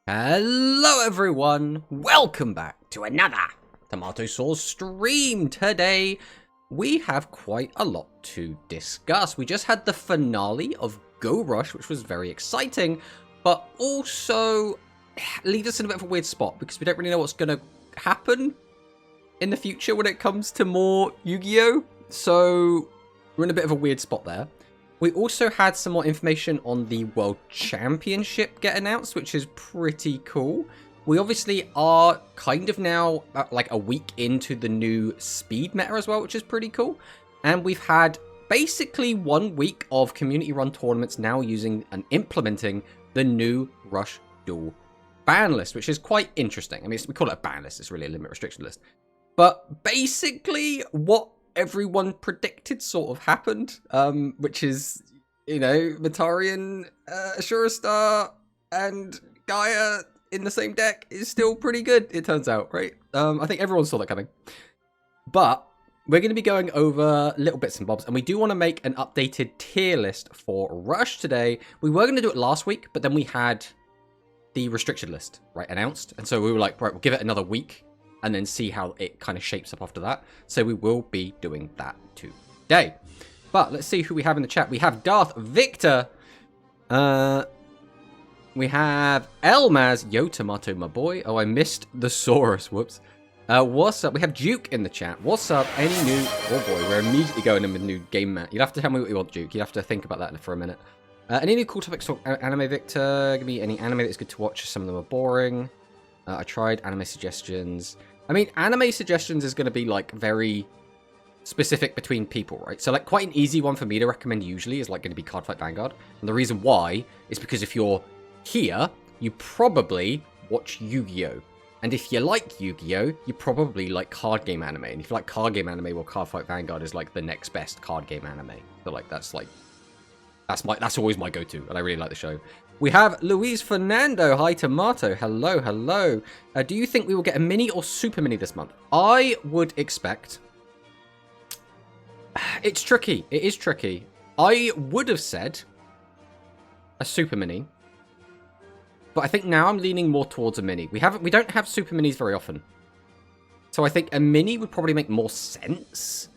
Hello everyone, welcome back to another Tomato Sauce stream. Today we have quite a lot to discuss. We just had the finale of Go Rush, which was very exciting, but also leaves us in a bit of a weird spot because we don't really know what's going to happen in the future when it comes to more Yu-Gi-Oh! So we're in a bit of a weird spot there. We also had some more information on the World Championship get announced, which is pretty cool. We obviously are kind of now like a week into the new speed meta as well, which is pretty cool. And we've had basically 1 week of community-run tournaments now using and implementing the new Rush Duel ban list, which is quite interesting. I mean, we call it a ban list. It's really a limit restriction list. But basically, what everyone predicted sort of happened, which is, you know, Matarian, Ashura Star, and Gaia in the same deck is still pretty good, it turns out, right? I think everyone saw that coming. But we're going to be going over little bits and bobs, and we do want to make an updated tier list for Rush today. We were going to do it last week, but then we had the restricted list, right, announced. And so we were like, right, we'll give it another week and then see how it kind of shapes up after that. So we will be doing that today. But let's see who we have in the chat. We have Darth Victor. We have Elmaz. Yo, Tomato, my boy. Oh, I missed the Saurus. Whoops. What's up? We have Duke in the chat. What's up? Any new... Oh, boy. We're immediately going in with new game mat. You'd have to tell me what you want, Duke. You'd have to think about that for a minute. Any new cool topics to talk anime, Victor? Give me any anime that's good to watch. Some of them are boring. I tried anime suggestions. I mean, anime suggestions is going to be, like, very specific between people, right? So, like, quite an easy one for me to recommend usually is, like, going to be Cardfight Vanguard. And the reason why is because if you're here, you probably watch Yu-Gi-Oh! And if you like Yu-Gi-Oh!, you probably like card game anime. And if you like card game anime, well, Cardfight Vanguard is, like, the next best card game anime. So, like, that's always my go-to, and I really like the show. We have Luis Fernando. Hi, Tomato. Hello, hello. Do you think we will get a mini or super mini this month? I would expect... It's tricky. It is tricky. I would have said a super mini, but I think now I'm leaning more towards a mini. We don't have super minis very often, so I think a mini would probably make more sense.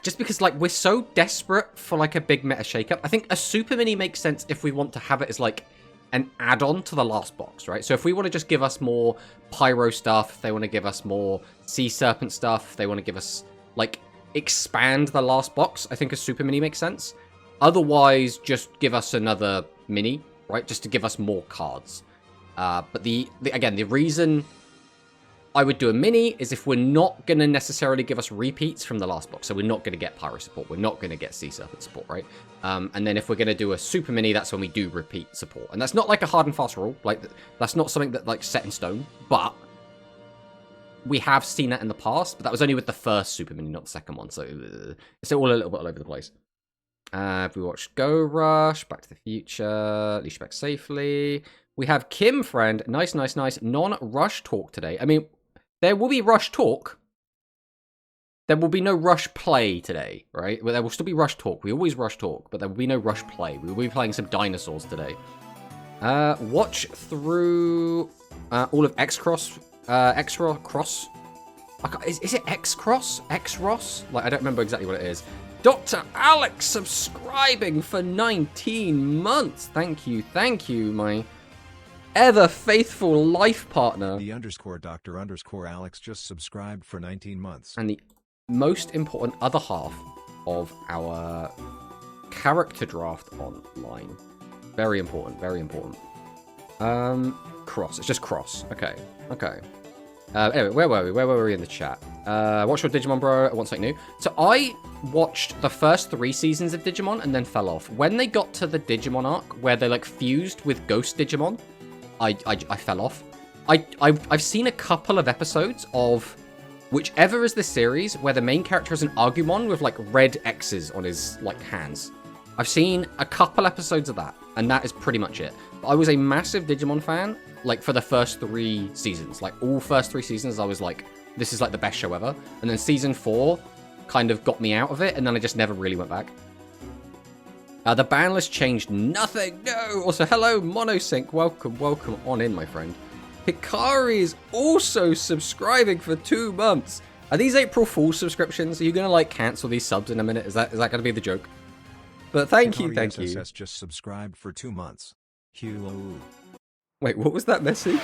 Just because, like, we're so desperate for, like, a big meta shakeup. I think a super mini makes sense if we want to have it as, like, an add-on to the last box, right? So if we want to just give us more Pyro stuff, if they want to give us more Sea Serpent stuff, if they want to give us, like, expand the last box, I think a super mini makes sense. Otherwise, just give us another mini, right? Just to give us more cards. But again, the reason I would do a mini is if we're not going to necessarily give us repeats from the last box. So we're not going to get Pyro support. We're not going to get Sea Serpent support, right? And then if we're going to do a super mini, that's when we do repeat support. And that's not like a hard and fast rule. Like, that's not something that, like, set in stone. But we have seen that in the past. But that was only with the first super mini, not the second one. So it's all a little bit all over the place. If we watched Go Rush, Back to the Future, Leash Back Safely. We have Kim, friend. Nice, nice, nice. Non-rush talk today. I mean... There will be Rush Talk. There will be no Rush Play today, right? Well, there will still be Rush Talk. We always Rush Talk, but there will be no Rush Play. We will be playing some dinosaurs today. Watch through all of X-Cross. X-Cross? Is it X-Cross? X-Ross? Like, I don't remember exactly what it is. Dr. Alex subscribing for 19 months. Thank you, my... ever faithful life partner. The _Dr_Alex just subscribed for 19 months. And the most important other half of our character draft online. Very important, very important. Cross. It's just Cross. Okay. Anyway, where were we in the chat? Watch your Digimon, bro. I want something new. So I watched the first 3 seasons of Digimon and then fell off. When they got to the Digimon arc, where they, like, fused with Ghost Digimon, I fell off. I've seen a couple of episodes of whichever is the series where the main character is an Agumon with, like, red X's on his, like, hands. I've seen a couple episodes of that, and that is pretty much it. But I was a massive Digimon fan, like, for the first 3 seasons. Like, all first 3 seasons, I was like, this is, like, the best show ever. And then season 4 kind of got me out of it, and then I just never really went back. The ban list changed nothing. No. Also, hello, Monosync. Welcome on in, my friend. Hikari is also subscribing for 2 months. Are these April Fool's subscriptions? Are you going to, like, cancel these subs in a minute? Is that going to be the joke? But thank you. SSS just subscribed for 2 months. Wait, what was that message?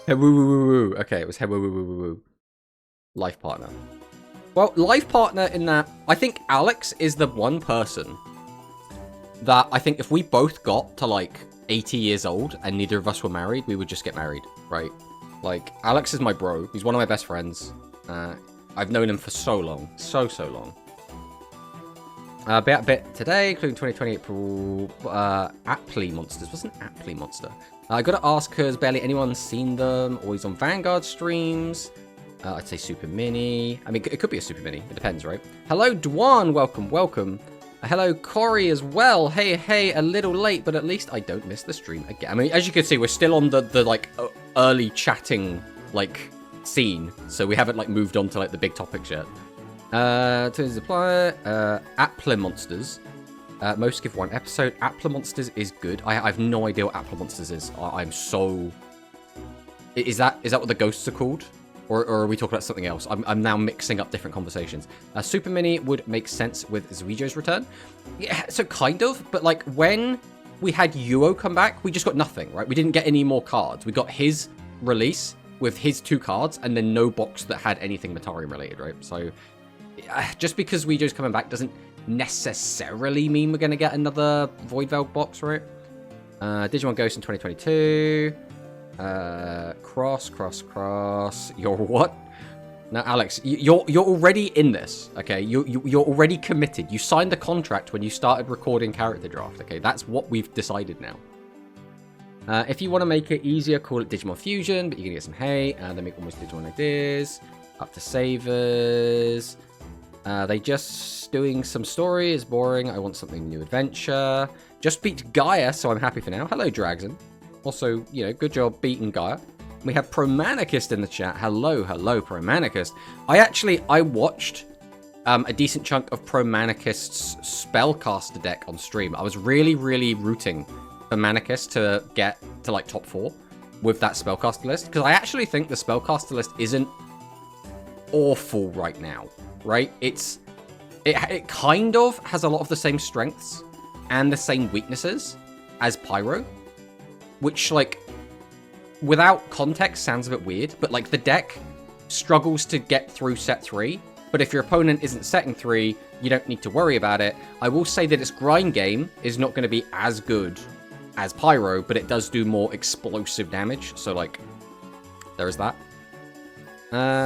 Hey, woo woo woo woo. Okay, it was hey woo woo woo woo woo. Life partner. Well, life partner in that, I think Alex is the one person that I think if we both got to, like, 80 years old and neither of us were married, we would just get married, right? Like, Alex is my bro. He's one of my best friends. I've known him for so long. So long. Bit today, including 2020 April, Appley Monsters. What's an Appley Monster? I gotta ask because barely anyone's seen them. Always on Vanguard streams. I'd say Super Mini. I mean, it could be a Super Mini. It depends, right? Hello, Dwan. Welcome. Hello, Corey as well. Hey, a little late, but at least I don't miss the stream again. I mean, as you can see, we're still on the like, early chatting, like, scene. So we haven't, like, moved on to, like, the big topics yet. To supply, Appler Monsters. Most give 1 episode. Appler Monsters is good. I have no idea what Appler Monsters is. I'm so... Is that what the ghosts are called? Or are we talking about something else? I'm now mixing up different conversations. Super Mini would make sense with YGO's return. Yeah, so kind of. But, like, when we had YGO come back, we just got nothing, right? We didn't get any more cards. We got his release with his 2 cards and then no box that had anything Matarium related, right? So... just because YGO's coming back doesn't necessarily mean we're going to get another Void Veil box, right? Digimon Ghost in 2022. Cross. You're what? Now, Alex, you're already in this, okay? You're already committed. You signed the contract when you started recording Character Draft, okay? That's what we've decided now. If you want to make it easier, call it Digimon Fusion, but you're going to get some hate. They make almost Digimon ideas. Up to savers. They just doing some story is boring. I want something new adventure. Just beat Gaia, so I'm happy for now. Hello, Dragson. Also, you know, good job beating Gaia. We have Promanicist in the chat. Hello, Promanicist. I watched a decent chunk of Promanicist's Spellcaster deck on stream. I was really rooting for Manicist to get to, like, top 4 with that Spellcaster list. Because I actually think the Spellcaster list isn't awful right now. Right? It kind of has a lot of the same strengths and the same weaknesses as Pyro, which, like, without context sounds a bit weird, but, like, the deck struggles to get through set 3, but if your opponent isn't setting 3, you don't need to worry about it. I will say that its grind game is not going to be as good as Pyro, but it does do more explosive damage, so, like, there is that.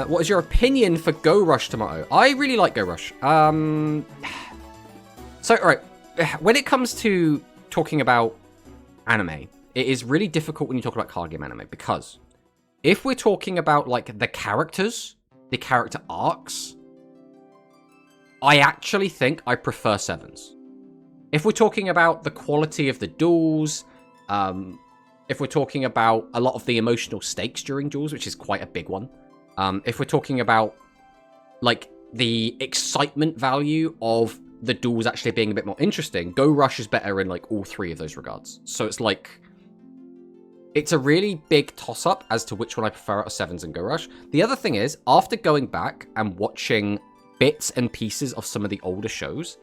What is your opinion for Go Rush Tomato? I really like Go Rush. So, alright, when it comes to talking about anime, it is really difficult when you talk about card game anime, because if we're talking about, like, the characters, the character arcs, I actually think I prefer 7s. If we're talking about the quality of the duels, if we're talking about a lot of the emotional stakes during duels, which is quite a big one, if we're talking about, like, the excitement value of the duels actually being a bit more interesting, Go Rush is better in, like, all 3 of those regards. So it's, like, it's a really big toss-up as to which one I prefer out of 7s and Go Rush. The other thing is, after going back and watching bits and pieces of some of the older shows,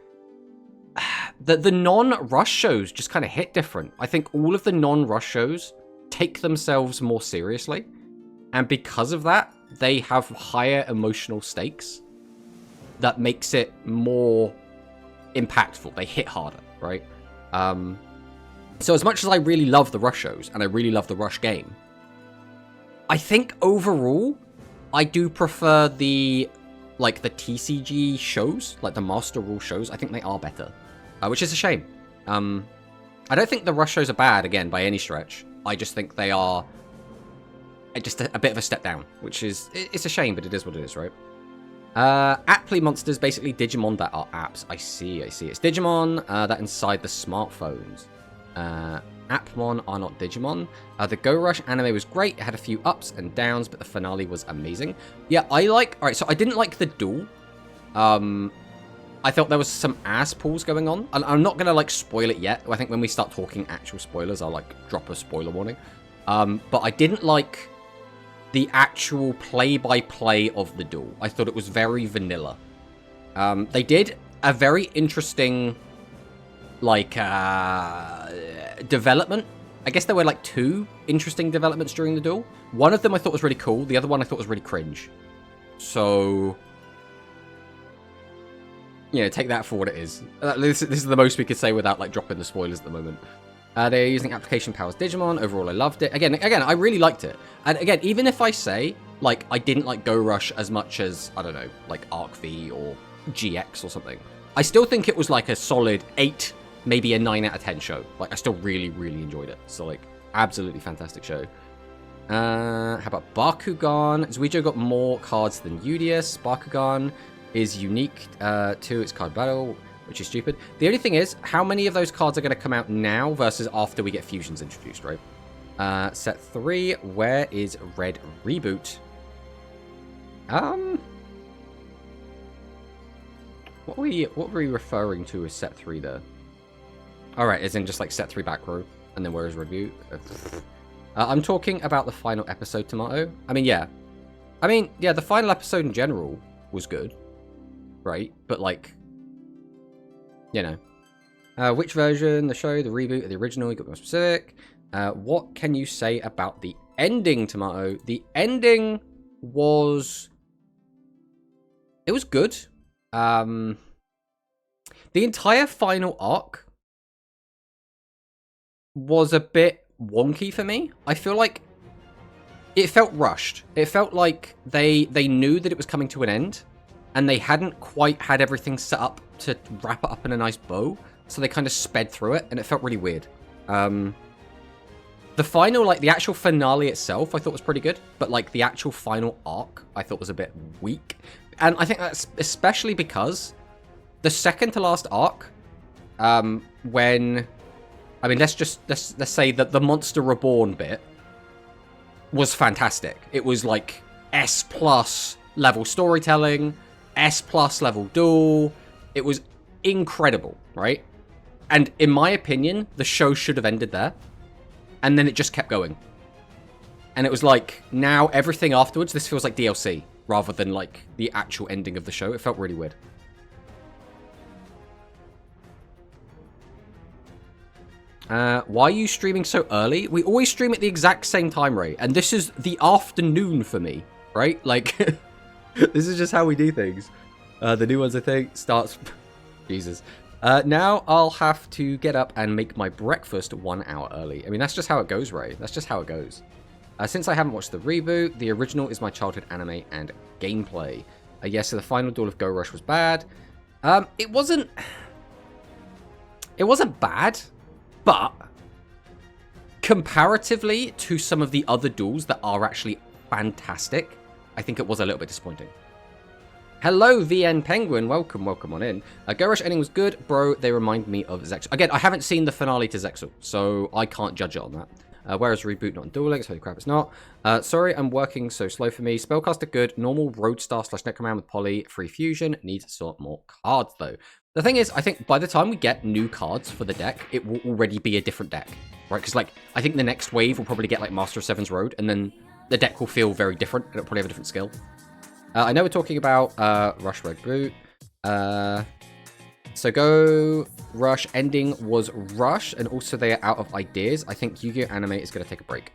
the non-Rush shows just kind of hit different. I think all of the non-Rush shows take themselves more seriously, and because of that, they have higher emotional stakes that makes it more impactful. They hit harder, right? So as much as I really love the Rush shows, and I really love the Rush game, I think overall, I do prefer the TCG shows, like the Master Rule shows. I think they are better, which is a shame. I don't think the Rush shows are bad, again, by any stretch. I just think they are just a bit of a step down, which is, it's a shame, but it is what it is, right? Appley Monsters, basically Digimon that are apps. I see. It's Digimon that inside the smartphones. Appmon are not Digimon. The Go Rush anime was great. It had a few ups and downs, but the finale was amazing. Yeah, alright, so I didn't like the duel. I thought there was some ass pulls going on. And I'm not going to, like, spoil it yet. I think when we start talking actual spoilers, I'll, like, drop a spoiler warning. But I didn't like the actual play-by-play of the duel. I thought it was very vanilla. They did a very interesting, like, development. I guess there were, like, 2 interesting developments during the duel. One of them I thought was really cool. The other one I thought was really cringe. So, you know, take that for what it is. This is the most we could say without, like, dropping the spoilers at the moment. They're using application powers Digimon. Overall, I loved it. Again, I really liked it. And again, even if I say, like, I didn't like Go Rush as much as, I don't know, like Arc V or GX or something, I still think it was, like, a solid 8, maybe a 9 out of 10 show. Like, I still really, really enjoyed it. So, like, absolutely fantastic show. How about Bakugan? Zuijo got more cards than Udius. Bakugan is unique to its card battle, which is stupid. The only thing is, how many of those cards are going to come out now versus after we get fusions introduced, right? Set 3, where is Red Reboot? What were we referring to as set 3 there? Alright, as in just like set 3 back row, and then where is Reboot? I'm talking about the final episode, Tomato. I mean, yeah, the final episode in general was good, right? But, like, you know. Which version? The show, the reboot, or the original? You got more specific. What can you say about the ending, Tomato? The ending was... It was good. The entire final arc was a bit wonky for me. I feel like it felt rushed. It felt like they knew that it was coming to an end, and they hadn't quite had everything set up to wrap it up in a nice bow, so they kind of sped through it, and it felt really weird. The final, like, the actual finale itself, I thought was pretty good, but, like, the actual final arc, I thought was a bit weak. And I think that's especially because the second to last arc, when... I mean, let's say that the Monster Reborn bit was fantastic. It was like S+ level storytelling, S+ level duel. It was incredible, right? And in my opinion, the show should have ended there. And then it just kept going. And it was like, now everything afterwards, this feels like DLC rather than like the actual ending of the show. It felt really weird. Why are you streaming so early? We always stream at the exact same time, Ray. And this is the afternoon for me, right? Like, this is just how we do things. The new ones, I think, starts... Jesus. Now I'll have to get up and make my breakfast 1 hour early. I mean, that's just how it goes, Ray. That's just how it goes. Since I haven't watched the reboot, the original is my childhood anime and gameplay. Yes, so the final duel of Go Rush was bad. It wasn't bad. But, comparatively to some of the other duels that are actually fantastic, I think it was a little bit disappointing. Hello, VN Penguin. Welcome on in. Go Rush ending was good, bro. They remind me of Zexal. Again, I haven't seen the finale to Zexal, so I can't judge it on that. Whereas Reboot not in Duel Links? Holy crap, it's not. Sorry, I'm working so slow for me. Spellcaster good. Normal Roadstar / Necroman with Poly. Free Fusion. Need to sort more cards, though. The thing is, I think by the time we get new cards for the deck, it will already be a different deck, right? Because, like, I think the next wave will probably get, like, Master of Seven's Road, and then the deck will feel very different, and it'll probably have a different skill. I know we're talking about Rush Red Boot. So Go Rush ending was Rush, and also they are out of ideas. I think Yu-Gi-Oh! Anime is going to take a break.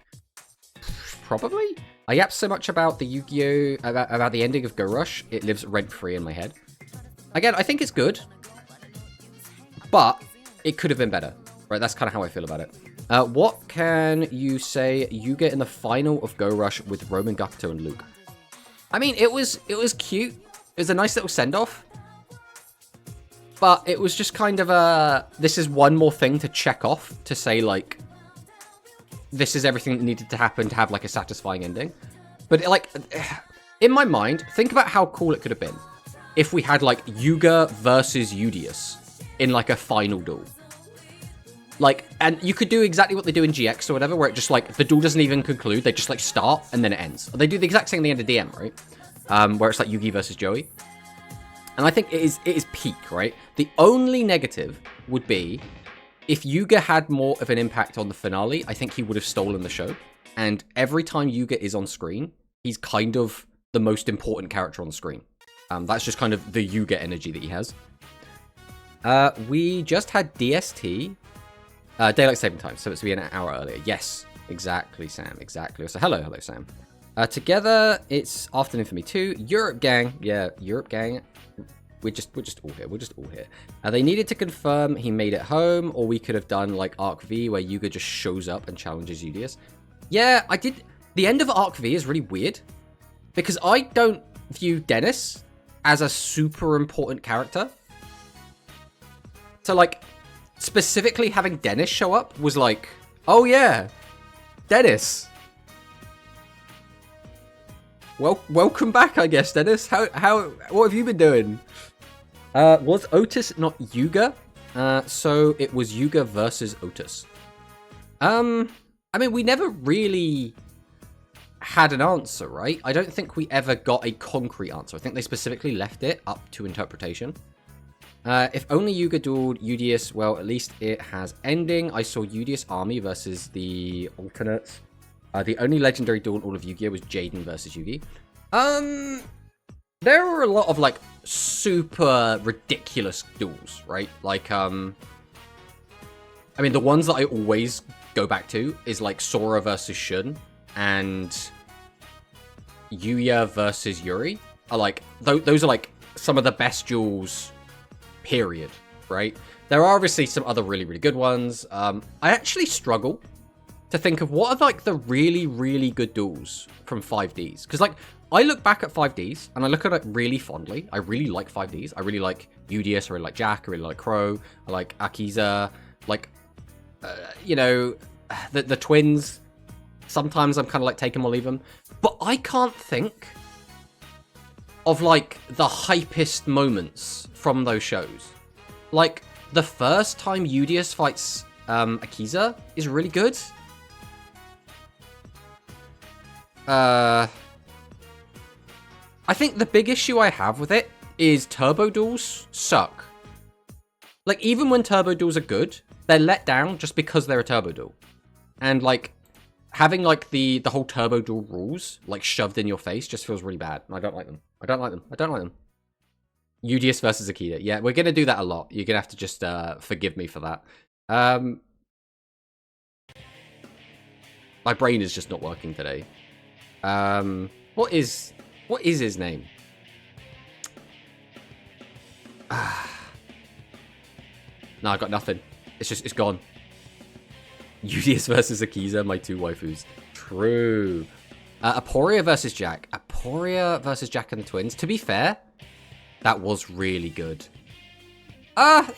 Probably? I yap so much about the Yu-Gi-Oh! About the ending of Go Rush, it lives rent-free in my head. Again, I think it's good. But it could have been better, right? That's kind of how I feel about it. What can you say you get in the final of Go Rush with Roman, Gakuto, and Luke? I mean, it was cute. It was a nice little send-off. But it was just kind of a... This is one more thing to check off to say, like, this is everything that needed to happen to have, like, a satisfying ending. But, like, in my mind, think about how cool it could have been if we had, like, Yuga versus Udius in, like, a final duel. Like, and you could do exactly what they do in GX or whatever, where it just, like, the duel doesn't even conclude. They just, like, start, and then it ends. They do the exact same thing at the DM, right? Where it's, like, Yugi versus Joey. And I think it is peak, right? The only negative would be if Yuga had more of an impact on the finale, I think he would have stolen the show. And every time Yuga is on screen, he's kind of the most important character on the screen. That's just kind of the Yuga energy that he has. We just had DST, Daylight Saving Time, so it's to be an hour earlier. Yes, exactly, Sam, exactly. So hello, Sam. Together, it's afternoon for me too. Europe gang, yeah, Europe gang. We're just all here. We're just all here. They needed to confirm he made it home, or we could have done like Arc V, where Yuga just shows up and challenges Udius. Yeah, I did. The end of Arc V is really weird because I don't view Dennis as a super important character. So like, specifically having Dennis show up was like, oh yeah, Dennis. Well, welcome back, I guess, Dennis. What have you been doing? Was Otis not Yuga? So it was Yuga versus Otis. I mean, we never really had an answer, right? I don't think we ever got a concrete answer. I think they specifically left it up to interpretation. If only Yuga dueled Udius, well, at least it has ending. I saw Udius Army versus the alternates. The only legendary duel in all of Yu-Gi-Oh! Was Jaden versus Yugi. There were a lot of, like, super ridiculous duels, right? Like, I mean, the ones that I always go back to is, like, Sora versus Shun and Yuya versus Yuri. Are, like, those are, like, some of the best duels, period, right? There are obviously some other really, really good ones. I actually struggle to think of what are, like, the really, really good duels from 5Ds. Because, like, I look back at 5Ds, and I look at it really fondly. I really like 5Ds. I really like Udius, I really like Jack, I really like Crow, I like Akiza, like, you know, the twins. Sometimes I'm kind of like take them or leave them. But I can't think of, like, the hypest moments from those shows. Like, the first time Udius fights Akiza is really good. I think the big issue I have with it is turbo duels suck. Like, even when turbo duels are good, they're let down just because they're a turbo duel. And, like, having, like, the whole turbo duel rules, like, shoved in your face just feels really bad. I don't like them. I don't like them. I don't like them. Udius versus Akita. Yeah, we're going to do that a lot. You're going to have to just forgive me for that. My brain is just not working today. What is his name? No, I got nothing. It's gone. Udius versus Akiza, my two waifus. True. Aporia versus Jack. Aporia versus Jack and the twins. To be fair, that was really good.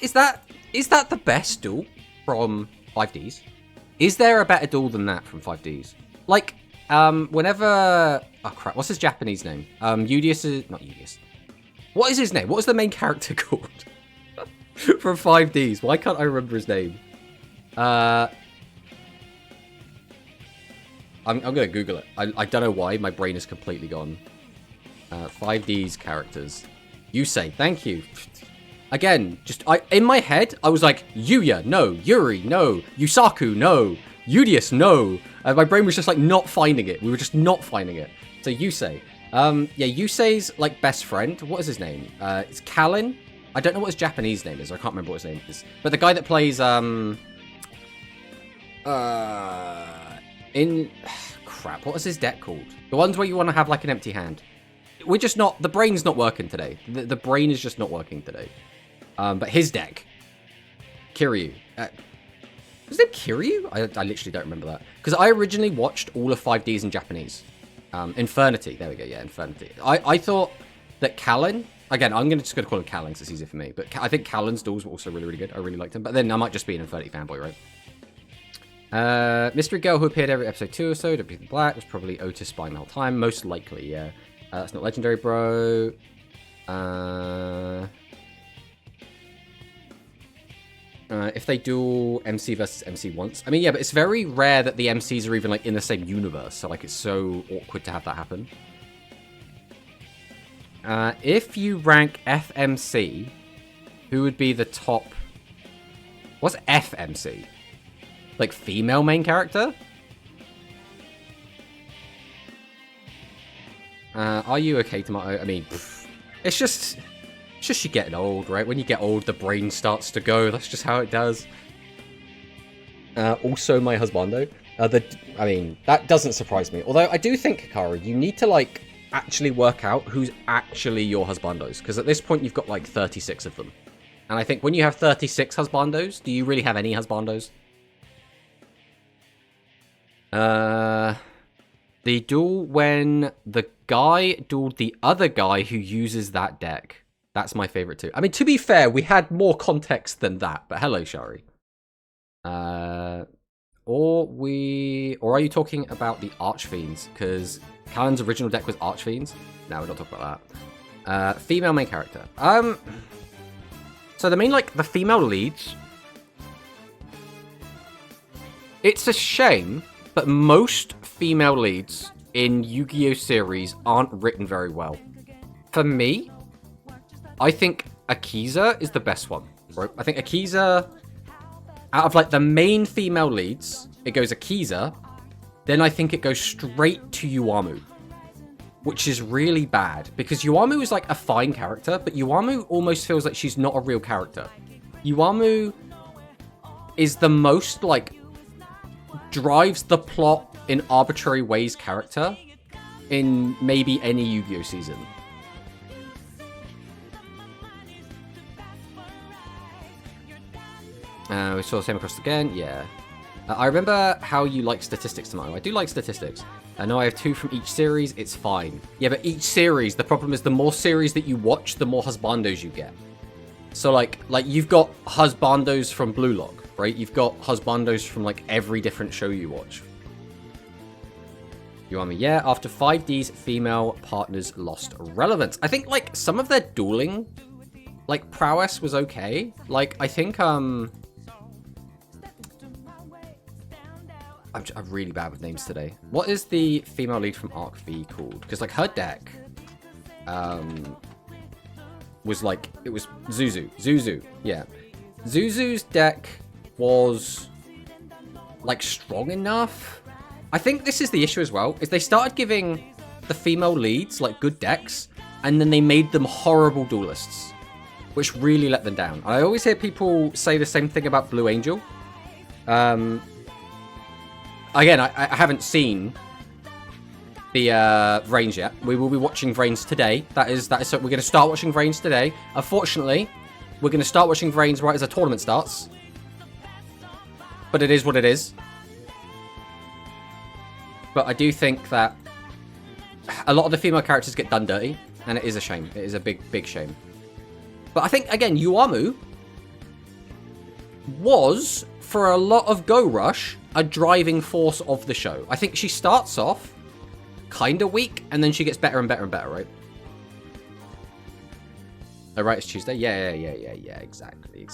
Is that the best duel from 5Ds? Is there a better duel than that from 5Ds? Like, whenever... Oh, crap. What's his Japanese name? Udius is... Not Udius. What is his name? What is the main character called? From 5Ds. Why can't I remember his name? I'm going to Google it. I don't know why. My brain is completely gone. 5Ds characters. Yusei. Thank you. Again, just... in my head, I was like, Yuya, no. Yuri, no. Yusaku, no. Udius, no. My brain was just, like, not finding it. We were just not finding it. So, Yusei. Yeah, Yusei's, like, best friend. What is his name? It's Kalin. I don't know what his Japanese name is. I can't remember what his name is. But the guy that plays, crap, what is his deck called? The ones where you want to have, like, an empty hand. We're just not... The brain's not working today. The brain is just not working today. But his deck. Kiryu. Was it Kiryu? I literally don't remember that. Because I originally watched all of 5Ds in Japanese. Infernity. There we go. Yeah, Infernity. I thought that Kalin... Again, I'm just going to call him Kalin because it's easier for me. But I think Kalin's duels were also really, really good. I really liked him. But then I might just be an Infernity fanboy, right? Mystery Girl who appeared every episode 2 or so, WP Black, was probably Otis Spine the whole time. Most likely, yeah. That's not legendary, bro. If they duel MC versus MC once. I mean, yeah, but it's very rare that the MCs are even, like, in the same universe. So, like, it's so awkward to have that happen. If you rank FMC, who would be the top... What's FMC? Like, female main character? Are you okay, Tomato? I mean, it's just you getting old, right? When you get old, the brain starts to go. That's just how it does. Also, my husbando. I mean, that doesn't surprise me. Although, I do think, Hikaru, you need to, like, actually work out who's actually your husbandos. Because at this point, you've got, like, 36 of them. And I think when you have 36 husbandos, do you really have any husbandos? The duel when the guy dueled the other guy who uses that deck. That's my favorite too. I mean, to be fair, we had more context than that. But hello, Shari. Or are you talking about the Archfiends? Because Callan's original deck was Archfiends. No, we're not talking about that. Female main character. So the main, like, the female leads. It's a shame, but most female leads in Yu-Gi-Oh! Series aren't written very well. For me, I think Akiza is the best one. Right? I think Akiza, out of, like, the main female leads, it goes Akiza, then I think it goes straight to Yuamu. Which is really bad, because Yuamu is, like, a fine character, but Yuamu almost feels like she's not a real character. Yuamu is the most, like, drives the plot in arbitrary ways character in maybe any Yu-Gi-Oh! Season. We saw the same across again, yeah. I remember how you like statistics, Tomato. I do like statistics. I know I have 2 from each series, it's fine. Yeah, but each series, the problem is the more series that you watch, the more husbandos you get. So, like you've got husbandos from Blue Lock, right? You've got husbandos from, like, every different show you watch. You want me? Yeah, after 5Ds, female partners lost relevance. I think, like, some of their dueling, like, prowess was okay. Like, I think, I'm really bad with names today. What is the female lead from Arc V called? Because, like, her deck was, like, it was Zuzu, yeah. Zuzu's deck was, like, strong enough. I think this is the issue as well, is they started giving the female leads, like, good decks, and then they made them horrible duelists, which really let them down. I always hear people say the same thing about Blue Angel. Again, I haven't seen the Vrains yet. We will be watching Vrains today. That is so we're going to start watching Vrains today. Unfortunately, we're going to start watching Vrains right as the tournament starts. But it is what it is. But I do think that a lot of the female characters get done dirty, and it is a shame. It is a big, big shame. But I think, again, Yuamu was, for a lot of Go Rush, a driving force of the show. I think she starts off kind of weak, and then she gets better and better and better, right? Oh, right, it's Tuesday? Yeah, exactly.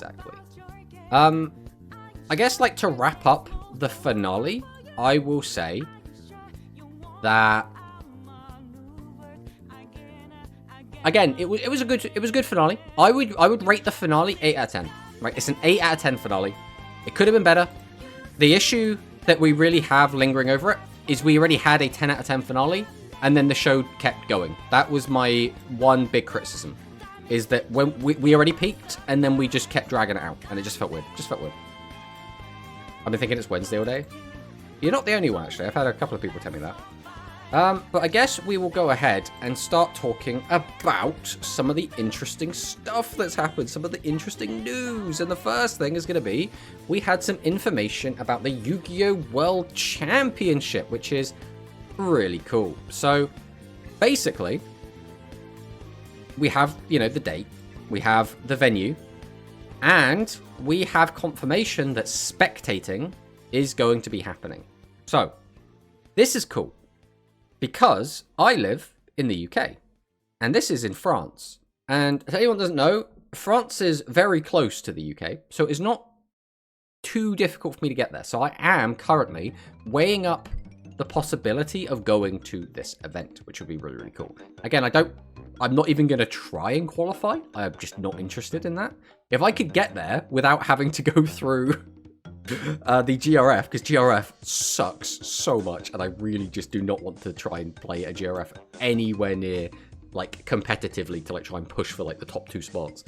I guess, like, to wrap up the finale, I will say that, again, it was a good finale. I would rate the finale 8 out of 10. Right, it's an 8 out of 10 finale. It could have been better. The issue that we really have lingering over it is we already had a 10 out of 10 finale, and then the show kept going. That was my one big criticism, is that when we already peaked, and then we just kept dragging it out, and it just felt weird. I've been thinking it's Wednesday all day. You're not the only one, actually. I've had a couple of people tell me that. But I guess we will go ahead and start talking about some of the interesting stuff that's happened, some of the interesting news. And the first thing is going to be, we had some information about the Yu-Gi-Oh! World Championship, which is really cool. So, basically, we have, the date, we have the venue, and we have confirmation that spectating is going to be happening. So, this is cool. Because I live in the UK, and this is in France. And if anyone doesn't know, France is very close to the UK, so it's not too difficult for me to get there. So I am currently weighing up the possibility of going to this event, which would be really, really cool. Again, I I'm not even going to try and qualify. I'm just not interested in that. If I could get there without having to go through the GRF, because GRF sucks so much, and I really just do not want to try and play a GRF anywhere near, like, competitively to, like, try and push for, like, the top 2 spots.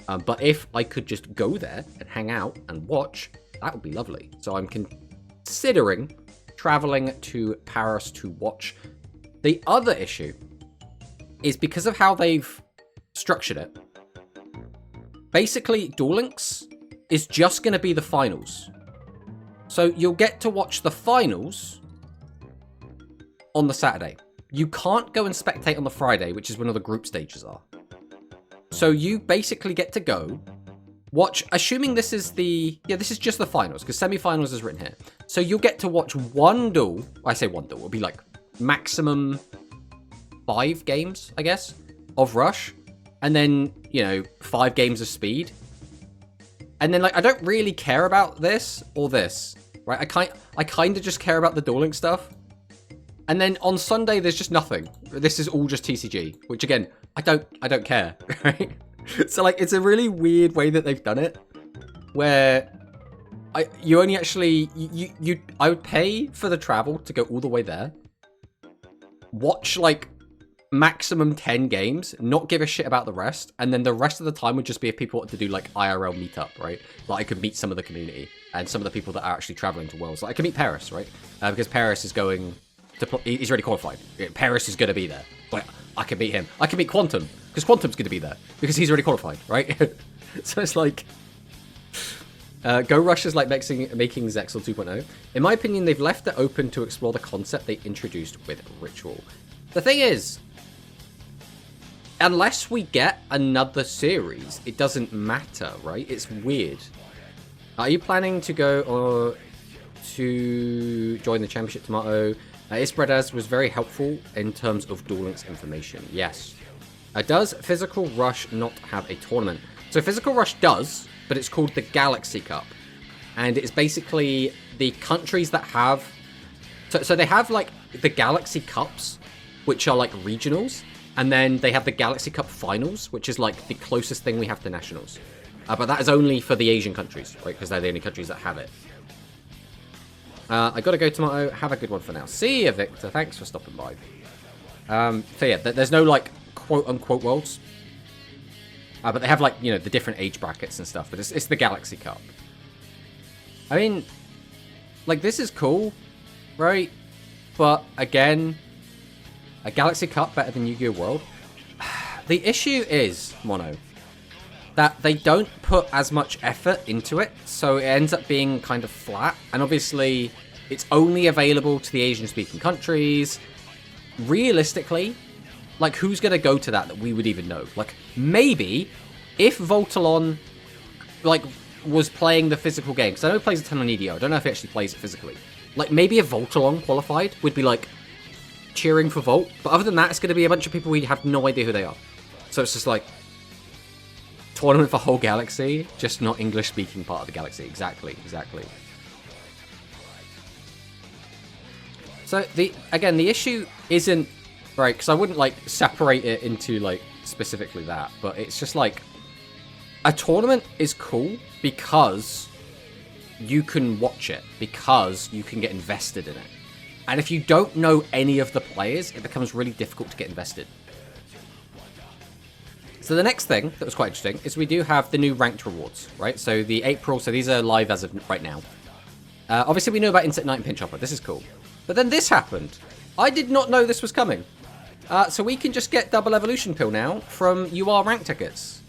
But if I could just go there and hang out and watch, that would be lovely. So I'm considering traveling to Paris to watch. The other issue is because of how they've structured it. Basically, Duel Links is just going to be the finals. So you'll get to watch the finals on the Saturday. You can't go and spectate on the Friday, which is when all the group stages are. So you basically get to go watch, assuming this is this is just the finals, because semi-finals is written here. So you'll get to watch one duel. I say one duel. It'll be like maximum 5 games, I guess, of Rush. And then, 5 games of Speed. And then, like, I don't really care about this or this, right? I kind of just care about the dueling stuff. And then on Sunday, there's just nothing. This is all just TCG, which again, I don't care, right? So, like, it's a really weird way that they've done it, where you only actually I would pay for the travel to go all the way there, watch like maximum 10 games, not give a shit about the rest, and then the rest of the time would just be if people want to do like IRL meetup, right? Like I could meet some of the community and some of the people that are actually traveling to Worlds. Like I could meet Paris, right? Because Paris is going to he's already qualified. Paris is going to be there. Like I can meet him. I can meet Quantum because Quantum's going to be there because he's already qualified, right? So it's like Go Rush is like making Zexal 2.0. In my opinion, they've left it open to explore the concept they introduced with Ritual. The thing is, unless we get another series, it doesn't matter, right? It's weird. Are you planning to go or to join the Championship Tomato? Isbredas was very helpful in terms of Duel Links information. Yes. Does Physical Rush not have a tournament? So Physical Rush does, but it's called the Galaxy Cup. And it's basically the countries that have... So they have, like, the Galaxy Cups, which are, like, regionals. And then they have the Galaxy Cup Finals, which is, like, the closest thing we have to Nationals. But that is only for the Asian countries, right? Because they're the only countries that have it. I gotta go, Tomato. Have a good one for now. See ya, Victor. Thanks for stopping by. So yeah, there's no, like, quote-unquote worlds. But they have, like, the different age brackets and stuff. But it's the Galaxy Cup. I mean, like, this is cool, right? But, again, a Galaxy Cup better than Yu-Gi-Oh! World? The issue is, Mono, that they don't put as much effort into it, so it ends up being kind of flat. And obviously, it's only available to the Asian-speaking countries. Realistically, like, who's going to go to that we would even know? Like, maybe if Voltalon, like, was playing the physical game, because I know he plays a ton on EDO. I don't know if he actually plays it physically. Like, maybe if Voltalon qualified, we'd be, like, cheering for Volt. But other than that, it's going to be a bunch of people we have no idea who they are. So it's just like, tournament for whole galaxy, just not English-speaking part of the galaxy. Exactly. So, again, the issue isn't, right, because I wouldn't, like, separate it into, like, specifically that, but it's just, like, a tournament is cool because you can watch it, because you can get invested in it. And if you don't know any of the players, it becomes really difficult to get invested. So the next thing that was quite interesting is we do have the new ranked rewards, right? So the April, so these are live as of right now. Obviously we know about Insect Knight and Pinch Hopper, this is cool. But then this happened. I did not know this was coming. So we can just get double evolution pill now from UR rank tickets.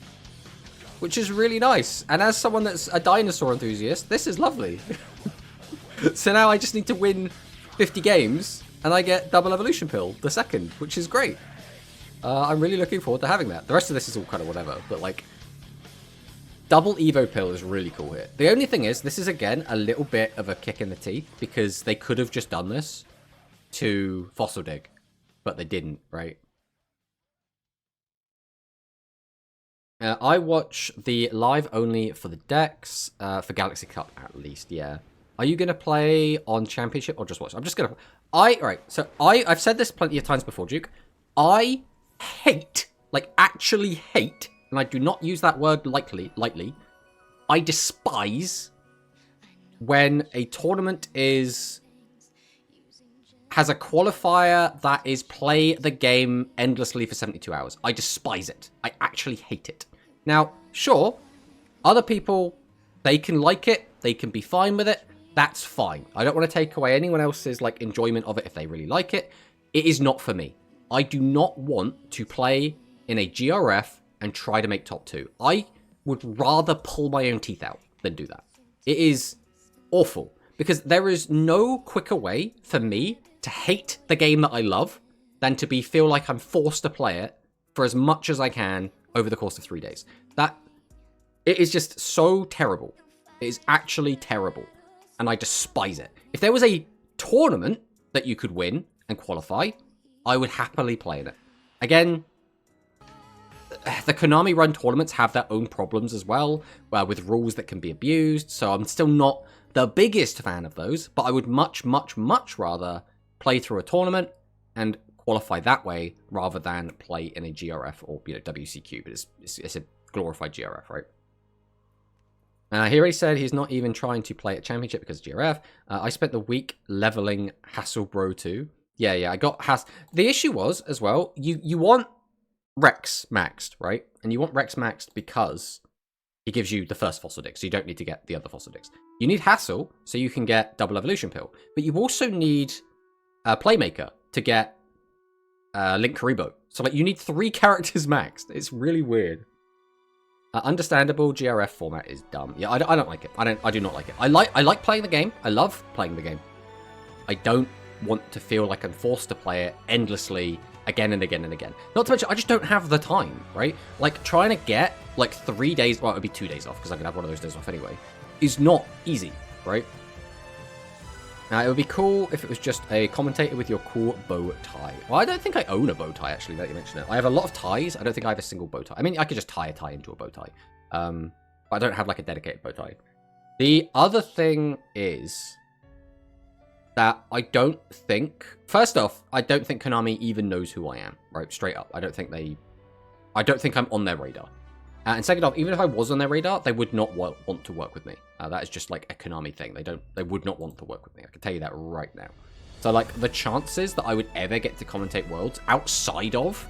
Which is really nice. And as someone that's a dinosaur enthusiast, this is lovely. So now I just need to win 50 games and I get double evolution pill, the second, which is great. I'm really looking forward to having that. The rest of this is all kind of whatever, but like, double Evo pill is really cool here. The only thing is, this is again a little bit of a kick in the teeth because they could have just done this to Fossil Dig, but they didn't, right? I watch the live only for the decks, for Galaxy Cup at least, yeah. Are you going to play on Championship or just watch? I'm just going to... I've said this plenty of times before, Duke. I hate like actually hate, and I do not use that word lightly, I despise when a tournament has a qualifier that is play the game endlessly for 72 hours. I despise it. I actually hate it. Now, sure, other people, they can like it, they can be fine with it, that's fine. I don't want to take away anyone else's like enjoyment of it if they really like it. It is not for me. I do not want to play in a GRF and try to make top 2. I would rather pull my own teeth out than do that. It is awful, because there is no quicker way for me to hate the game that I love than to feel like I'm forced to play it for as much as I can over the course of 3 days. It is just so terrible. It is actually terrible, and I despise it. If there was a tournament that you could win and qualify, I would happily play in it. Again, the Konami run tournaments have their own problems as well, with rules that can be abused, so I'm still not the biggest fan of those, but I would much, much, much rather play through a tournament and qualify that way rather than play in a GRF or WCQ, but it's a glorified GRF, right? He already said he's not even trying to play at Championship because of GRF. I spent the week leveling Hasselbro 2. Yeah, I got The issue was, as well, you want Rex maxed, right? And you want Rex maxed because he gives you the first fossil dick, so you don't need to get the other fossil dicks. You need Hassel, so you can get double evolution pill. But you also need Playmaker to get Link Karibo. So like you need 3 characters maxed. It's really weird. Understandable, GRF format is dumb. Yeah, I don't like it. I do not like it. I like playing the game. I love playing the game. I don't want to feel like I'm forced to play it endlessly again and again and again. Not to mention, I just don't have the time, right? Like, trying to get, like, 3 days... Well, it would be 2 days off, because I could have one of those days off anyway. Is not easy, right? Now, it would be cool if it was just a commentator with your cool bow tie. Well, I don't think I own a bow tie, actually, now that you mention it. I have a lot of ties. I don't think I have a single bow tie. I mean, I could just tie a tie into a bow tie. But I don't have, like, a dedicated bow tie. The other thing is that I don't think... First off, I don't think Konami even knows who I am, right? Straight up. I don't think I'm on their radar. And second off, even if I was on their radar, they would not want to work with me. That is just like a Konami thing. They would not want to work with me. I can tell you that right now. So like the chances that I would ever get to commentate Worlds outside of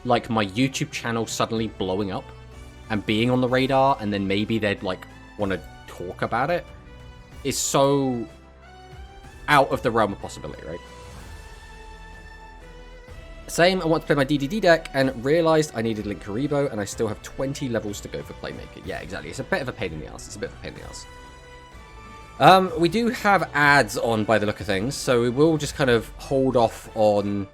like my YouTube channel suddenly blowing up and being on the radar, and then maybe they'd like want to talk about it, is so out of the realm of possibility, right? Same, I want to play my DDD deck and realized I needed Link Karibo, and I still have 20 levels to go for Playmaker. Yeah, exactly. It's a bit of a pain in the ass. We do have ads on by the look of things, so we will just kind of hold off on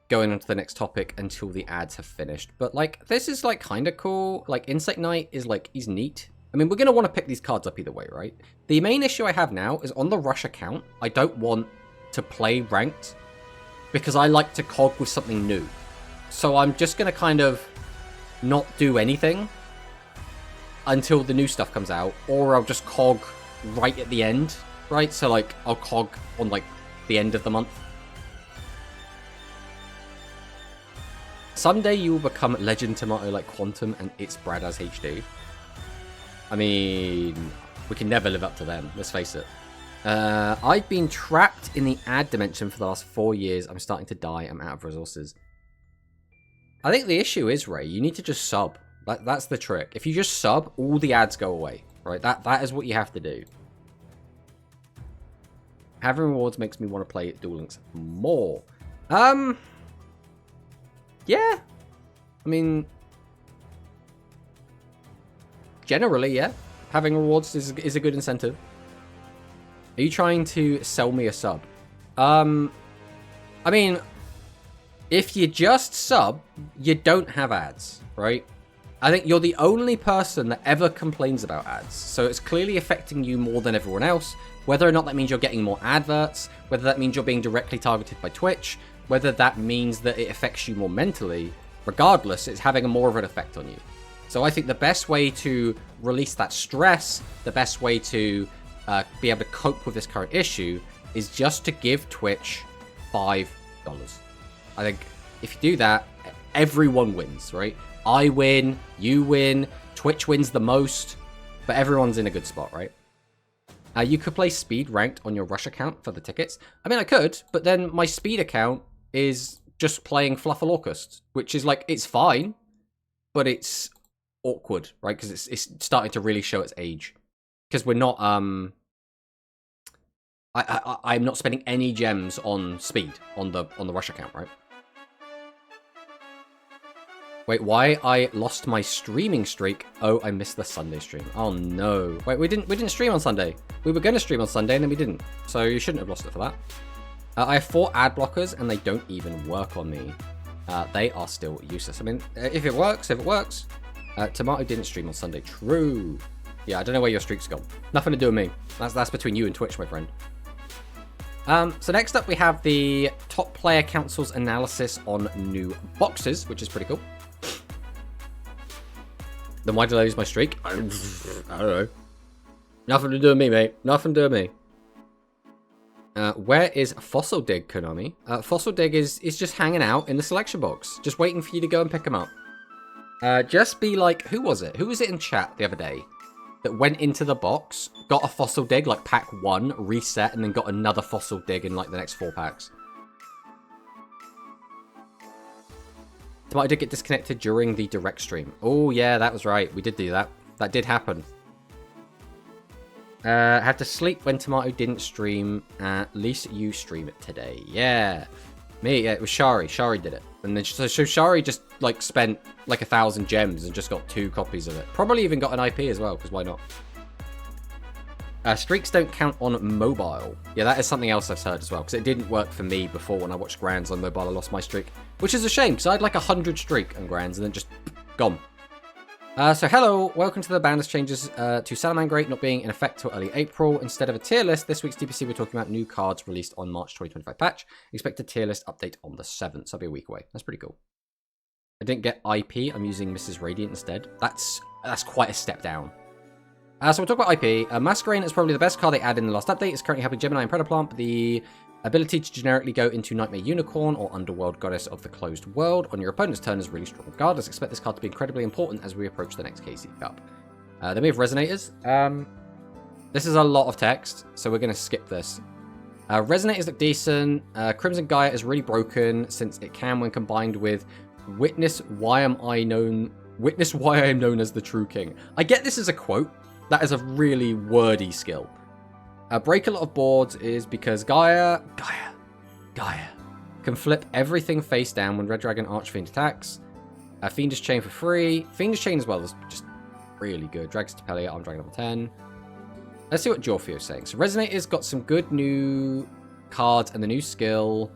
going on to the next topic until the ads have finished. But like, this is like kind of cool. Like, Insect Knight is neat. I mean, we're going to want to pick these cards up either way, right? The main issue I have now is on the Rush account, I don't want to play ranked because I like to cog with something new. So I'm just going to kind of not do anything until the new stuff comes out, or I'll just cog right at the end, right? So like, I'll cog on like the end of the month. Someday you will become Legend Tomato like Quantum and It's Brad as HD. I mean, we can never live up to them, let's face it. I've been trapped in the ad dimension for the last 4 years. I'm starting to die. I'm out of resources. I think the issue is, Ray, you need to just sub. That's the trick. If you just sub, all the ads go away, right? That is what you have to do. Having rewards makes me want to play Duel Links more. Yeah. I mean, generally, yeah. Having rewards is a good incentive. Are you trying to sell me a sub? I mean, if you just sub, you don't have ads, right? I think you're the only person that ever complains about ads. So it's clearly affecting you more than everyone else. Whether or not that means you're getting more adverts, whether that means you're being directly targeted by Twitch, whether that means that it affects you more mentally, regardless, it's having more of an effect on you. So I think the best way to release that stress, the best way to be able to cope with this current issue is just to give Twitch $5. I think if you do that, everyone wins, right? I win, you win, Twitch wins the most, but everyone's in a good spot, right? You could play speed ranked on your rush account for the tickets. I mean, I could, but then my speed account is just playing Fluffalocust, which is like, it's fine, but it's awkward, right? Because it's starting to really show its age. Because we're not, I'm not spending any gems on speed on the rush account, right? Wait, why I lost my streaming streak? Oh, I missed the Sunday stream. Oh no. Wait, we didn't stream on Sunday. We were going to stream on Sunday and then we didn't. So you shouldn't have lost it for that. I have 4 ad blockers and they don't even work on me. They are still useless. I mean, if it works, if it works. Tomato didn't stream on Sunday. True. Yeah, I don't know where your streak's gone. Nothing to do with me. That's between you and Twitch, my friend. So next up we have the top player council's analysis on new boxes, which is pretty cool. Then why did I lose my streak? I don't know. Nothing to do with me, mate. Nothing to do with me. Where is Fossil Dig, Konami? Fossil Dig is just hanging out in the selection box. Just waiting for you to go and pick them up. Just be like, who was it? Who was it in chat the other day that went into the box, got a Fossil Dig, like pack 1, reset, and then got another Fossil Dig in like the next 4 packs? I did get disconnected during the direct stream. Oh, yeah, that was right. We did do that. That did happen. Had to sleep when Tomato didn't stream. At least you stream it today. Yeah. Me, yeah, it was Shari. Shari did it. And then so Shari just, like, spent, like, 1,000 gems and just got 2 copies of it. Probably even got an IP as well, because why not? Streaks don't count on mobile. Yeah, that is something else I've heard as well, because it didn't work for me before when I watched Grands on mobile. I lost my streak, which is a shame, because I had like 100 streak on Grands and then just gone. So hello, welcome to the Banders changes to Salamangreat not being in effect till early April. Instead of a tier list, this week's DPC we're talking about new cards released on March 2025 patch. Expect a tier list update on the 7th, so I'll be a week away. That's pretty cool. I didn't get IP, I'm using Mrs. Radiant instead. That's quite a step down. So we'll talk about IP. Masquerain is probably the best card they added in the last update. It's currently helping Gemini and Predaplant, but the ability to generically go into Nightmare Unicorn or Underworld Goddess of the Closed World on your opponent's turn is really strong. Regardless, expect this card to be incredibly important as we approach the next KC Cup. Then we have Resonators. This is a lot of text, so we're going to skip this. Resonators look decent. Crimson Gaia is really broken since it can, when combined with Witness why I am known as the True King. I get this as a quote. That is a really wordy skill. Break a lot of boards is because Gaia can flip everything face down when Red Dragon Archfiend attacks. Fiendish Chain for free. Fiendish Chain as well is just really good. Drags to Pelia, Arm Dragon level 10. Let's see what Jorfio's saying. So Resonator's got some good new cards and the new skill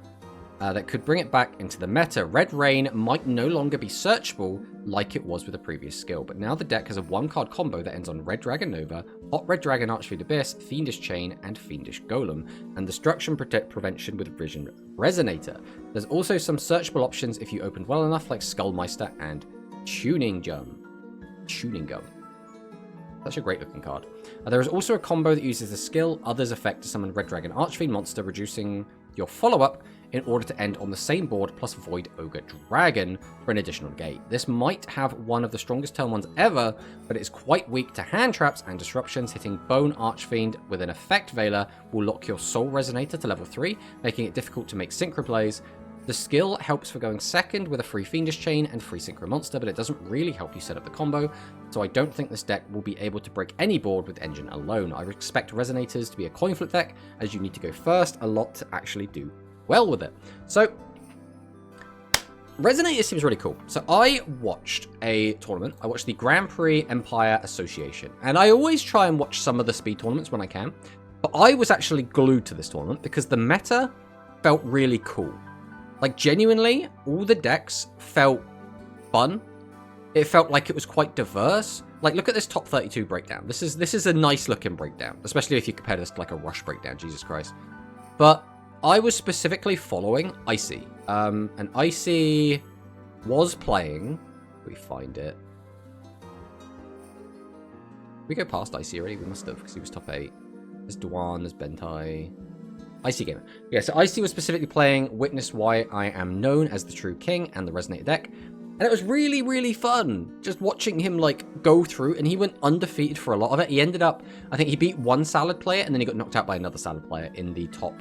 that could bring it back into the meta. Red Rain might no longer be searchable like it was with the previous skill, but now the deck has a 1-card combo that ends on Red Dragon Nova, Hot Red Dragon Archfiend Abyss, Fiendish Chain, and Fiendish Golem, and Destruction Prevention with Vision Resonator. There's also some searchable options if you opened well enough, like Skullmeister and Tuning Gum. Such a great looking card. There is also a combo that uses the skill Others Effect to summon Red Dragon Archfiend monster, reducing your follow-up in order to end on the same board plus Void Ogre Dragon for an additional negate. This might have one of the strongest turn ones ever, but it is quite weak to hand traps and disruptions. Hitting Bone Archfiend with an Effect Veiler will lock your Soul Resonator to level 3, making it difficult to make synchro plays. The skill helps for going second with a free Fiendish Chain and free Synchro Monster, but it doesn't really help you set up the combo, so I don't think this deck will be able to break any board with Engine alone. I expect Resonators to be a coin flip deck, as you need to go first a lot to actually do well with it. So Resonator seems really cool. So I watched a tournament. I watched the Grand Prix Empire Association, and I always try and watch some of the speed tournaments when I can, but I was actually glued to this tournament because the meta felt really cool. Like, genuinely, all the decks felt fun. It felt like it was quite diverse. Like, look at this top 32 breakdown. This is a nice looking breakdown, especially if you compare this to like a Rush breakdown. Jesus Christ. But I was specifically following Icy. And Icy was playing. We find it. We go past Icy already? We must have, because he was top 8. There's Dwan, there's Bentai. Icy Gamer. Yeah, so Icy was specifically playing Witness Why I Am Known as the True King and the Resonator deck. And it was really, really fun just watching him like go through, and he went undefeated for a lot of it. He ended up, I think he beat one Salad player and then he got knocked out by another Salad player in the top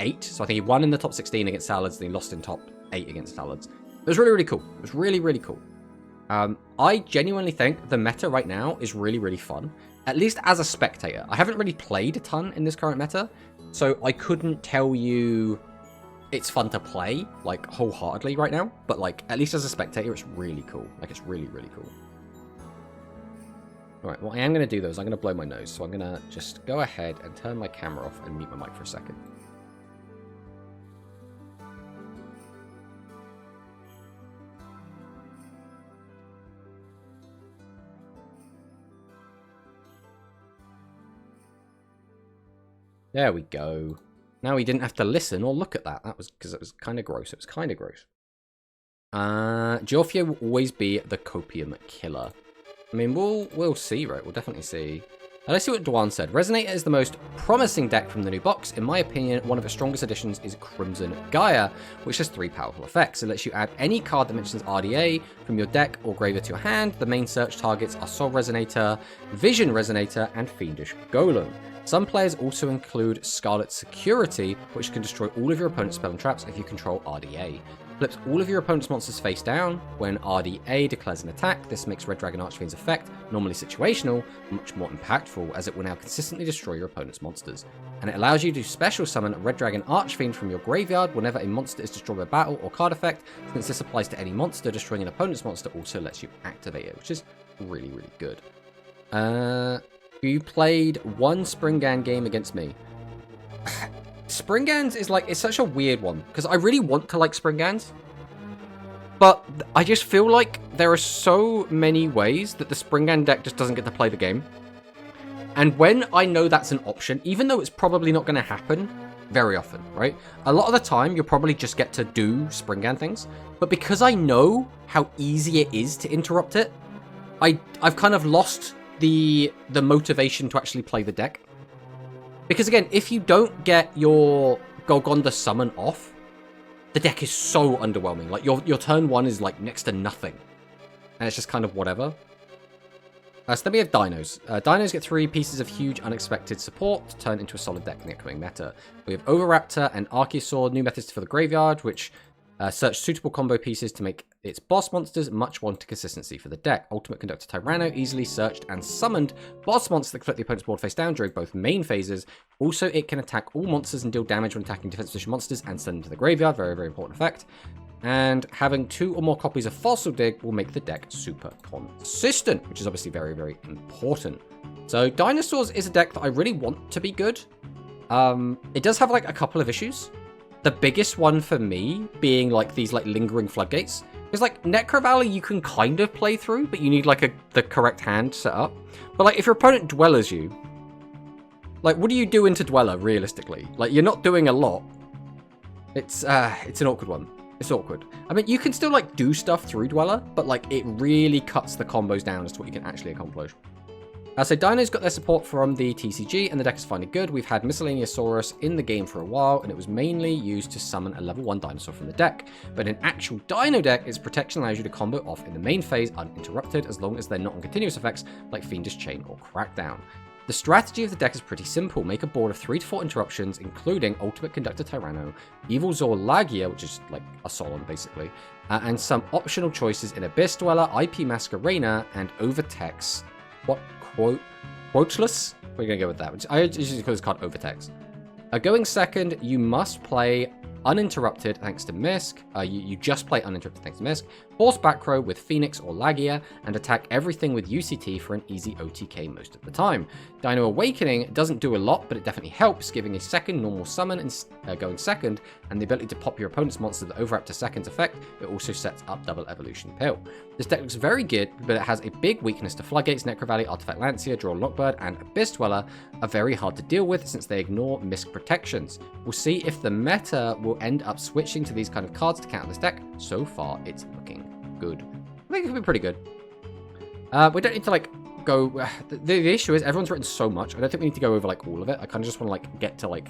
8. So I think he won in the top 16 against Salads, then he lost in top 8 against Salads. It was really, really cool. It was really, really cool. I genuinely think the meta right now is really, really fun. At least as a spectator. I haven't really played a ton in this current meta, so I couldn't tell you it's fun to play, like, wholeheartedly right now. But, like, at least as a spectator, it's really cool. Like, it's really, really cool. Alright, what I am going to do, though, is I'm going to blow my nose. So I'm going to just go ahead and turn my camera off and mute my mic for a second. There we go. Now we didn't have to listen or look at that. That was because it was kind of gross. It was kind of gross. Geoffio will always be the copium killer. I mean, we'll see, right? We'll definitely see. Let's see what Dwan said. Resonator is the most promising deck from the new box. In my opinion, one of its strongest additions is Crimson Gaia, which has 3 powerful effects. It lets you add any card that mentions RDA from your deck or graveyard to your hand. The main search targets are Soul Resonator, Vision Resonator, and Fiendish Golem. Some players also include Scarlet Security, which can destroy all of your opponent's spell and traps if you control RDA. Flips all of your opponent's monsters face down when RDA declares an attack. This makes Red Dragon Archfiend's effect, normally situational, much more impactful, as it will now consistently destroy your opponent's monsters. And it allows you to special summon Red Dragon Archfiend from your graveyard whenever a monster is destroyed by battle or card effect. Since this applies to any monster, destroying an opponent's monster also lets you activate it, which is really, really good. You played one Springan game against me. Springans is like, it's such a weird one, because I really want to like Springans, but I just feel like there are so many ways that the Springan deck just doesn't get to play the game. And when I know that's an option, even though it's probably not going to happen very often, right? A lot of the time, you'll probably just get to do Springan things, but because I know how easy it is to interrupt it, I've kind of lost the motivation to actually play the deck. Because again, if you don't get your Golgonda summon off, the deck is so underwhelming. Like your turn 1 is like next to nothing. And it's just kind of whatever. So then we have Dinos. Dinos get 3 pieces of huge unexpected support to turn into a solid deck in the upcoming meta. We have Oviraptor and Archosaur, new methods for the graveyard, which search suitable combo pieces to make its boss monsters much wanted consistency for the deck. Ultimate Conductor Tyranno easily searched and summoned boss monsters that can flip the opponent's board face down during both main phases. Also, it can attack all monsters and deal damage when attacking defensive position monsters and send them to the graveyard. Very, very important effect. And having 2 or more copies of Fossil Dig will make the deck super consistent, which is obviously very, very important. So Dinosaurs is a deck that I really want to be good. It does have like a couple of issues. The biggest one for me being like these like lingering floodgates. Because like Necro Valley you can kind of play through, but you need like the correct hand set up. But like if your opponent dwellers you, like what do you do into Dweller realistically? Like you're not doing a lot. It's an awkward one. It's awkward. I mean you can still like do stuff through Dweller, but like it really cuts the combos down as to what you can actually accomplish. So Dino's got their support from the TCG, and the deck is finally good. We've had Miscellaneousaurus in the game for a while, and it was mainly used to summon a level 1 dinosaur from the deck. But in actual Dino deck, its protection allows you to combo off in the main phase uninterrupted, as long as they're not on continuous effects like Fiendish Chain or Crackdown. The strategy of the deck is pretty simple. Make a board of 3 to 4 interruptions, including Ultimate Conductor Tyranno, Evil Zor Lagia, which is like a Solon basically, and some optional choices in Abyss Dweller, IP Masquerena, and Overtex. Quoteless? We're going to go with that. I usually call this card Overtex. Going second, you must play uninterrupted thanks to Misk. You just play uninterrupted thanks to Misk. Force back row with Phoenix or Lagia, and attack everything with UCT for an easy OTK most of the time. Dino Awakening doesn't do a lot, but it definitely helps, giving a second normal summon and going second, and the ability to pop your opponent's monster that overlap to second's effect. It also sets up double evolution pill. This deck looks very good, but it has a big weakness to Floodgates, Necro Valley, Artifact Lancia, Draw Lockbird, and Abyss Dweller are very hard to deal with since they ignore Misk protections. We'll see if the meta will end up switching to these kind of cards to counter this deck. So far, it's looking good. I think it could be pretty good. We don't need to like go. The issue is everyone's written so much. I don't think we need to go over like all of it. I kind of just want to like get to like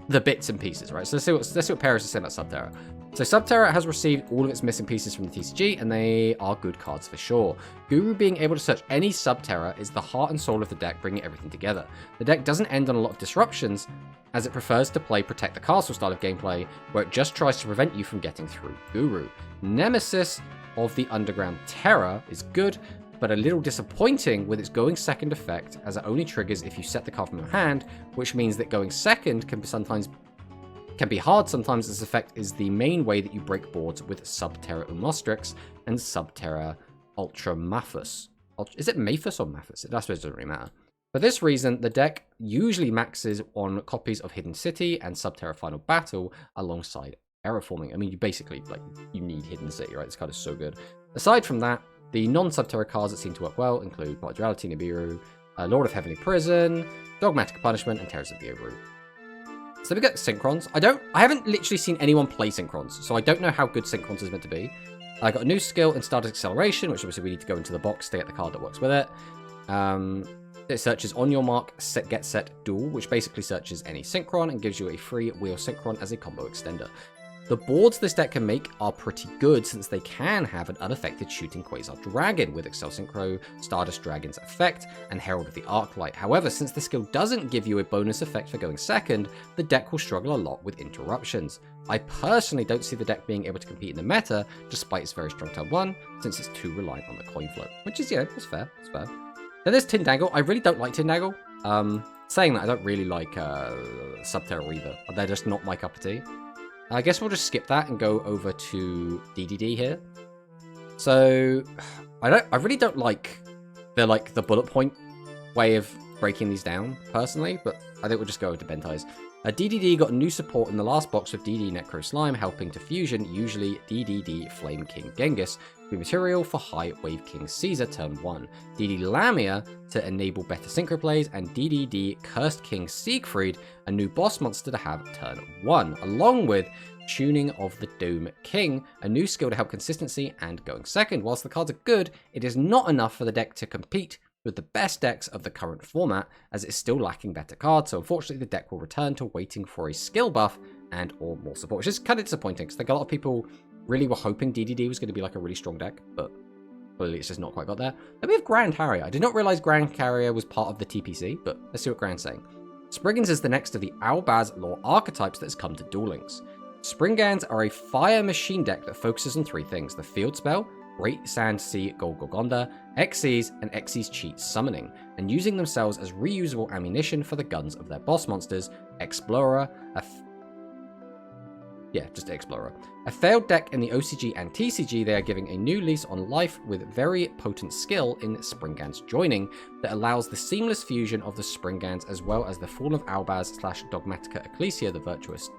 the bits and pieces, right? So let's see what Paris is saying about Subterra. So Subterra has received all of its missing pieces from the TCG, and they are good cards for sure. Guru being able to search any Subterra is the heart and soul of the deck, bringing everything together. The deck doesn't end on a lot of disruptions, as it prefers to play Protect the Castle style of gameplay, where it just tries to prevent you from getting through Guru. Nemesis of the Underground Terror is good, but a little disappointing with its going second effect, as it only triggers if you set the card from your hand, which means that going second can be hard sometimes, as effect is the main way that you break boards with Subterra Umostrix and Subterra Ultra Maphus. Is it Maphus or Maphus? I suppose it doesn't really matter. For this reason, the deck usually maxes on copies of Hidden City and Subterra Final Battle alongside Error Forming. I mean, you basically, you need Hidden City, right? This card is so good. Aside from that, the non-Subterra cards that seem to work well include Pot of Duality, Nibiru, Lord of Heavenly Prison, Dogmatic Punishment, and Terrors of the Overroot. So we got Synchrons. I haven't literally seen anyone play Synchrons, so I don't know how good Synchrons is meant to be. I got a new skill in Stardust Acceleration, which obviously we need to go into the box to get the card that works with it. It searches on your mark, get set duel, which basically searches any Synchron and gives you a free wheel Synchron as a combo extender. The boards this deck can make are pretty good, since they can have an unaffected shooting Quasar Dragon with Excel Synchro, Stardust Dragon's effect, and Herald of the Arclight. However, since the skill doesn't give you a bonus effect for going second, the deck will struggle a lot with interruptions. I personally don't see the deck being able to compete in the meta, despite its very strong turn 1, since it's too reliant on the coin flow. Which is, it's fair, it's fair. Then there's Tindangle. I really don't like Tindangle. Saying that, I don't really like Subterra either. They're just not my cup of tea. I guess we'll just skip that and go over to DDD here. So I really don't like the bullet point way of breaking these down personally, but I think we'll just go over to Bentai's. DDD got new support in the last box with DD Necro Slime helping to fusion, usually DDD Flame King Genghis, with material for High Wave King Caesar turn 1, DD Lamia to enable better synchro plays, and DDD Cursed King Siegfried, a new boss monster to have turn 1, along with Tuning of the Doom King, a new skill to help consistency and going second. Whilst the cards are good, it is not enough for the deck to compete with the best decks of the current format, as it is still lacking better cards, so unfortunately the deck will return to waiting for a skill buff and or more support, which is kind of disappointing, because like a lot of people really were hoping DDD was going to be like a really strong deck, but clearly it's just not quite got there. Then we have Grand Harrier. I did not realize Grand Harrier was part of the TPC, but let's see what Grand's saying. Spriggans is the next of the Albaz lore archetypes that has come to Duel Links. Springans are a fire machine deck that focuses on 3 things: the field spell, Great Sand Sea Golgonda, Xyz, and Xyz Cheat Summoning, and using themselves as reusable ammunition for the guns of their boss monsters, Explorer, just Explorer. A failed deck in the OCG and TCG, they are giving a new lease on life with very potent skill in Springans Joining that allows the seamless fusion of the Springans as well as the Fall of Albaz / Dogmatica Ecclesia the Virtuous.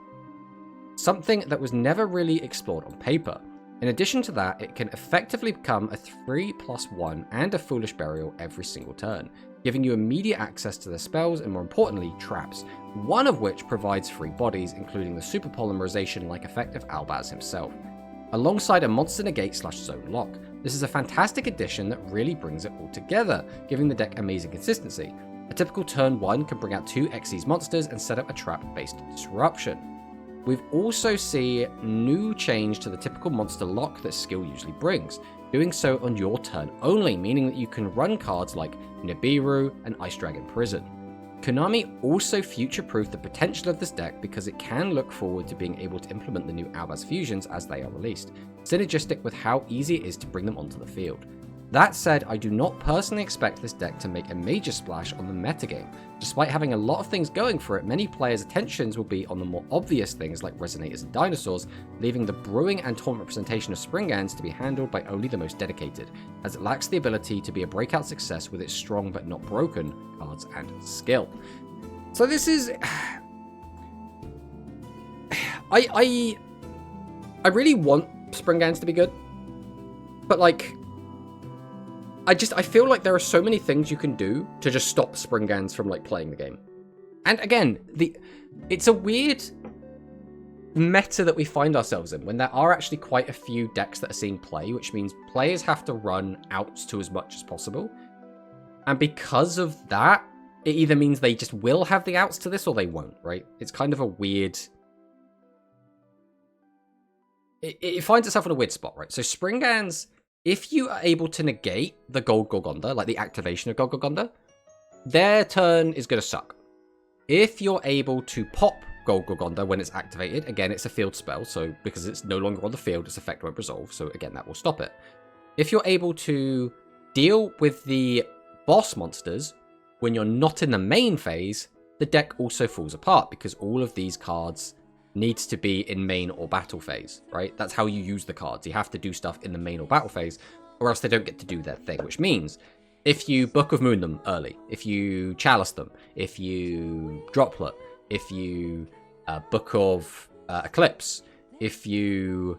Something that was never really explored on paper. In addition to that, it can effectively become a 3+1 and a Foolish Burial every single turn, giving you immediate access to their spells and, more importantly, traps, one of which provides free bodies, including the super polymerization-like effect of Albaz himself, alongside a monster negate / zone lock. This is a fantastic addition that really brings it all together, giving the deck amazing consistency. A typical turn 1 can bring out 2 Xyz monsters and set up a trap-based disruption. We've also seen new change to the typical monster lock that skill usually brings, doing so on your turn only, meaning that you can run cards like Nibiru and Ice Dragon Prison. Konami also future-proofed the potential of this deck because it can look forward to being able to implement the new Albaz fusions as they are released, synergistic with how easy it is to bring them onto the field. That said, I do not personally expect this deck to make a major splash on the metagame. Despite having a lot of things going for it, many players' attentions will be on the more obvious things like Resonators and Dinosaurs, leaving the brewing and tournament representation of Springans to be handled by only the most dedicated, as it lacks the ability to be a breakout success with its strong but not broken cards and skill. So this is... I really want Springans to be good, but like... I feel like there are so many things you can do to just stop Springans from like playing the game. And again, it's a weird meta that we find ourselves in when there are actually quite a few decks that are seeing play, which means players have to run outs to as much as possible. And because of that, it either means they just will have the outs to this or they won't, right? It's kind of a weird... It finds itself in a weird spot, right? So Springans, if you are able to negate the Gold Gorgonda, like the activation of Gold Gorgonda, their turn is going to suck. If you're able to pop Gold Gorgonda when it's activated, again, it's a field spell, so because it's no longer on the field, its effect won't resolve, so again, that will stop it. If you're able to deal with the boss monsters when you're not in the main phase, the deck also falls apart because all of these cards needs to be in main or battle phase, right? That's how you use the cards. You have to do stuff in the main or battle phase, or else they don't get to do their thing, which means if you Book of Moon them early, if you Chalice them, if you Droplet, if you Book of Eclipse, if you,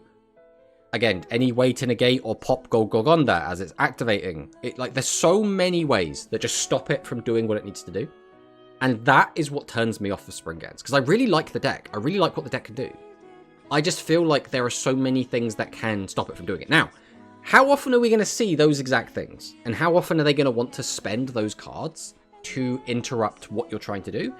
again, any way to negate or pop Gold Gorgonda as it's activating, there's so many ways that just stop it from doing what it needs to do. And that is what turns me off for Springans, because I really like the deck. I really like what the deck can do. I just feel like there are so many things that can stop it from doing it. Now, how often are we going to see those exact things? And how often are they going to want to spend those cards to interrupt what you're trying to do?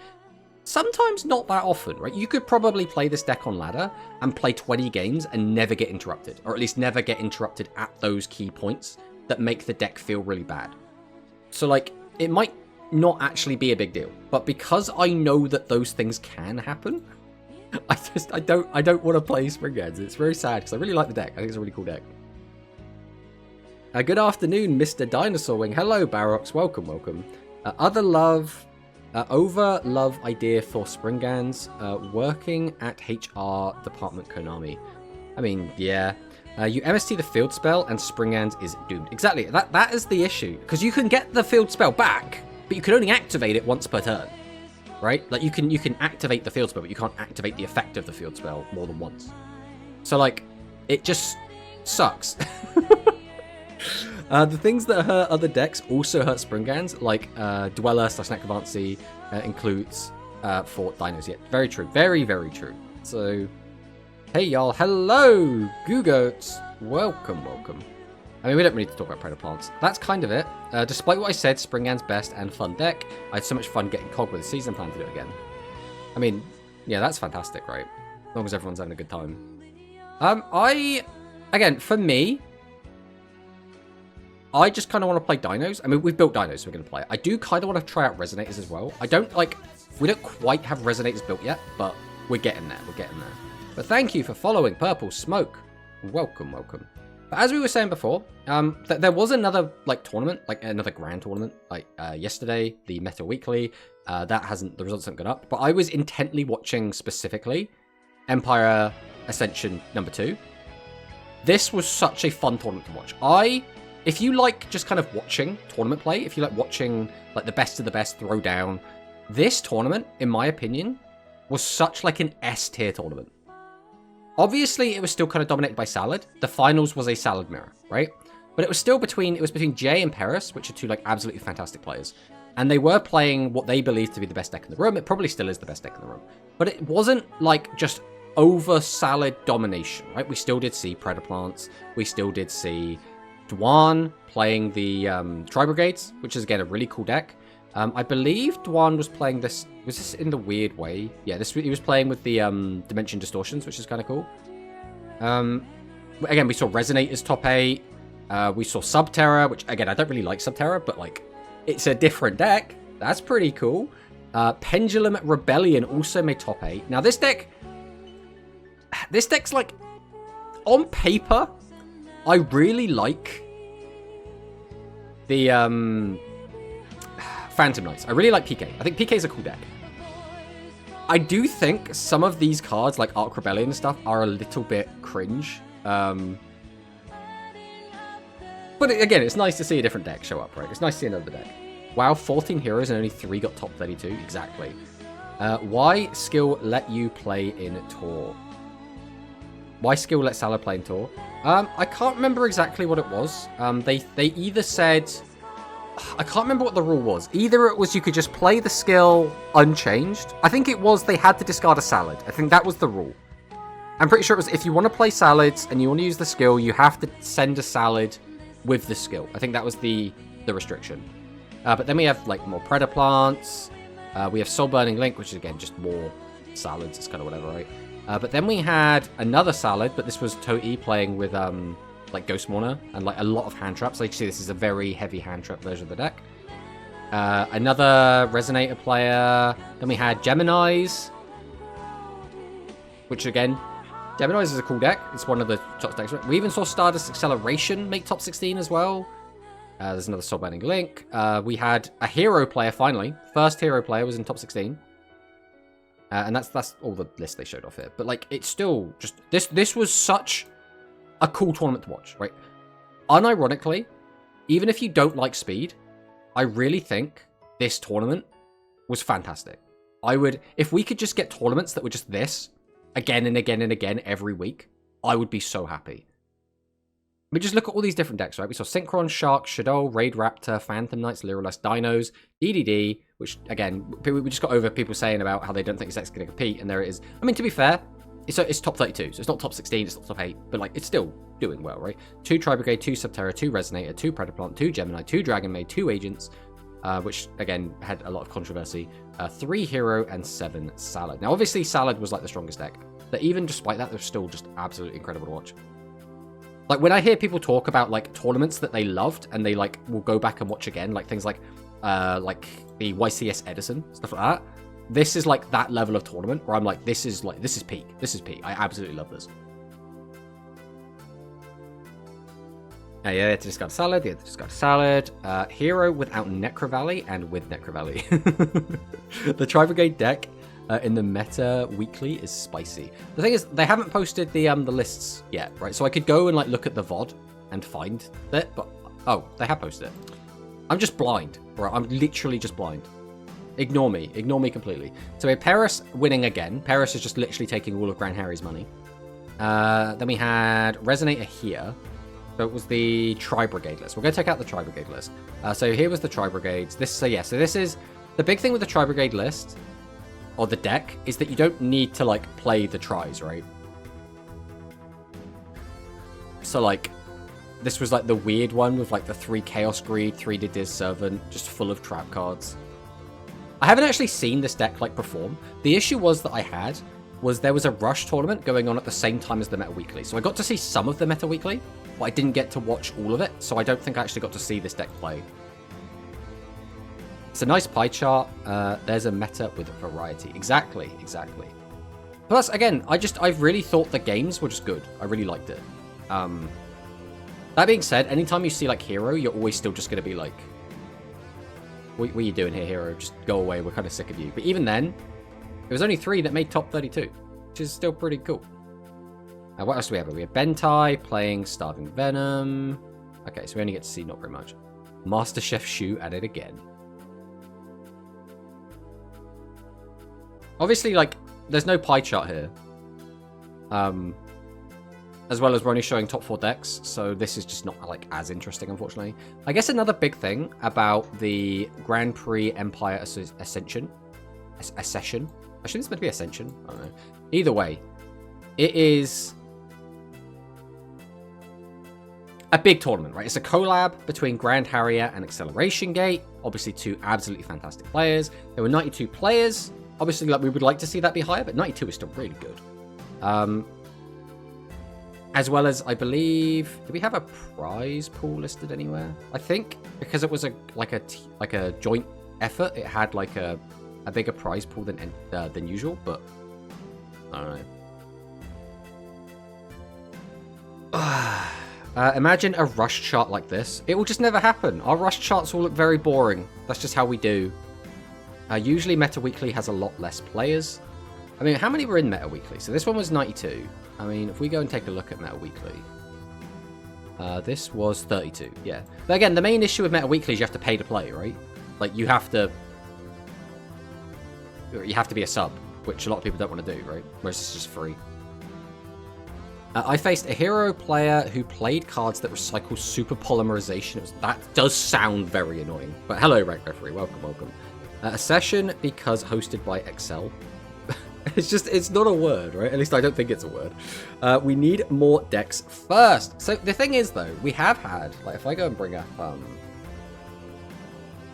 Sometimes not that often, right? You could probably play this deck on ladder and play 20 games and never get interrupted, or at least never get interrupted at those key points that make the deck feel really bad. So, like, it might not actually be a big deal, but because I know that those things can happen, I don't want to play Springans. It's very sad because I really like the deck. I think it's a really cool deck. Good afternoon, Mr. Dinosaur Wing. Hello, Barox. Welcome, welcome. Over love idea for Springans. Working at HR department Konami. I mean, yeah. You MST the field spell and Springans is doomed. Exactly. That is the issue, because you can get the field spell back, but you can only activate it once per turn, right? Like you can activate the field spell, but you can't activate the effect of the field spell more than once. So like, it just sucks. The things that hurt other decks also hurt Springans, like Dweller / Necromancy includes for Dinos. Yeah, very true. Very, very true. So, hey y'all. Hello, Googoats. Welcome, welcome. I mean, we don't really need to talk about Predator Plants. That's kind of it. Despite what I said, Springans best and fun deck. I had so much fun getting Cog with the season, plan to do it again. I mean, yeah, that's fantastic, right? As long as everyone's having a good time. Again, for me, I just kind of want to play Dinos. I mean, we've built Dinos, so we're going to play it. I do kind of want to try out Resonators as well. We don't quite have Resonators built yet, but we're getting there. We're getting there. But thank you for following Purple Smoke. Welcome, welcome. But as we were saying before, there was another tournament, another grand tournament, yesterday, the Meta Weekly. The results haven't gone up, but I was intently watching specifically Empire Ascension #2. This was such a fun tournament to watch. If you like just kind of watching tournament play, if you like watching the best of the best throw down, this tournament, in my opinion, was such an S tier tournament. Obviously, it was still kind of dominated by Salad. The finals was a Salad mirror, right? But it was still between Jay and Paris, which are two absolutely fantastic players. And they were playing what they believed to be the best deck in the room. It probably still is the best deck in the room. But it wasn't just over Salad domination, right? We still did see Predator Plants. We still did see Dwan playing the Tri-Brigades, which is, again, a really cool deck. I believe Dwan was playing this... Was this in the weird way? Yeah, he was playing with the Dimension Distortions, which is kind of cool. Again, we saw Resonators top 8. We saw Subterra, which, again, I don't really like Subterra, but, it's a different deck. That's pretty cool. Pendulum Rebellion also made top 8. Now, this deck's, on paper, I really like the Phantom Knights. I really like PK. I think PK is a cool deck. I do think some of these cards, like Arc Rebellion and stuff, are a little bit cringe. But again, it's nice to see a different deck show up, right? It's nice to see another deck. Wow, 14 heroes and only 3 got top 32. Exactly. Why skill let you play in Tour? Why skill let Salah play in Tour? I can't remember exactly what it was. They either said... I can't remember what the rule was. Either it was you could just play the skill unchanged. I think it was they had to discard a Salad. I think that was the rule. I'm pretty sure it was if you want to play Salads and you want to use the skill, you have to send a Salad with the skill. I think that was the restriction. But then we have like more Predator Plants. We have Soul Burning Link, which is again just more salads. It's kind of whatever, right? But then we had another salad, but this was Toti playing with like Ghost Mourner and like a lot of hand traps. Like you see, this is a very heavy hand trap version of the deck. Another Resonator player. Then we had Geminis, which again, Geminis is a cool deck. It's one of the top decks. We even saw Stardust Acceleration make top 16 as well. There's another Soul Burning Link. We had a hero player finally. First hero player was in top 16. And that's all the list they showed off here. But like, it's still just this was such a cool tournament to watch, right? Unironically, even if you don't like speed, I really think this tournament was fantastic. I would, if we could just get tournaments that were just this again and again and again every week, I would be so happy. We just look at all these different decks, right? We saw Synchron, Shark, Shadow, Raid Raptor, Phantom Knights, Lyroless, Dinos, DDD, which, again, we just got over people saying about how they don't think this deck's going to compete, and there it is. I mean, to be fair, it's top 32, so it's not top 16, it's not top 8, but, like, it's still doing well, right? 2 Tri-Brigade, 2 Subterra, 2 Resonator, 2 Predator Plant, 2 Gemini, 2 Dragon Maid, 2 Agents, which, again, had a lot of controversy, 3 Hero, and 7 Salad. Now, obviously, Salad was, like, the strongest deck, but even despite that, they're still just absolutely incredible to watch. Like, when I hear people talk about, like, tournaments that they loved, and they, like, will go back and watch again, like, things like the YCS Edison, stuff like that, this is, like, that level of tournament where I'm like, this is peak. This is peak. I absolutely love this. Yeah, just got Salad. Yeah, just got Salad. Hero without Necrovalley and with Necrovalley. The Tri-Brigade deck in the meta weekly is spicy. The thing is, they haven't posted the lists yet, right? So I could go and like look at the VOD and find it, but oh, they have posted it. I'm just blind, right? I'm literally just blind. Ignore me completely. So we have Paris winning again. Paris is just literally taking all of Grand Harry's money. Then we had Resonator here. So it was the Tri-Brigade list. We're going to take out the Tri-Brigade list. So here was the Tri-Brigades. So this is the big thing with the Tri-Brigade list, or the deck, is that you don't need to, like, play the tries, right? So, like, this was, like, the weird one with, like, the 3 Chaos Greed, 3 Didiz Servant, just full of trap cards. I haven't actually seen this deck, like, perform. The issue that I had was there was a Rush tournament going on at the same time as the Meta Weekly. So I got to see some of the Meta Weekly, but I didn't get to watch all of it, so I don't think I actually got to see this deck play. It's a nice pie chart. There's a meta with variety. Exactly. Plus, again, I really thought the games were just good. I really liked it. That being said, anytime you see, like, Hero, you're always still just going to be like, what are you doing here, Hero? Just go away. We're kind of sick of you. But even then, there was only 3 that made top 32, which is still pretty cool. What else do we have? We have Bentai playing Starving Venom. Okay, so we only get to see not very much. Master Chef Shu at it again. Obviously, like, there's no pie chart here. As well as we're only showing top 4 decks, so this is just not, like, as interesting, unfortunately. I guess another big thing about the Grand Prix Empire Ascension. I think it's meant to be Ascension. I don't know. Either way, it is a big tournament, right? It's a collab between Grand Harrier and Acceleration Gate. Obviously, 2 absolutely fantastic players. There were 92 players. Obviously, like, we would like to see that be higher, but 92 is still really good. As well as, I believe, do we have a prize pool listed anywhere? I think because it was a joint effort, it had like a bigger prize pool than usual. But I don't know. Imagine a rush chart like this. It will just never happen. Our rush charts will look very boring. That's just how we do. Usually Meta Weekly has a lot less players. I mean, how many were in Meta Weekly? So this one was 92. I mean, if we go and take a look at Meta Weekly, this was 32. Yeah. But again, the main issue with Meta Weekly is you have to pay to play, right? Like, you have to be a sub, which a lot of people don't want to do, right? Whereas it's just free. I faced a hero player who played cards that recycle super polymerization. That does sound very annoying. But hello, Rank Referee. Welcome. A session because hosted by Excel. It's not a word, right? At least I don't think it's a word. We need more decks first. So the thing is, though, we have had, like, if I go and bring up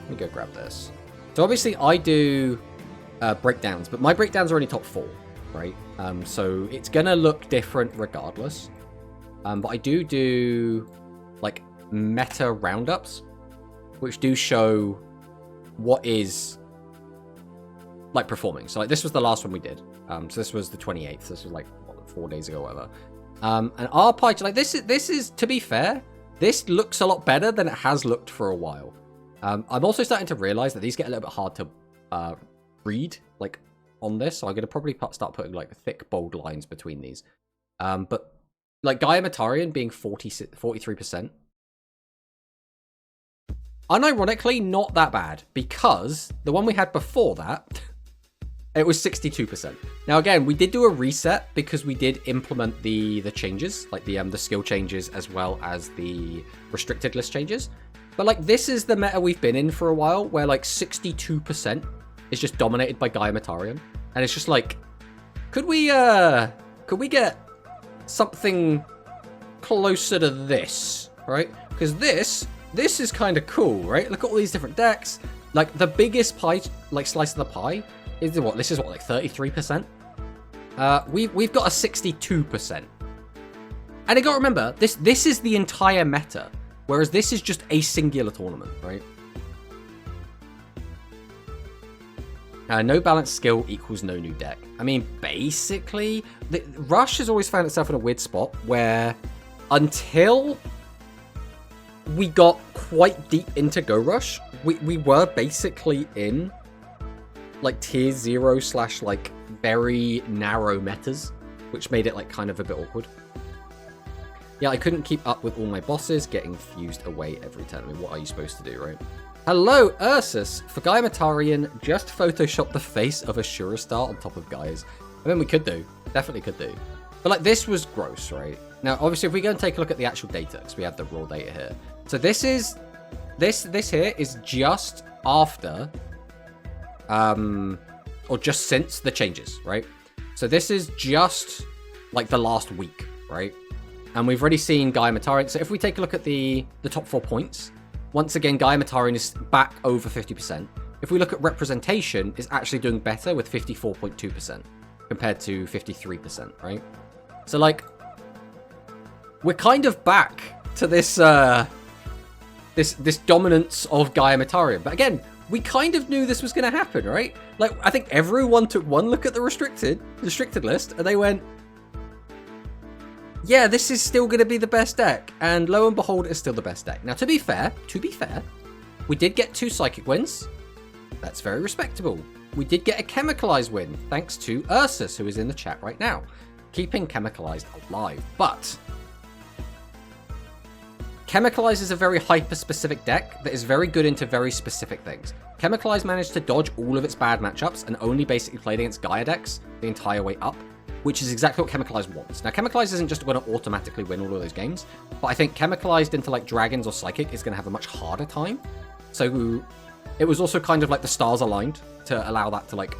Let me go grab this. So obviously I do breakdowns, but my breakdowns are only top 4, right? So it's gonna look different regardless. But I do like meta roundups, which do show what is like performing. So like this was the last one we did. So this was the 28th. So this was like 4 days ago, or whatever. And our pie chart, like this is to be fair, this looks a lot better than it has looked for a while. I'm also starting to realize that these get a little bit hard to read, like on this. So I'm gonna probably start putting like thick, bold lines between these. But like Gaia Matarian being 43%. Unironically, not that bad, because the one we had before that, it was 62%. Now again, we did do a reset because we did implement the changes, like the skill changes as well as the restricted list changes. But like this is the meta we've been in for a while, where like 62% is just dominated by Gaia Matarian, and it's just like, could we get something closer to this, right? Because this is kind of cool, right? Look at all these different decks. Like the biggest pie, like slice of the pie, is what? This is what, like 33%? We've got a 62%. And you gotta remember, this is the entire meta, whereas this is just a singular tournament, right? No balanced skill equals no new deck. I mean, basically, Rush has always found itself in a weird spot where until we got quite deep into Go Rush, we were basically in like tier 0 / like very narrow metas, which made it like kind of a bit awkward. Yeah, I couldn't keep up with all my bosses, getting fused away every turn. I mean, what are you supposed to do, right? Hello, Ursus! For Gaia Matarian, just Photoshop the face of a Star on top of Gaia's. I mean, we could do. Definitely could do. But like, this was gross, right? Now, obviously, if we go and take a look at the actual data, because we have the raw data here. So this is... This here is just after... or just since the changes, right? So this is just like the last week, right? And we've already seen Gaia Matarian. So if we take a look at the top 4 points, once again, Gaia Matarian is back over 50%. If we look at representation, it's actually doing better with 54.2% compared to 53%, right? So like, we're kind of back to this this dominance of Gaia Matarian. But again, we kind of knew this was going to happen, right? Like, I think everyone took one look at the restricted list, and they went, yeah, this is still going to be the best deck. And lo and behold, it's still the best deck. Now, to be fair, we did get 2 Psychic wins. That's very respectable. We did get a Chemicalized win, thanks to Ursus, who is in the chat right now, keeping Chemicalized alive. But Chemicalized is a very hyper-specific deck that is very good into very specific things. Chemicalized managed to dodge all of its bad matchups and only basically played against Gaia decks the entire way up, which is exactly what Chemicalized wants. Now, Chemicalized isn't just going to automatically win all of those games, but I think Chemicalized into like Dragons or Psychic is going to have a much harder time. So it was also kind of like the stars aligned to allow that to like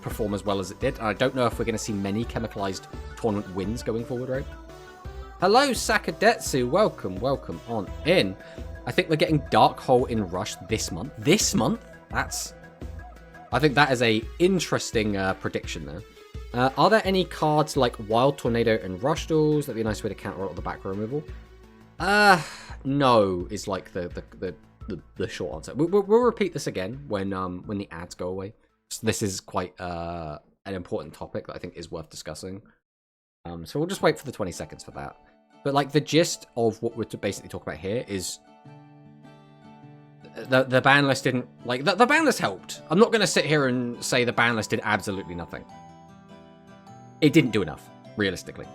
perform as well as it did. And I don't know if we're going to see many Chemicalized tournament wins going forward, right? Hello, Sakadetsu. Welcome on in. I think we're getting Dark Hole in Rush this month. This month? I think that is a interesting prediction there. Are there any cards like Wild Tornado and Rush Duels? That'd be a nice way to counter all the back row removal. No is like the short answer. We'll repeat this again when the ads go away. So this is quite an important topic that I think is worth discussing. So we'll just wait for the 20 seconds for that. But like the gist of what we're basically talking about here is the ban list didn't like the ban list helped. I'm not going to sit here and say the ban list did absolutely nothing. It didn't do enough, realistically.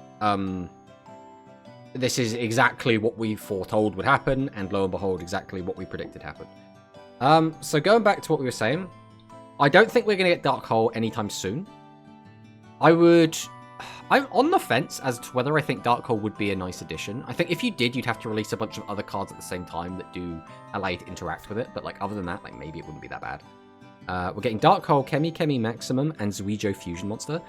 This is exactly what we foretold would happen, and lo and behold, exactly what we predicted happened. So going back to what we were saying, I don't think we're going to get Dark Hole anytime soon. I'm on the fence as to whether I think Dark Hole would be a nice addition. I think if you did, you'd have to release a bunch of other cards at the same time that do allow you to interact with it. But like other than that, like maybe it wouldn't be that bad. We're getting Dark Hole, Chemi Maximum, and YGO Fusion Monster.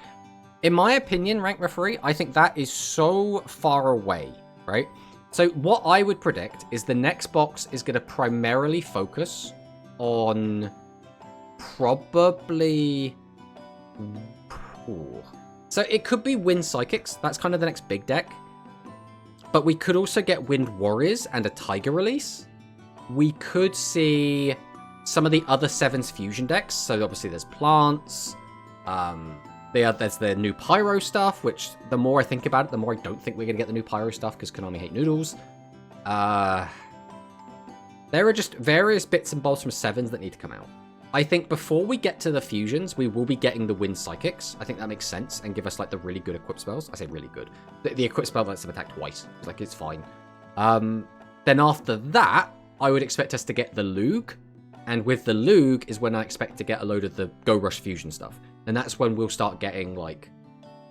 In my opinion, Rank Referee, I think that is so far away, right? So what I would predict is the next box is going to primarily focus on probably... Ooh. So it could be Wind Psychics. That's kind of the next big deck. But we could also get Wind Warriors and a Tiger release. We could see some of the other Sevens fusion decks. So obviously there's Plants. There's the new Pyro stuff, which the more I think about it, the more I don't think we're going to get the new Pyro stuff because Konami hate noodles. There are just various bits and bobs from Sevens that need to come out. I think before we get to the fusions, we will be getting the Wind Psychics. I think that makes sense and give us like the really good equip spells. I say really good. The equip spell lets them attack twice. It's like, it's fine. Then after that, I would expect us to get the Lug. And with the Lug is when I expect to get a load of the Go Rush fusion stuff. And that's when we'll start getting like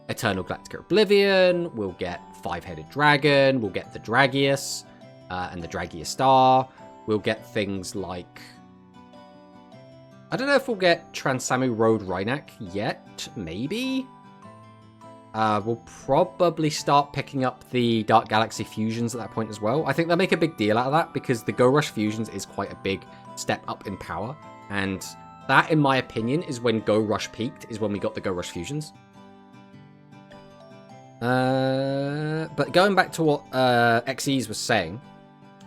Eternal Galactic Oblivion. We'll get Five-Headed Dragon. We'll get the Dragius and the Dragius Star. We'll get things like... I don't know if we'll get Transamu Road Rhynac yet. Maybe? We'll probably start picking up the Dark Galaxy fusions at that point as well. I think they'll make a big deal out of that because the Go Rush fusions is quite a big step up in power. And that, in my opinion, is when Go Rush peaked, is when we got the Go Rush fusions. But going back to what XEs was saying,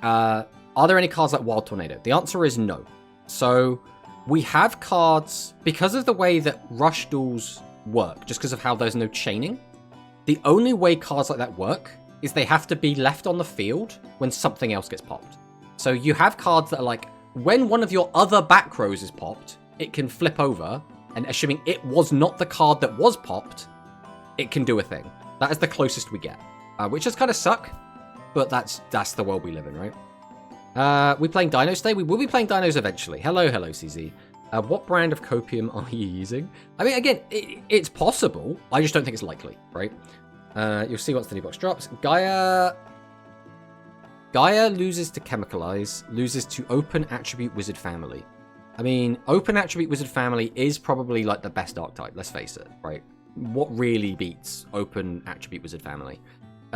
are there any cards like Wild Tornado? The answer is no. So we have cards, because of the way that Rush duels work, just because of how there's no chaining, the only way cards like that work is they have to be left on the field when something else gets popped. So you have cards that are like, when one of your other back rows is popped, it can flip over, and assuming it was not the card that was popped, it can do a thing. That is the closest we get, which does kind of suck, but that's the world we live in, right? We playing Dinos today? We will be playing Dinos eventually. Hello, CZ. What brand of copium are you using? I mean, again, it's possible. I just don't think it's likely, right? You'll see once the new box drops. Gaia loses to Chemicalize, loses to Open Attribute Wizard Family. I mean, Open Attribute Wizard Family is probably like the best archetype, let's face it, right? What really beats Open Attribute Wizard Family?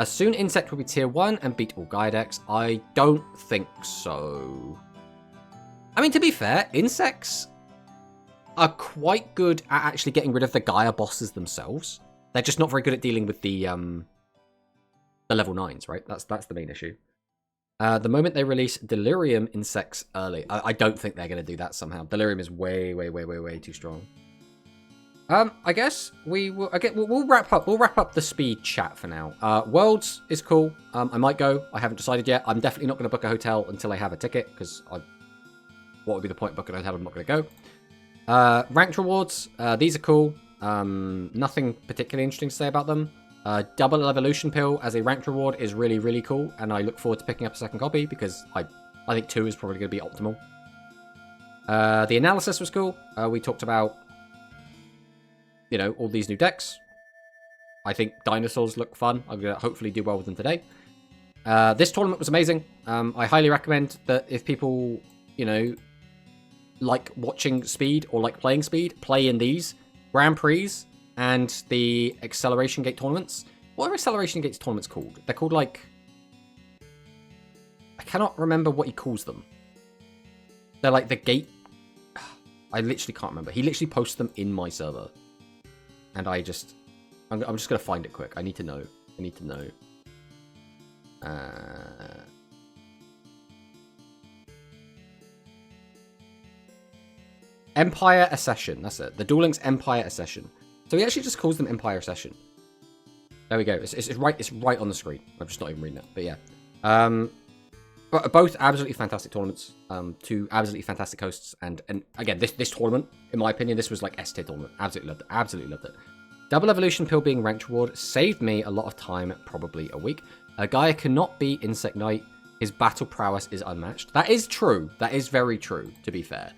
Soon Insect will be tier 1 and beat all Gaia decks. I don't think so. I mean, to be fair, Insects are quite good at actually getting rid of the Gaia bosses themselves. They're just not very good at dealing with the level 9s, right? That's the main issue. The moment they release Delirium Insects early, I don't think they're going to do that somehow. Delirium is way too strong. I guess we'll wrap up the speed chat for now. Worlds is cool. I might go. I haven't decided yet. I'm definitely not going to book a hotel until I have a ticket because what would be the point of booking a hotel? I'm not going to go. Ranked rewards. These are cool. Nothing particularly interesting to say about them. Double Evolution Pill as a ranked reward is really cool, and I look forward to picking up a second copy because I think 2 is probably going to be optimal. The analysis was cool. We talked about, you know, all these new decks. I think dinosaurs look fun. I'm going to hopefully do well with them today. This tournament was amazing. I highly recommend that if people, you know, like watching Speed or like playing Speed, play in these Grand Prix and the Acceleration Gate tournaments. What are Acceleration Gates tournaments called? They're called like... I cannot remember what he calls them. They're like the gate... I literally can't remember. He literally posts them in my server. And I'm just going to find it quick. I need to know. Empire Accession. That's it. The Duel Links Empire Accession. So he actually just calls them Empire Accession. There we go. It's right on the screen. I'm just not even reading it. But yeah. But both absolutely fantastic tournaments. 2 absolutely fantastic hosts. And again, this tournament, in my opinion, this was like S-tier tournament. Absolutely loved it. Double Evolution Pill being ranked reward saved me a lot of time, probably a week. Gaia cannot be Insect Knight. His battle prowess is unmatched. That is true. That is very true, to be fair.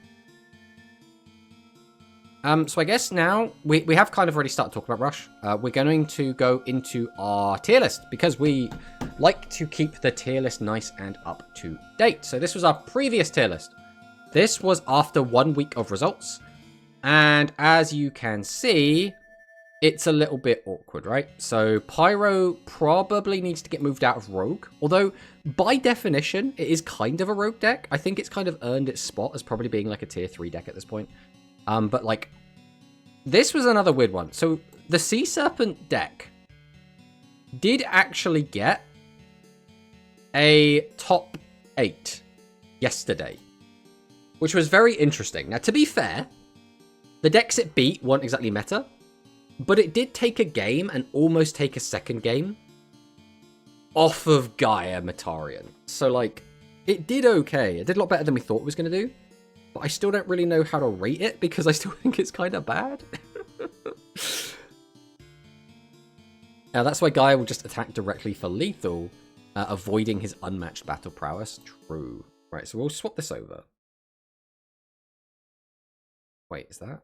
So I guess now we have kind of already started talking about Rush. We're going to go into our tier list because we like to keep the tier list nice and up to date. So this was our previous tier list. This was after 1 week of results. And as you can see, it's a little bit awkward, right? So Pyro probably needs to get moved out of Rogue. Although, by definition, it is kind of a Rogue deck. I think it's kind of earned its spot as probably being like a tier 3 deck at this point. But like, this was another weird one. So the Sea Serpent deck did actually get a top 8 yesterday, which was very interesting. Now, to be fair, the decks it beat weren't exactly meta, but it did take a game and almost take a second game off of Gaia Matarian. So, like, it did okay. It did a lot better than we thought it was going to do. But I still don't really know how to rate it because I still think it's kind of bad. Now, that's why Gaia will just attack directly for lethal, avoiding his unmatched battle prowess. True. Right, so we'll swap this over. Wait, is that?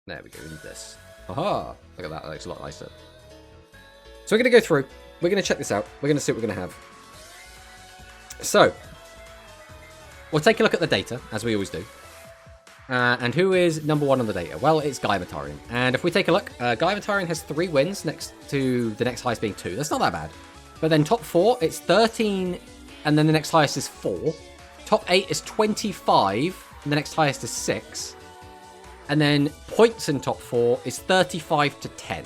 There we go, we need this. Aha! Look at that, that looks a lot nicer. So we're going to go through. We're going to check this out. We're going to see what we're going to have. So, we'll take a look at the data, as we always do. And who is number 1 on the data? Well, it's Gaia Matarian. And if we take a look, Gaia Matarian has 3 wins next to the next highest being 2. That's not that bad. But then top 4, it's 13, and then the next highest is 4. Top 8 is 25, and the next highest is 6. And then points in top 4 is 35 to 10.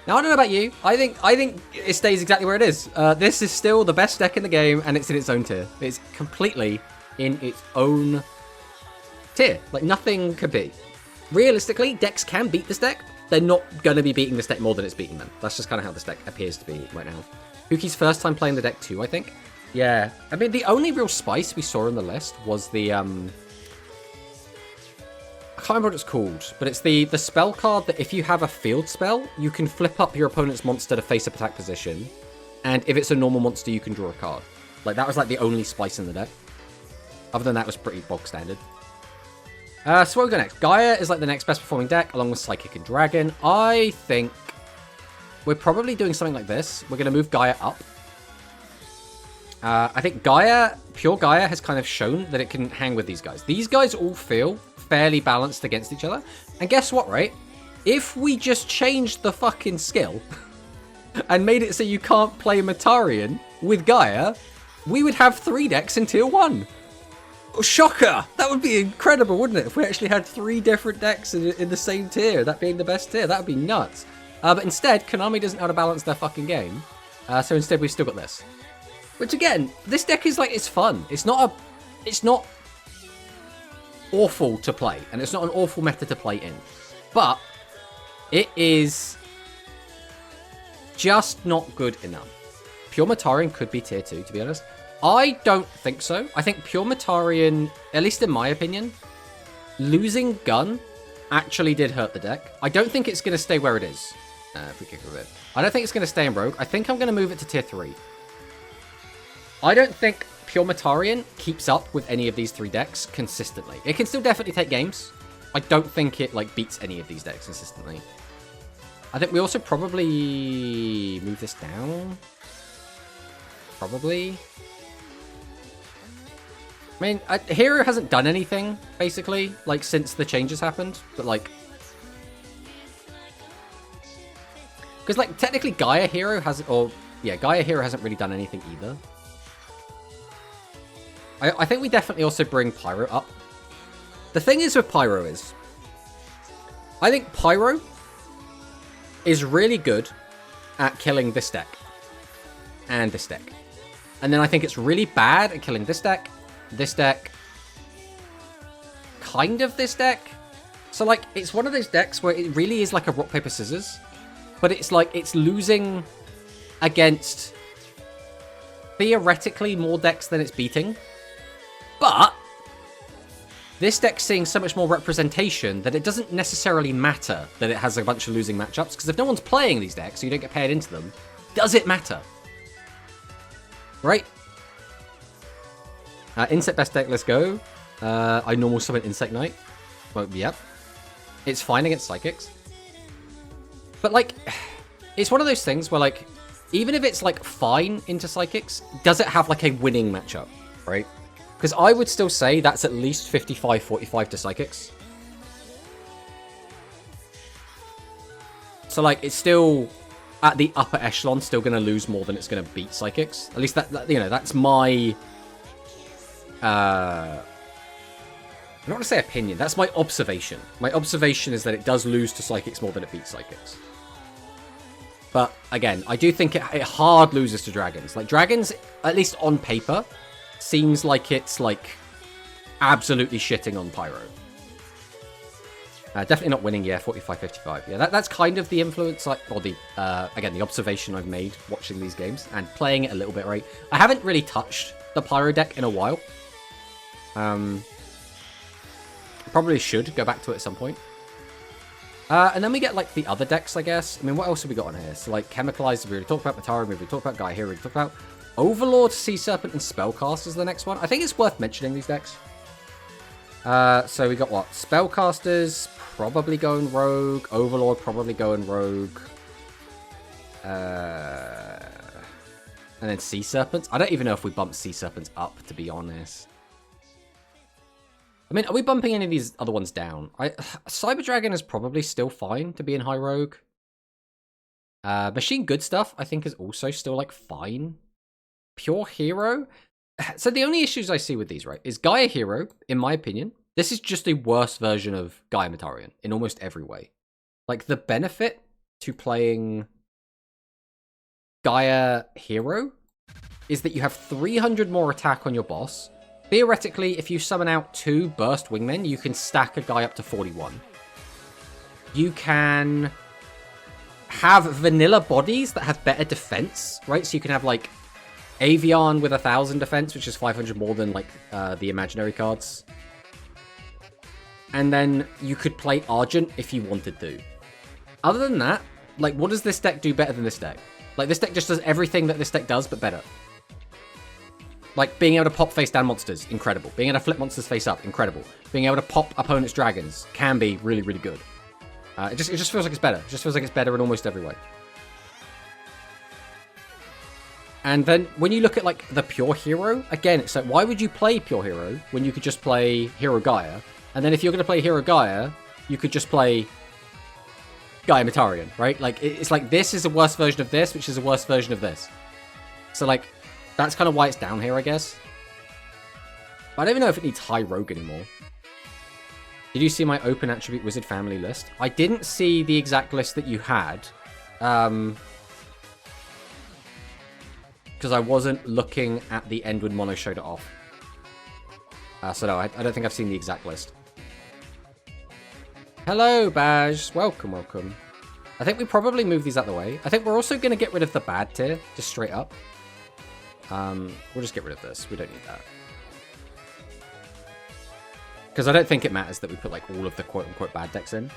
Now, I don't know about you. I think it stays exactly where it is. This is still the best deck in the game, and it's in its own tier. It's completely in its own tier. Like, nothing could be. Realistically, decks can beat this deck. They're not going to be beating this deck more than it's beating them. That's just kind of how this deck appears to be right now. Huki's first time playing the deck too, I think. Yeah. I mean, the only real spice we saw on the list was the, I can't remember what it's called, but it's the spell card that if you have a field spell, you can flip up your opponent's monster to face-up attack position, and if it's a normal monster, you can draw a card. Like, that was like the only spice in the deck. Other than that, it was pretty bog standard. So what we go next? Gaia is like the next best performing deck, along with Psychic and Dragon. I think we're probably doing something like this. We're going to move Gaia up. I think Gaia, pure Gaia, has kind of shown that it can hang with these guys. These guys all feel fairly balanced against each other. And guess what, right? If we just changed the fucking skill and made it so you can't play Matarian with Gaia, we would have 3 decks in tier 1. Shocker! That would be incredible, wouldn't it? If we actually had 3 different decks in the same tier, that being the best tier. That would be nuts. But instead, Konami doesn't know how to balance their fucking game. So instead, we've still got this. Which, again, this deck is like, it's fun. It's not awful to play. And it's not an awful meta to play in. But it is just not good enough. Pure Matarian could be tier 2, to be honest. I don't think so. I think Pure Matarian, at least in my opinion, losing Gun actually did hurt the deck. I don't think it's going to stay where it is. If we kick it a bit. I don't think it's going to stay in Rogue. I think I'm going to move it to tier 3. I don't think Pure Matarian keeps up with any of these 3 decks consistently. It can still definitely take games. I don't think it like beats any of these decks consistently. I think we also probably move this down. Probably. I mean, Hero hasn't done anything, basically, like, since the changes happened, but, like... Because, like, technically Gaia Hero hasn't, or, yeah, Gaia Hero hasn't really done anything either. I think we definitely also bring Pyro up. The thing is with Pyro is, I think Pyro is really good at killing this deck, and this deck. And then I think it's really bad at killing this deck, kind of this deck. So, like, it's one of those decks where it really is like a rock, paper, scissors. But it's like, it's losing against theoretically more decks than it's beating. But this deck's seeing so much more representation that it doesn't necessarily matter that it has a bunch of losing matchups. Because if no one's playing these decks, so you don't get paired into them, does it matter? Right? Insect best deck, let's go. I normal summon Insect Knight. Well, yep. It's fine against Psychics. But, like, it's one of those things where, like, even if it's, like, fine into Psychics, does it have, like, a winning matchup, right? Because I would still say that's at least 55-45 to Psychics. So, like, it's still at the upper echelon, still going to lose more than it's going to beat Psychics. At least, that you know, that's my... I don't want to say opinion. That's my observation. My observation is that it does lose to Psychics more than it beats Psychics. But, again, I do think it hard loses to Dragons. Like, Dragons, at least on paper, seems like it's, like, absolutely shitting on Pyro. Definitely not winning, yeah, 45-55. Yeah, that's kind of the influence, like, or the, again, the observation I've made watching these games and playing it a little bit, right? I haven't really touched the Pyro deck in a while. Probably should go back to it at some point. And then we get, like, the other decks, I guess. I mean, what else have we got on here? So, like, Chemicalized, we already talked about Mataro, we already talked about Gaia here, we already talked about Overlord, Sea Serpent, and Spellcast is the next one. I think it's worth mentioning these decks. So we got what? Spellcasters probably going rogue. Overlord probably going rogue. And then Sea Serpents. I don't even know if we bump Sea Serpents up, to be honest. I mean, are we bumping any of these other ones down? Cyber Dragon is probably still fine to be in high rogue. Machine Good Stuff, I think, is also still, like, fine. Pure Hero. So the only issues I see with these, right, is Gaia Hero, in my opinion, this is just a worse version of Gaia Matarian in almost every way. Like, the benefit to playing Gaia Hero is that you have 300 more attack on your boss. Theoretically, if you summon out 2 Burst Wingmen, you can stack a guy up to 41. You can have vanilla bodies that have better defense, right? So you can have, like, Avian with 1,000 defense, which is 500 more than, like, the imaginary cards. And then you could play Argent if you wanted to. Other than that, like, what does this deck do better than this deck? Like, this deck just does everything that this deck does, but better. Like, being able to pop face down monsters, incredible. Being able to flip monsters face up, incredible. Being able to pop opponents' dragons can be really, really good. It just feels like it's better. It just feels like it's better in almost every way. And then when you look at, like, the Pure Hero, again, it's like, why would you play Pure Hero when you could just play Hero Gaia? And then if you're going to play Hero Gaia, you could just play Gaia Matarian, right? Like, it's like this is a worse version of this, which is a worse version of this. So, like, that's kind of why it's down here, I guess. But I don't even know if it needs high rogue anymore. Did you see my open attribute wizard family list? I didn't see the exact list that you had. Because I wasn't looking at the end when Mono showed it off. So no, I don't think I've seen the exact list. Hello, Baj. Welcome, welcome. I think we probably move these out of the way. I think we're also going to get rid of the bad tier, just straight up. We'll just get rid of this. We don't need that. Because I don't think it matters that we put, like, all of the quote-unquote bad decks in.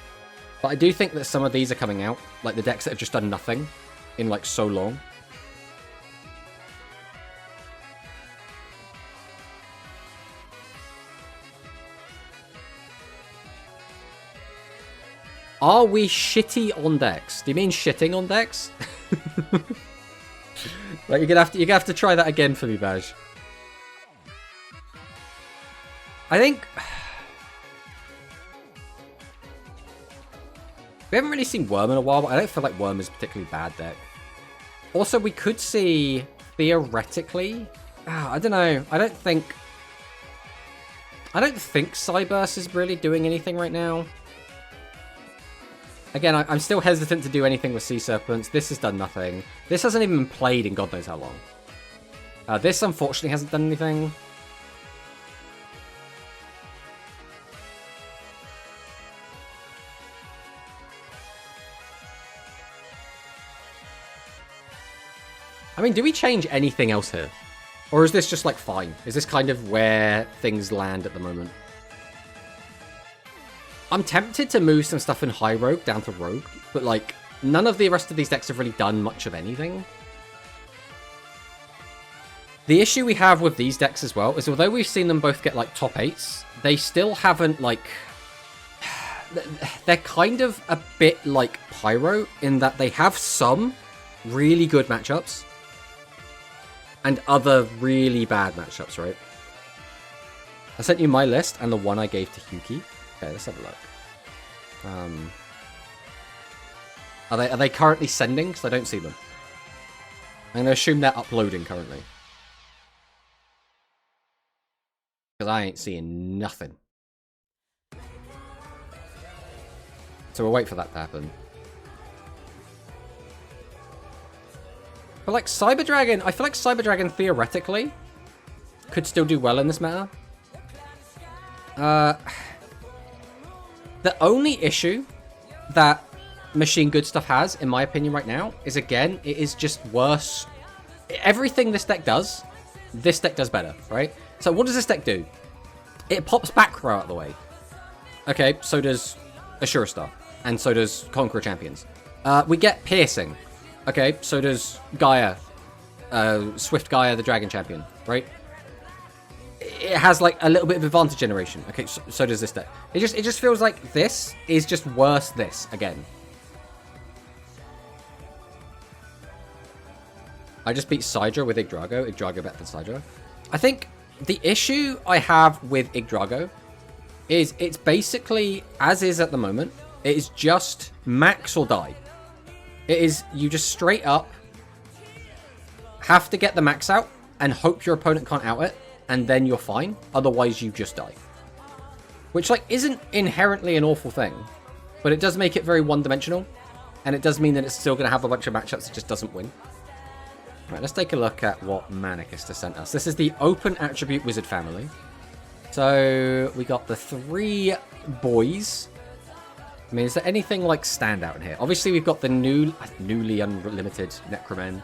But I do think that some of these are coming out. Like, the decks that have just done nothing in, like, so long. Are we shitty on decks? Do you mean shitting on decks? Like, you're gonna have to try that again for me, Baj. I think we haven't really seen Worm in a while, but I don't feel like Worm is a particularly bad deck. Also, we could see theoretically. I don't know. I don't think Cyburst is really doing anything right now. Again, I'm still hesitant to do anything with Sea Serpents. This has done nothing. This hasn't even been played in God knows how long. This, unfortunately, hasn't done anything. I mean, do we change anything else here? Or is this just, like, fine? Is this kind of where things land at the moment? I'm tempted to move some stuff in high rogue down to rogue, but, like, none of the rest of these decks have really done much of anything. The issue we have with these decks as well is although we've seen them both get, like, top 8s, they still haven't, like... They're kind of a bit like Pyro in that they have some really good matchups and other really bad matchups, right? I sent you my list and the one I gave to Huki. Okay, let's have a look. Are they currently sending? Because I don't see them. I'm going to assume they're uploading currently. Because I ain't seeing nothing. So we'll wait for that to happen. But like Cyber Dragon, I feel like Cyber Dragon theoretically could still do well in this meta. The only issue that Machine Good Stuff has, in my opinion right now, is again, it is just worse. Everything this deck does better, right? So what does this deck do? It pops back row out of the way. Okay, so does Assura Star. And so does Conqueror Champions. We get Piercing. Okay, so does Gaia. Swift Gaia, the Dragon Champion, right? It has like a little bit of advantage generation. Okay, so does this deck. It just feels like this is just worse this again. I just beat Sidra with Yggdrago. Yggdrago better than Sidra. I think the issue I have with Yggdrago is it's basically, as is at the moment, it is just max or die. It is, you just straight up have to get the max out and hope your opponent can't out it, and then you're fine. Otherwise, you just die. Which, like, isn't inherently an awful thing, but it does make it very one-dimensional, and it does mean that it's still going to have a bunch of matchups it just doesn't win. Right, let's take a look at what Manicus has sent us. This is the Open Attribute Wizard family. So, we got the 3 boys. I mean, is there anything, like, standout in here? Obviously, we've got the newly unlimited Necromen.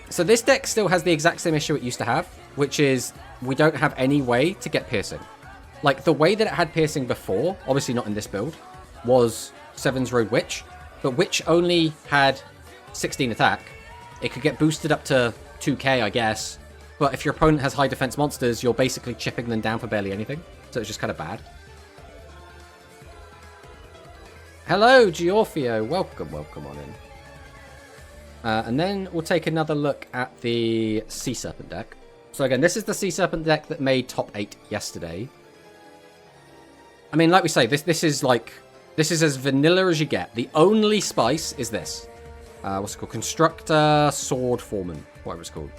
So this deck still has the exact same issue it used to have, which is we don't have any way to get Piercing. Like, the way that it had Piercing before, obviously not in this build, was Seven's Road Witch. But Witch only had 16 attack. It could get boosted up to 2k, I guess. But if your opponent has high defense monsters, you're basically chipping them down for barely anything. So it's just kind of bad. Hello, Georfio. Welcome on in. And then we'll take another look at the Sea Serpent deck. So again, this is the Sea Serpent deck that made top 8 yesterday. I mean, like we say, this is as vanilla as you get. The only spice is this. What's it called? Constructor Sword Foreman, whatever it's called.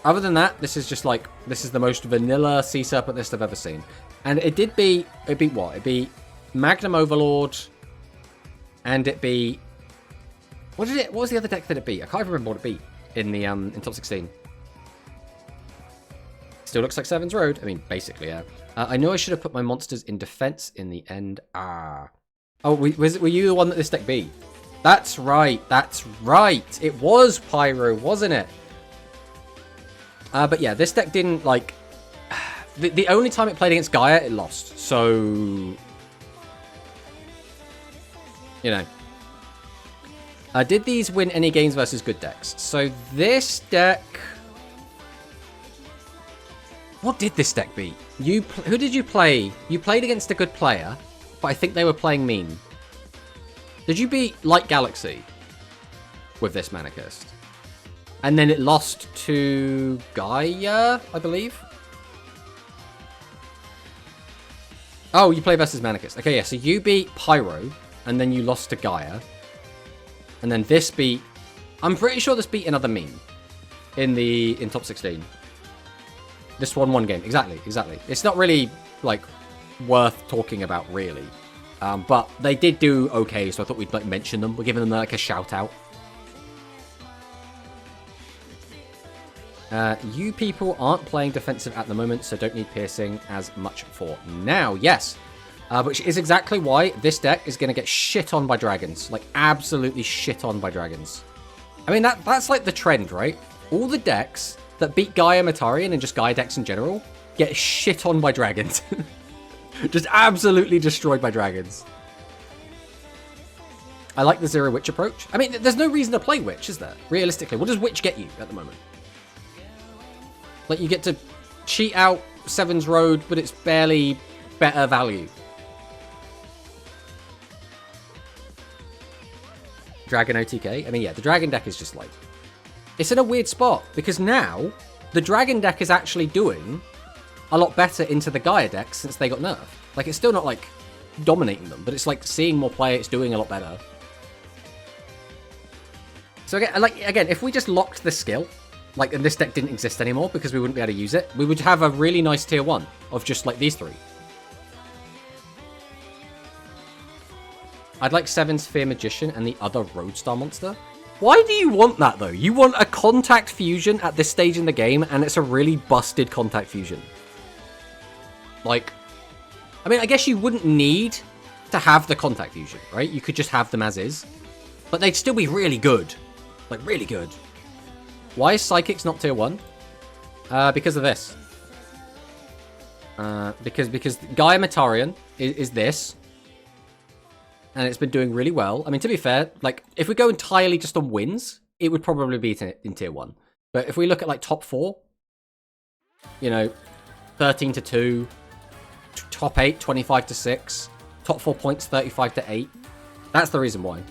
Other than that, this is just like, this is the most vanilla Sea Serpent list I've ever seen. And it beat what? It beat Magnum Overlord, and it beat, what was the other deck that it beat? I can't even remember what it beat in the in top 16. Still looks like Seven's Road. I mean, basically, yeah. I know I should have put my monsters in defense in the end. Oh, were you the one that this deck beat? That's right. It was Pyro, wasn't it? But yeah, this deck didn't, like... The only time it played against Gaia, it lost. So... You know. Did these win any games versus good decks? So this deck... What did this deck beat? Who did you play? You played against a good player, but I think they were playing mean. Did you beat Light Galaxy with this Manicust? And then it lost to Gaia, I believe? Oh, you play versus Manicust. Okay, yeah, so you beat Pyro, and then you lost to Gaia. And then this beat... I'm pretty sure this beat another meme in top 16. This won one game. Exactly. It's not really, like, worth talking about, really. But they did do okay, so I thought we'd, like, mention them. We're giving them, like, a shout-out. You people aren't playing defensive at the moment, so don't need piercing as much for now. Yes. Which is exactly why this deck is going to get shit on by dragons. Like, absolutely shit on by dragons. I mean, that's like the trend, right? All the decks that beat Gaia Matarian and just Gaia decks in general get shit on by dragons. Just absolutely destroyed by dragons. I like the Zero Witch approach. I mean, there's no reason to play Witch, is there? Realistically, what does Witch get you at the moment? Like, you get to cheat out Seven's Road, but it's barely better value. Dragon OTK? I mean, yeah, the Dragon deck is just like... It's in a weird spot, because now the Dragon deck is actually doing a lot better into the Gaia deck since they got nerfed. Like, it's still not, like, dominating them, but it's like seeing more play, it's doing a lot better. So again, if we just locked the skill, like, and this deck didn't exist anymore because we wouldn't be able to use it, we would have a really nice tier 1 of just like these 3. I'd like 7's Fear Magician and the other Roadstar monster. Why do you want that, though? You want a Contact Fusion at this stage in the game, and it's a really busted Contact Fusion. Like, I mean, I guess you wouldn't need to have the Contact Fusion, right? You could just have them as is. But they'd still be really good. Like, really good. Why is Psychics not tier 1? Because of this. Because Gaia Metarian is this. And it's been doing really well. I mean, to be fair, like, if we go entirely just on wins, it would probably be in tier 1. But if we look at, like, top 4, you know, 13-2, top 8, 25-6, top 4 points, 35-8. That's the reason why.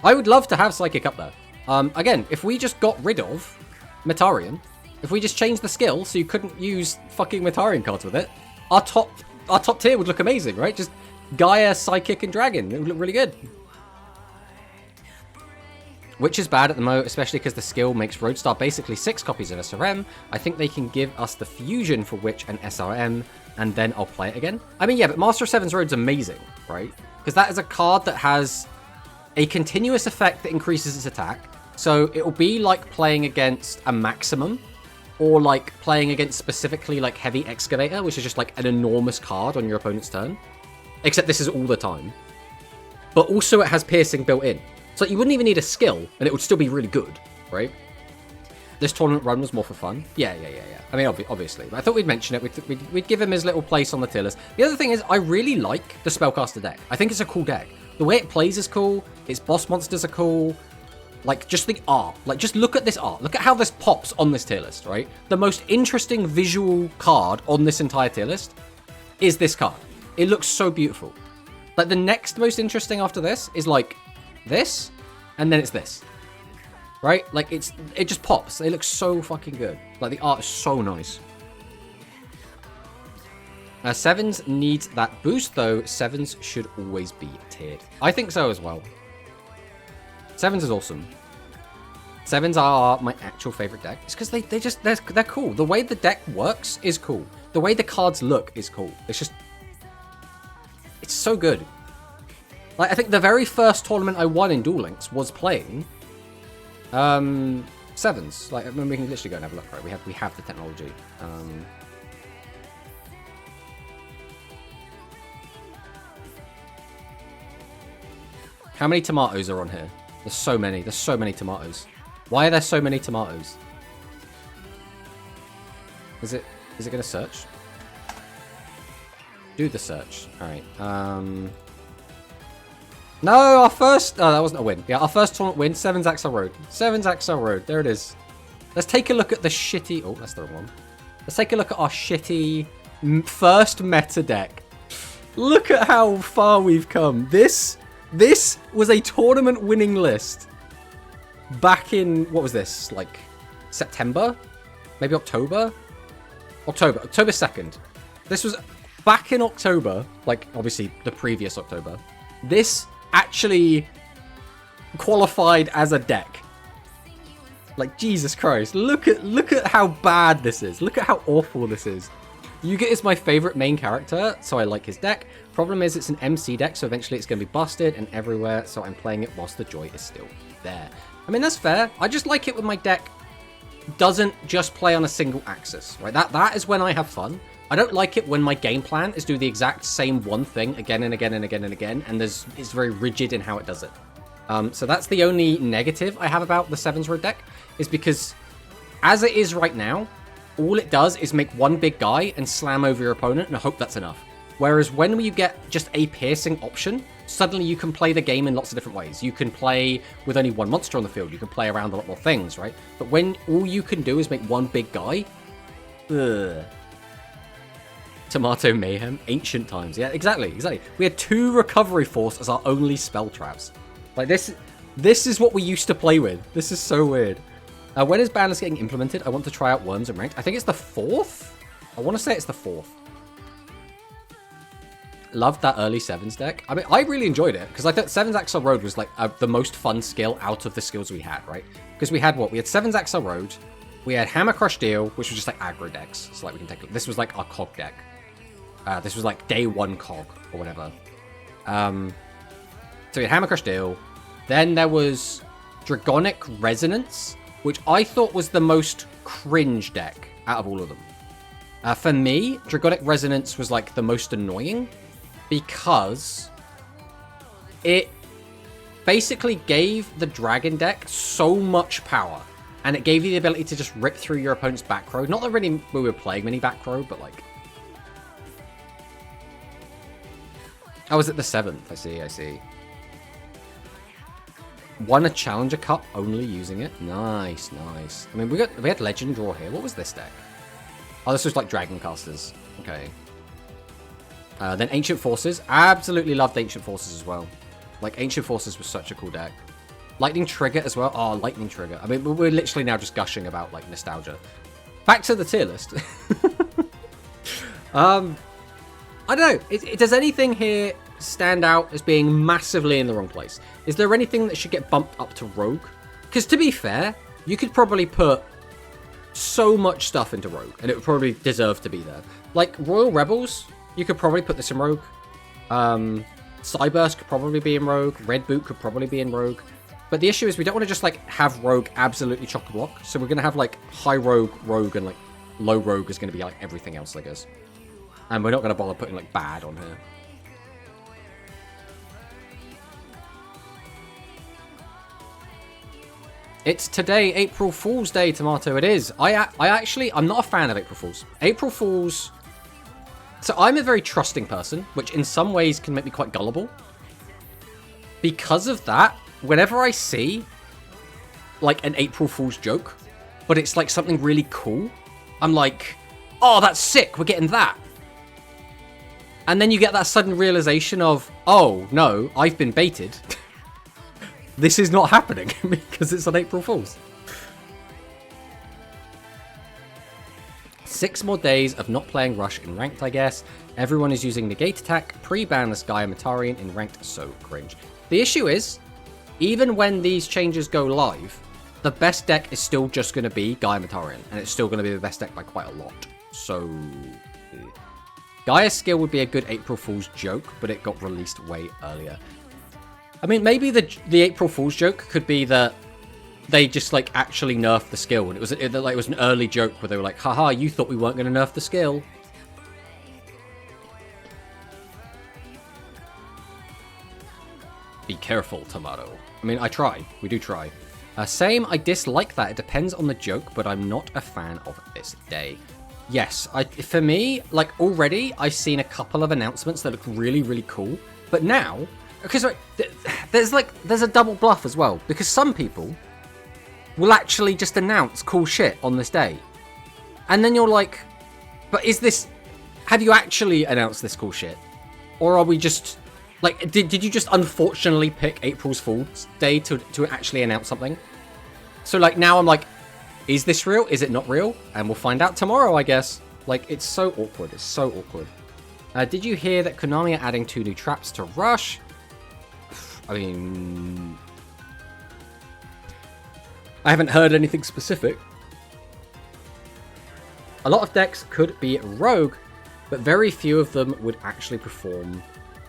I would love to have Psychic up there. Again, if we just got rid of Metarian, if we just changed the skill so you couldn't use fucking Metarian cards with it, our top tier would look amazing, right? Just Gaia, Psychic, and Dragon. It would look really good. Which is bad at the moment, especially because the skill makes Roadstar basically 6 copies of SRM. I think they can give us the fusion for Witch and SRM, and then I'll play it again. I mean, yeah, but Master of Seven's Road's amazing, right? Because that is a card that has a continuous effect that increases its attack. So it will be like playing against a Maximum, or like playing against specifically like Heavy Excavator, which is just like an enormous card on your opponent's turn. Except this is all the time. But also it has piercing built in. So you wouldn't even need a skill, and it would still be really good, right? This tournament run was more for fun. Yeah. I mean, obviously. But I thought we'd mention it. We'd give him his little place on the tier list. The other thing is, I really like the Spellcaster deck. I think it's a cool deck. The way it plays is cool. Its boss monsters are cool. Like, just the art. Like, just look at this art. Look at how this pops on this tier list, right? The most interesting visual card on this entire tier list is this card. It looks so beautiful. Like, the next most interesting after this is, like, this, and then it's this. Right? Like, it just pops. It looks so fucking good. Like, the art is so nice. Sevens needs that boost, though. Sevens should always be tiered. I think so as well. Sevens is awesome. Sevens are my actual favorite deck. It's because they're cool. The way the deck works is cool. The way the cards look is cool. It's so good. Like, I think the very first tournament I won in Duel Links was playing Sevens. Like, I mean, we can literally go and have a look, right? We have the technology. How many tomatoes are on here? There's so many. There's so many tomatoes. Why are there so many tomatoes? Is it going to search? Do the search. Alright. No, our first... Oh, that wasn't a win. Yeah, our first tournament win. Sevens Axel Road. Sevens Axel Road. There it is. Let's take a look at the shitty... Oh, that's the wrong one. Let's take a look at our shitty first meta deck. Look at how far we've come. This was a tournament winning list back in... What was this? Like, September? Maybe October? October 2nd. This was... Back in October, like, obviously, the previous October, this actually qualified as a deck. Like, Jesus Christ. Look at how bad this is. Look at how awful this is. Yuga is my favorite main character, so I like his deck. Problem is, it's an MC deck, so eventually it's going to be busted and everywhere, so I'm playing it whilst the joy is still there. I mean, that's fair. I just like it when my deck doesn't just play on a single axis, right? That is when I have fun. I don't like it when my game plan is do the exact same one thing again and again and again and again, and it's very rigid in how it does it. So that's the only negative I have about the Sevens Road deck, is because as it is right now, all it does is make one big guy and slam over your opponent and hope that's enough. Whereas when you get just a piercing option, suddenly you can play the game in lots of different ways. You can play with only one monster on the field. You can play around a lot more things, right? But when all you can do is make one big guy, ugh. Tomato Mayhem, ancient times. Yeah, exactly. We had 2 Recovery Force as our only spell traps. Like, this is what we used to play with. This is so weird. When is Bannerless getting implemented? I want to try out Worms and Ranked. I think it's the 4th? I want to say it's the 4th. loved that early Sevens deck. I mean, I really enjoyed it because I thought Sevens Axel Road was like the most fun skill out of the skills we had, right? Because we had what? We had Sevens Axel Road, we had Hammer Crush Deal, which was just like aggro decks. So like we can take this was like our cog deck. This was like day one cog or whatever. So we had Hammer Crush Deal. Then there was Dragonic Resonance, which I thought was the most cringe deck out of all of them. For me, Dragonic Resonance was like the most annoying because it basically gave the Dragon deck so much power, and it gave you the ability to just rip through your opponent's back row. Not that really we were playing many back row, but like... I was at the 7th, I see. Won a Challenger Cup only using it. Nice. I mean, we had Legend Draw here. What was this deck? Oh, this was like Dragon Casters. Okay. Then Ancient Forces. Absolutely loved Ancient Forces as well. Like, Ancient Forces was such a cool deck. Lightning Trigger as well. Oh, Lightning Trigger. I mean, we're literally now just gushing about, like, nostalgia. Back to the tier list. I don't know. Does anything here stand out as being massively in the wrong place? Is there anything that should get bumped up to Rogue? Because to be fair, you could probably put so much stuff into Rogue, and it would probably deserve to be there. Like, Royal Rebels, you could probably put this in Rogue. Cyburst could probably be in Rogue. Red Boot could probably be in Rogue. But the issue is we don't want to just, like, have Rogue absolutely chock-a-block. So we're going to have, like, high Rogue, and, like, low Rogue is going to be, like, everything else, I guess. And we're not going to bother putting, like, bad on here. It's today, April Fool's Day, Tomato. It is. I'm not a fan of April Fools. April Fools... So I'm a very trusting person, which in some ways can make me quite gullible. Because of that, whenever I see, like, an April Fool's joke, but it's, like, something really cool, I'm like, oh, that's sick, we're getting that. And then you get that sudden realization of, oh, no, I've been baited. This is not happening because it's on April Fool's. 6 more days of not playing Rush in Ranked, I guess. Everyone is using Negate Attack, pre-ban this Gaia Matarian in Ranked, so cringe. The issue is, even when these changes go live, the best deck is still just going to be Gaia Matarian, and it's still going to be the best deck by quite a lot. So... Gaia's skill would be a good April Fool's joke, but it got released way earlier. I mean, maybe the April Fool's joke could be that they just, like, actually nerfed the skill. And it was an early joke where they were like, haha, you thought we weren't going to nerf the skill. Be careful, Tomato. I mean, I try. We do try. Same, I dislike that. It depends on the joke, but I'm not a fan of this day. Yes, for me, like, already, I've seen a couple of announcements that look really, really cool. But now... Because there's a double bluff as well. Because some people will actually just announce cool shit on this day. And then you're like, but is this... Have you actually announced this cool shit? Or are we just... Like, did you just unfortunately pick April Fool's Day to actually announce something? So, like, now I'm like, is this real? Is it not real? And we'll find out tomorrow, I guess. Like, it's so awkward. It's so awkward. Did you hear that Konami are adding 2 new traps to Rush? I mean... I haven't heard anything specific. A lot of decks could be Rogue, but very few of them would actually perform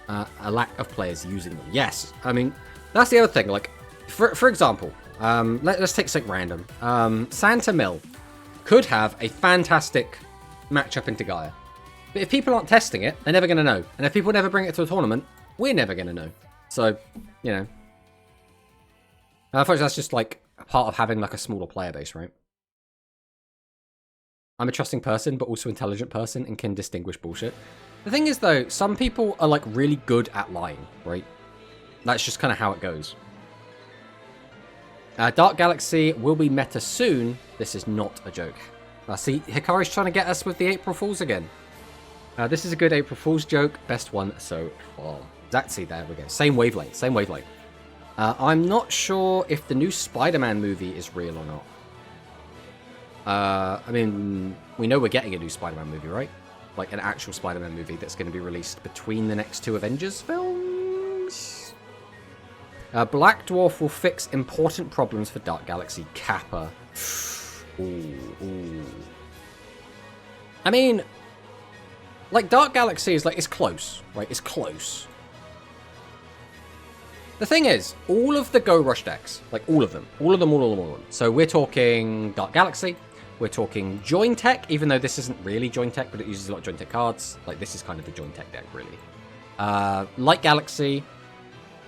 a lack of players using them. Yes, I mean, that's the other thing. Like, for example, let's take something random. Santa Mill could have a fantastic matchup into Gaia. But if people aren't testing it, they're never going to know. And if people never bring it to a tournament, we're never going to know. So, you know. I suppose that's just, like, a part of having, like, a smaller player base, right? I'm a trusting person, but also intelligent person, and can distinguish bullshit. The thing is, though, some people are, like, really good at lying, right? That's just kind of how it goes. Dark Galaxy will be meta soon. This is not a joke. See, Hikari's trying to get us with the April Fools again. This is a good April Fool's joke. Best one so far. Exactly, there we go. Same wavelength, same wavelength. I'm not sure if the new Spider-Man movie is real or not. I mean, we know we're getting a new Spider-Man movie, right? like an actual Spider-Man movie that's going to be released between the next 2 Avengers films. Black Dwarf will fix important problems for Dark Galaxy. Kappa. Ooh. I mean, like, Dark Galaxy is, like, it's close, right? It's close. The thing is, all of the Go Rush decks, like, all of them. So we're talking Dark Galaxy, we're talking Join Tech, even though this isn't really Join Tech, but it uses a lot of Join Tech cards. Like, this is kind of the Join Tech deck, really. Light Galaxy,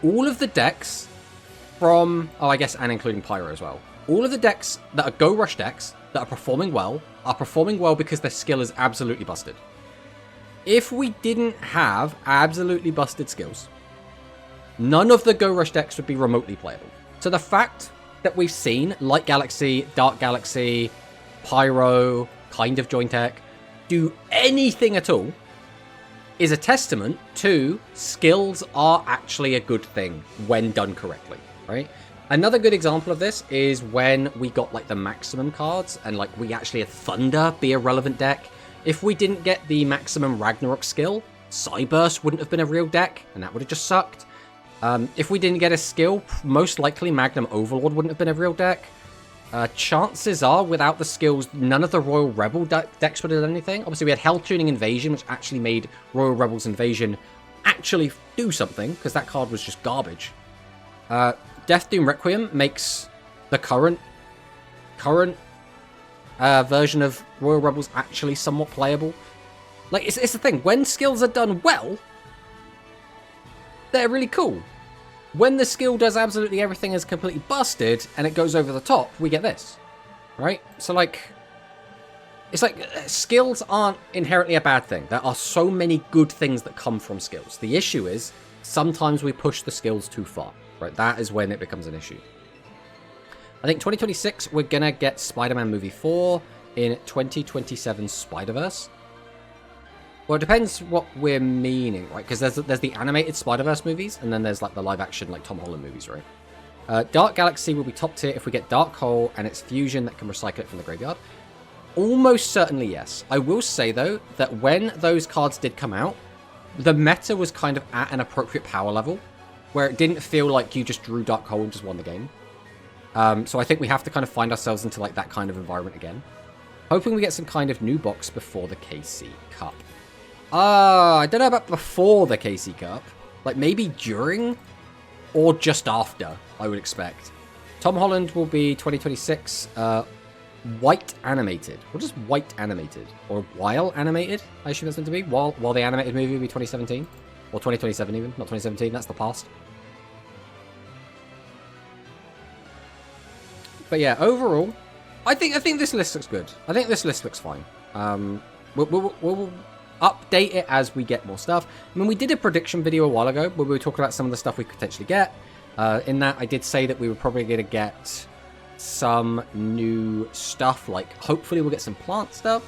all of the decks from, oh, I guess, and including Pyro as well. All of the decks that are Go Rush decks that are performing well because their skill is absolutely busted. If we didn't have absolutely busted skills, none of the Go Rush decks would be remotely playable. So the fact that we've seen Light Galaxy, Dark Galaxy, Pyro, kind of Join Tech, do anything at all is a testament to skills are actually a good thing when done correctly, right? Another good example of this is when we got like the maximum cards and like we actually had Thunder be a relevant deck. If we didn't get the maximum Ragnarok skill, Cyburst wouldn't have been a real deck and that would have just sucked. If we didn't get a skill, most likely Magnum Overlord wouldn't have been a real deck. Chances are, without the skills, none of the Royal Rebel decks would have done anything. Obviously, we had Hell Tuning Invasion, which actually made Royal Rebels Invasion actually do something, because that card was just garbage. Death Doom Requiem makes the current version of Royal Rebels actually somewhat playable. Like, it's the thing. When skills are done well, they're really cool. When the skill does absolutely everything is completely busted and it goes over the top, we get this, right? So, like, it's like skills aren't inherently a bad thing. There are so many good things that come from skills. The issue is sometimes we push the skills too far, right? That is when it becomes an issue. I think 2026, we're going to get Spider-Man Movie 4 in 2027 Spider-Verse. Well, it depends what we're meaning, right? Because there's the animated Spider-Verse movies, and then there's like the live-action like Tom Holland movies, right? Dark Galaxy will be top tier if we get Dark Hole and its fusion that can recycle it from the graveyard. Almost certainly yes. I will say, though, that when those cards did come out, the meta was kind of at an appropriate power level, where it didn't feel like you just drew Dark Hole and just won the game. So I think we have to kind of find ourselves into like that kind of environment again. Hoping we get some kind of new box before the KC Cup. I don't know about before the KC Cup. Like, maybe during or just after, I would expect. Tom Holland will be 2026 white animated. Or just white animated. Or while animated, I assume that's meant to be. While the animated movie will be 2017. Or 2027 even, not 2017. That's the past. But yeah, overall, I think this list looks good. I think this list looks fine. We'll update it as we get more stuff. I mean, we did a prediction video a while ago where we were talking about some of the stuff we could potentially get. In that, I did say that we were probably going to get some new stuff. Like, hopefully we'll get some plant stuff.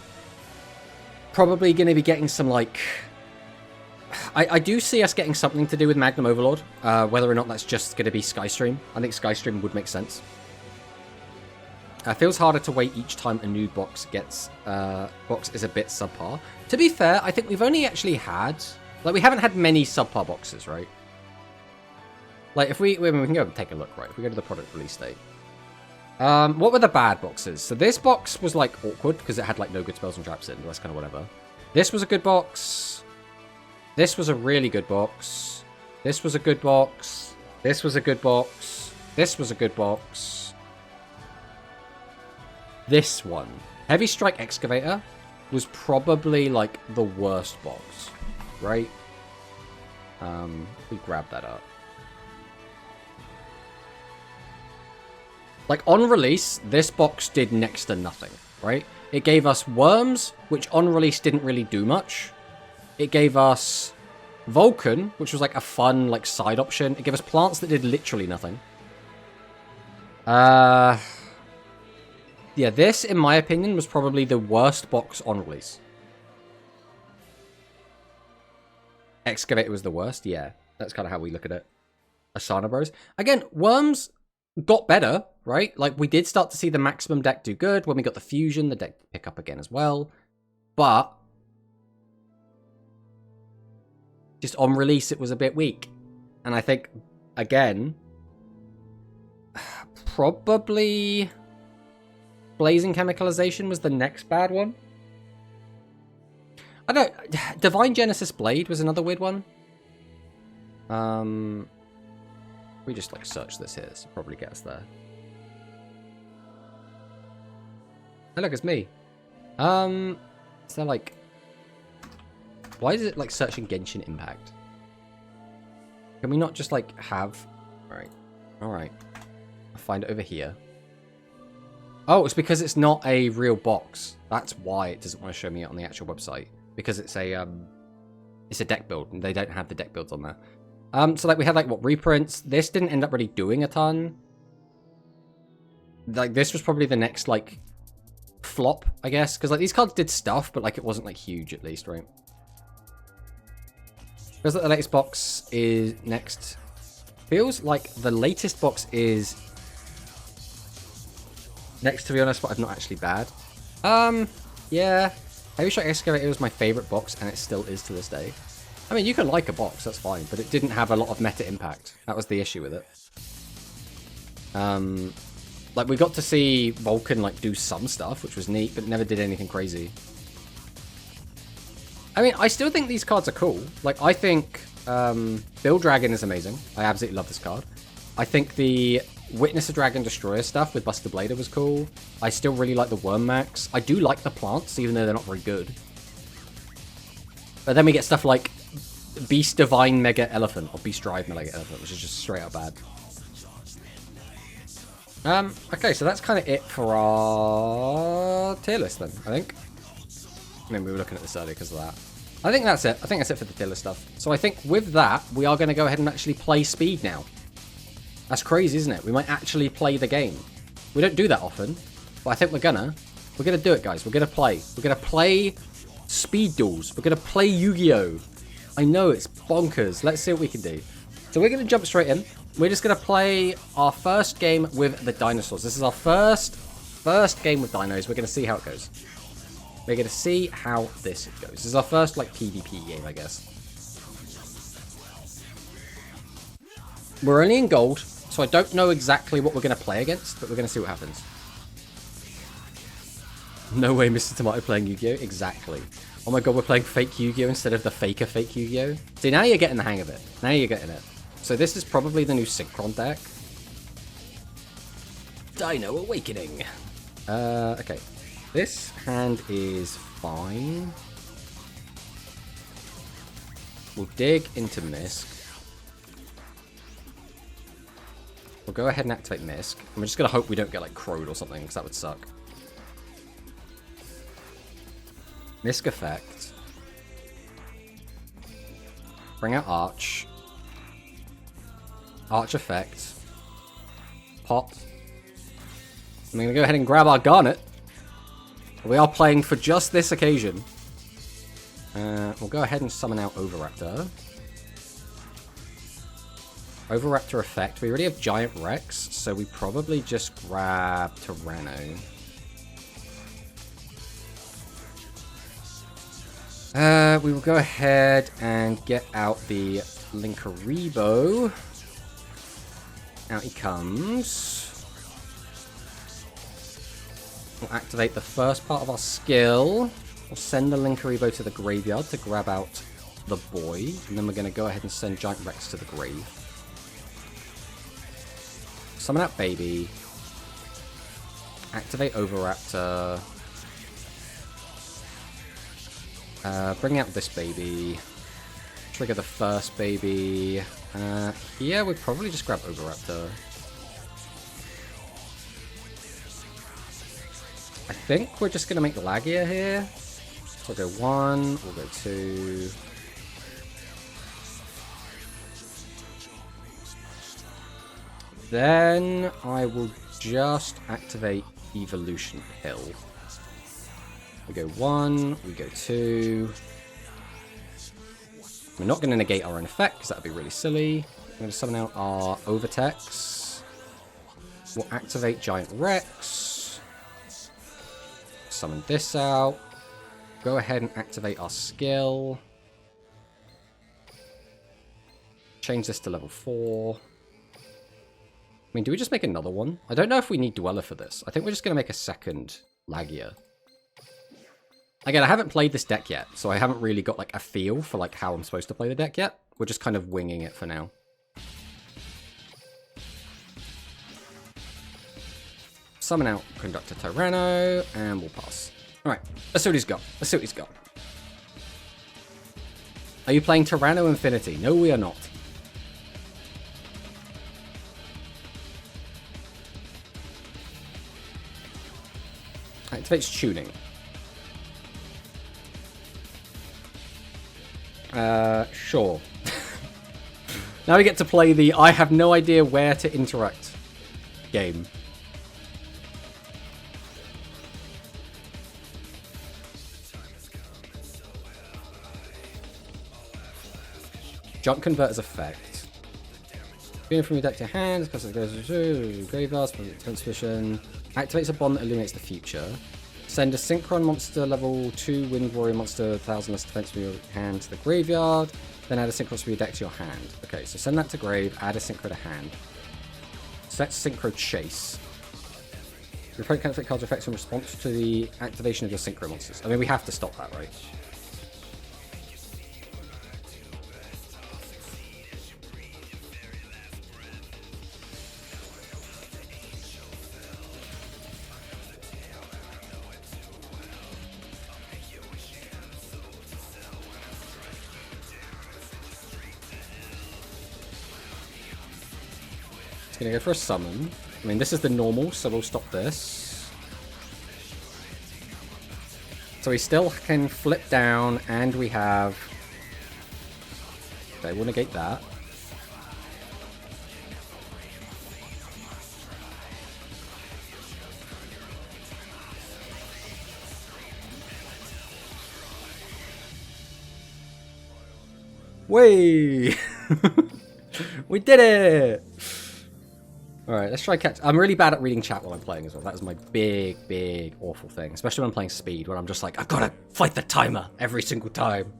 Probably going to be getting some, like... I do see us getting something to do with Magnum Overlord. Whether or not that's just going to be Skystream. I think Skystream would make sense. Feels harder to wait each time a new box gets box is a bit subpar. To be fair, I think we've only actually had like we haven't had many subpar boxes, right? Like if we can go and take a look, right? If we go to the product release date, what were the bad boxes? So this box was like awkward because it had like no good spells and traps in. That's kind of whatever. This was a good box. This was a really good box. This was a good box. This was a good box. This was a good box. This one, Heavy Strike Excavator, was probably like the worst box, right? We grab that up. Like on release, this box did next to nothing, right? It gave us Worms, which on release didn't really do much. It gave us Vulcan, which was like a fun like side option. It gave us plants that did literally nothing. Yeah, this, in my opinion, was probably the worst box on release. Excavator was the worst, yeah. That's kind of how we look at it. Asana Bros. Again, Worms got better, right? Like, we did start to see the maximum deck do good. When we got the fusion, the deck pick up again as well. But Just on release, it was a bit weak. And I think, again, probably Blazing Chemicalization was the next bad one. I don't... Divine Genesis Blade was another weird one. We just, like, search this here. This will probably get us there. Hey, look, it's me. Is there, like... Why is it, like, searching Genshin Impact? Can we not just, like, have... Alright. Alright. I'll find it over here. Oh, it's because it's not a real box. That's why it doesn't want to show me it on the actual website. Because it's a deck build, and they don't have the deck builds on there. So, like, we had, like, what, reprints. This didn't end up really doing a ton. Like, this was probably the next, like, flop, I guess. Because, like, these cards did stuff, but, like, it wasn't, like, huge, at least, right? Feels like the latest box is next. Feels like the latest box is next, to be honest, but I'm not actually bad. Yeah. Heavy Strike Excavator was my favorite box, and it still is to this day. I mean, you can like a box, that's fine, but it didn't have a lot of meta impact. That was the issue with it. Like, we got to see Vulcan, like, do some stuff, which was neat, but never did anything crazy. I mean, I still think these cards are cool. Like, I think Bill Dragon is amazing. I absolutely love this card. I think the Witness a Dragon Destroyer stuff with Buster Blader was cool. I still really like the Worm Max. I do like the plants, even though they're not very good. But then we get stuff like Beast Divine Mega Elephant, or Beast Drive Mega Elephant, which is just straight up bad. Okay, so that's kind of it for our tier list then, I think. I mean, we were looking at this earlier because of that. I think that's it. I think that's it for the tier list stuff. So I think with that, we are going to go ahead and actually play Speed now. That's crazy, isn't it? We might actually play the game. We don't do that often, but I think we're gonna do it, guys. We're gonna play. We're gonna play Speed Duels. We're gonna play Yu-Gi-Oh! I know, it's bonkers. Let's see what we can do. So we're gonna jump straight in. We're just gonna play our first game with the dinosaurs. This is our first game with dinos. We're gonna see how it goes. We're gonna see how this goes. This is our first, like, PvP game, I guess. We're only in gold, so I don't know exactly what we're going to play against, but we're going to see what happens. No way Mr. Tomato playing Yu-Gi-Oh! Exactly. Oh my god, we're playing fake Yu-Gi-Oh! Instead of the faker fake Yu-Gi-Oh! See, now you're getting the hang of it. Now you're getting it. So this is probably the new Synchron deck. Dino Awakening. Okay. This hand is fine. We'll dig into Misk. We'll go ahead and activate Misk. And we're just going to hope we don't get, like, crowed or something, because that would suck. Misk effect. Bring out Arch. Arch effect. Pop. I'm going to go ahead and grab our Garnet. We are playing for just this occasion. We'll go ahead and summon out Overraptor. Overraptor effect. We already have Giant Rex, so we probably just grab Tyranno. We will go ahead and get out the Linkuriboh. Out he comes. We'll activate the first part of our skill. We'll send the Linkuriboh to the graveyard to grab out the boy. And then we're going to go ahead and send Giant Rex to the grave. Summon out Baby. Activate Overraptor. Bring out this baby. Trigger the first baby. Here we'd probably just grab Overraptor. I think we're just going to make Lagia here. So we'll go 1, we'll go 2. Then I will just activate Evolution Pill. We go 1, we go 2. We're not going to negate our own effect, because that would be really silly. I'm going to summon out our Overtex. We'll activate Giant Rex. Summon this out. Go ahead and activate our skill. change this to level 4. I mean, do we just make another one? I don't know if we need Dweller for this. I think we're just going to make a second Lagia. Again, I haven't played this deck yet, so I haven't really got like a feel for like how I'm supposed to play the deck yet. We're just kind of winging it for now. Summon out Conductor Tyranno, and we'll pass. Alright, let's see what he's got. Let's see what he's got. Are you playing Tyranno Infinity? No, we are not. Activates tuning. Sure. Now we get to play the I have no idea where to interact game. Junk Converter's effect. Being from your deck to hand, because it goes to graveyard, transmission. Activates a bond that illuminates the future. Send a Synchron monster level 2 Wind Warrior monster 1000 less defense from your hand to the graveyard. Then add a Synchro from your deck to your hand. Okay, so send that to grave, add a Synchro to hand. Set Synchro Chase. Your opponent can activate cards or effects in response to the activation of your Synchro monsters. I mean, we have to stop that, right? Gonna go for a summon. I mean, this is the normal, so we'll stop this. So we still can flip down, and we have... Okay, we'll negate that. Way! We did it! Alright, let's try catch... I'm really bad at reading chat while I'm playing as well. That is my big, awful thing. Especially when I'm playing speed, where I'm just like, I've got to fight the timer every single time.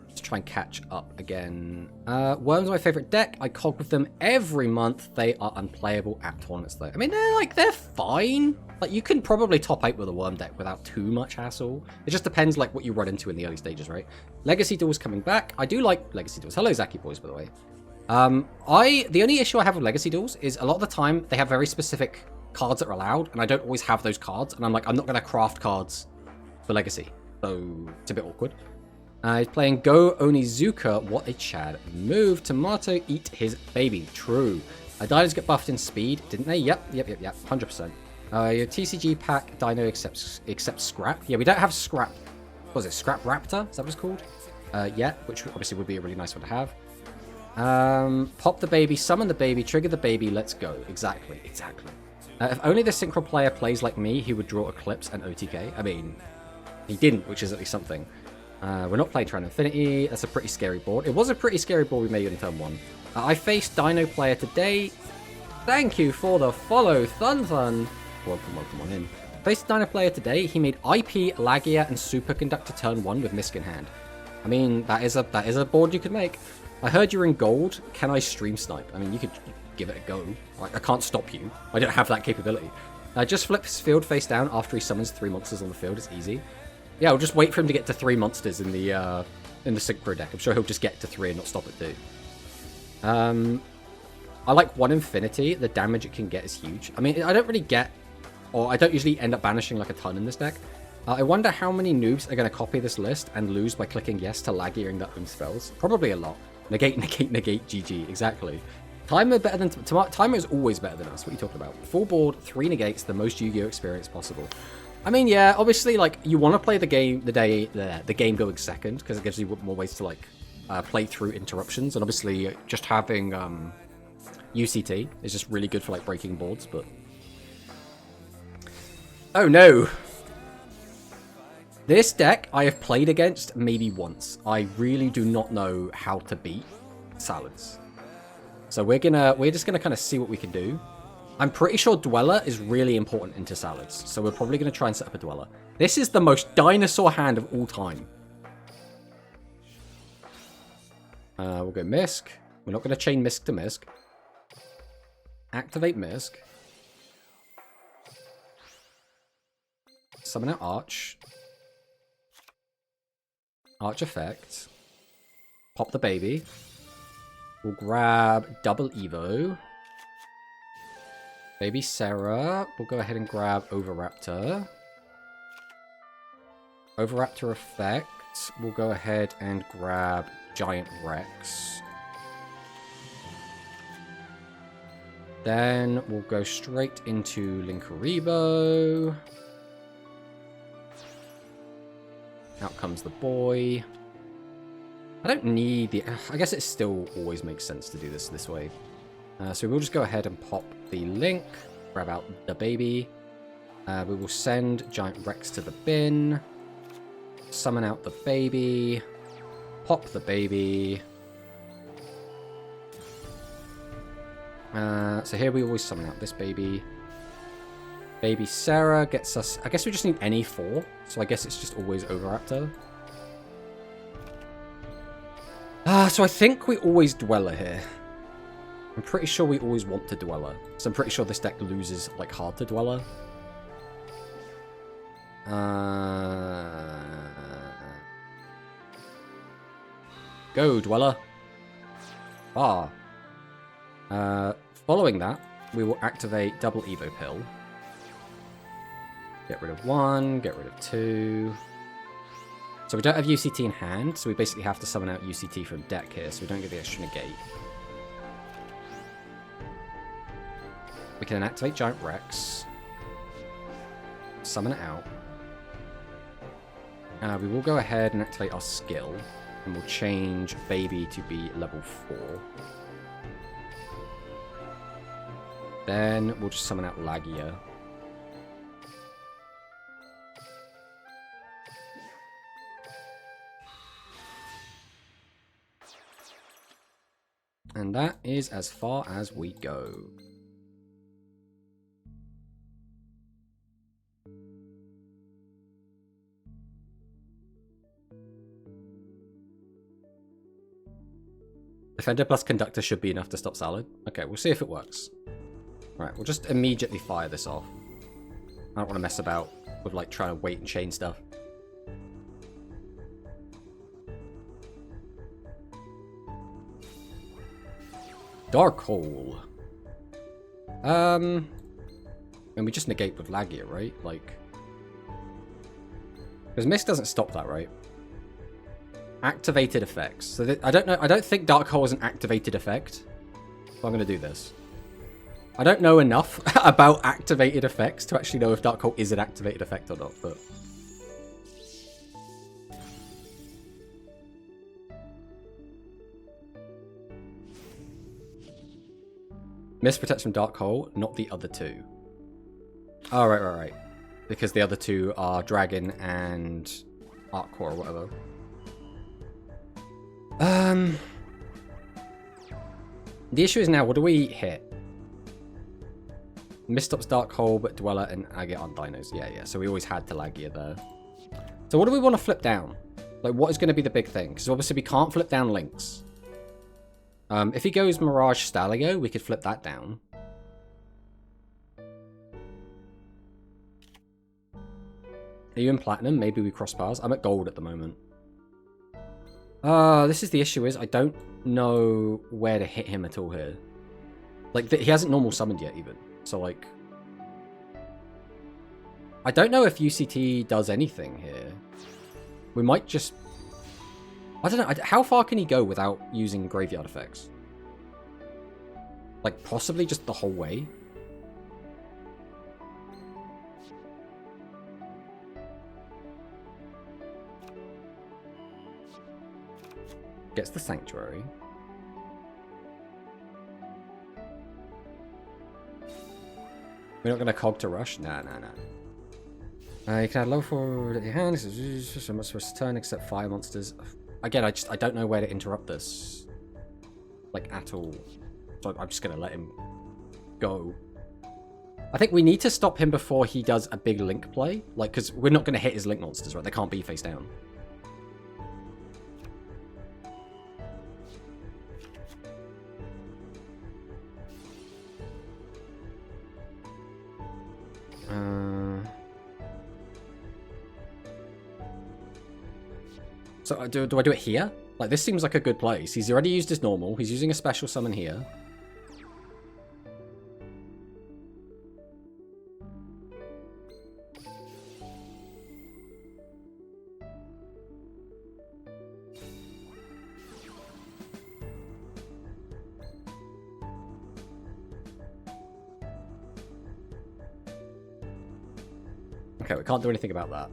Let's try and catch up again. Worm's my favourite deck. I cog with them every month. They are unplayable at tournaments, though. I mean, they're fine. Like, you can probably top 8 with a Worm deck without too much hassle. It just depends, like, what you run into in the early stages, right? Legacy Duels coming back. I do like Legacy Duels. Hello, Zaki Boys, by the way. The only issue I have with Legacy Duels is a lot of the time they have very specific cards that are allowed, and I don't always have those cards, and I'm like, I'm not going to craft cards for Legacy. So, it's a bit awkward. He's playing Go Onizuka. What a Chad move. Tomato, eat his baby. True. Dinos get buffed in speed, didn't they? Yep. 100%. Your TCG pack, Dino accepts Scrap. Yeah, we don't have Scrap. What was it? Scrap Raptor? Is that what it's called? Yeah, which obviously would be a really nice one to have. Pop the baby, summon the baby, trigger the baby, let's go. Exactly. If only the Synchro player plays like me, he would draw Eclipse and OTK. I mean, he didn't, which is at least something. We're not playing Tyranno Infinity. That's a pretty scary board. It was a pretty scary board we made in turn 1. I faced Dino player today. Thank you for the follow, Thun. Welcome on in. Faced Dino player today. He made IP, Lagia, and Superconductor turn 1 with Misk in hand. I mean, that is a board you could make. I heard you're in gold. Can I stream snipe? I mean, you could give it a go. Like, I can't stop you. I don't have that capability. Just flip his field face down after he summons 3 monsters on the field. It's easy. Yeah, I'll just wait for him to get to 3 monsters in the Synchro deck. I'm sure he'll just get to 3 and not stop at 2. I like 1 Infinity. The damage it can get is huge. I mean, I don't really get... Or I don't usually end up banishing like a ton in this deck. I wonder how many noobs are going to copy this list and lose by clicking yes to Lagiering their own spells. Probably a lot. Negate, GG. Exactly. Timer better than... Timer is always better than us. What are you talking about? Full board, 3 negates, the most Yu-Gi-Oh experience possible. I mean, yeah, obviously, like, you want to play the game the game going second, because it gives you more ways to, like, play through interruptions. And obviously, just having UCT is just really good for, like, breaking boards, but... Oh, no! This deck I have played against maybe once. I really do not know how to beat Salads. So we're just gonna kind of see what we can do. I'm pretty sure Dweller is really important into Salads, so we're probably gonna try and set up a Dweller. This is the most dinosaur hand of all time. We'll go Misk. We're not going to chain Misk to Misk. Activate Misk. Summon out Arch. Arch effect. Pop the baby. We'll grab double Evo. Baby Sarah. We'll go ahead and grab Overraptor. Overraptor effect. We'll go ahead and grab Giant Rex. Then we'll go straight into Linkuriboh. Out comes the boy. I don't need the... I guess it still always makes sense to do this way. So we'll just go ahead and pop the Link. Grab out the baby. We will send Giant Rex to the bin. Summon out the baby. Pop the baby. So here we always summon out this baby. Baby Sarah gets us... I guess we just need any 4. So I guess it's just always Overraptor. So I think we always Dweller here. I'm pretty sure we always want to Dweller. So I'm pretty sure this deck loses, like, hard to Dweller. Go, Dweller. Following that, we will activate double Evo Pill. Get rid of 1, get rid of 2. So we don't have UCT in hand, so we basically have to summon out UCT from deck here, so we don't get the extra negate. We can then activate Giant Rex. Summon it out. We will go ahead and activate our skill, and we'll change Baby to be level 4. Then we'll just summon out Lagia. And that is as far as we go. Defender plus Conductor should be enough to stop Salad. Okay, we'll see if it works. Right, we'll just immediately fire this off. I don't want to mess about with, like, trying to wait and chain stuff. Dark Hole. And we just negate with Lagia, right? Like... Because Mist doesn't stop that, right? Activated effects. So I don't know. I don't think Dark Hole is an activated effect. So I'm going to do this. I don't know enough about activated effects to actually know if Dark Hole is an activated effect or not, but... Mist protects from Dark Hole, not the other 2. Oh, right. Because the other 2 are Dragon and Arc Core or whatever. The issue is now, what do we hit? Mist stops Dark Hole, but Dweller and Lagia on Dinos. Yeah. So we always had to Lagia there. So what do we want to flip down? Like, what is going to be the big thing? Because obviously we can't flip down Lynx. If he goes Mirage Stalio, we could flip that down. Are you in Platinum? Maybe we cross paths. I'm at Gold at the moment. This is the issue is I don't know where to hit him at all here. Like, he hasn't normal summoned yet even. So, like... I don't know if UCT does anything here. We might just... I don't know. How far can he go without using graveyard effects? Like, possibly just the whole way? Gets the Sanctuary. We're not going to cog to rush? Nah. You can add low forward at your hand. So much for his turn except fire monsters. Again, I don't know where to interrupt this. Like, at all. So I'm just going to let him go. I think we need to stop him before he does a big Link play. Like, because we're not going to hit his Link monsters, right? They can't be face down. So do I do it here? Like, this seems like a good place. He's already used his normal. He's using a special summon here. Okay, we can't do anything about that.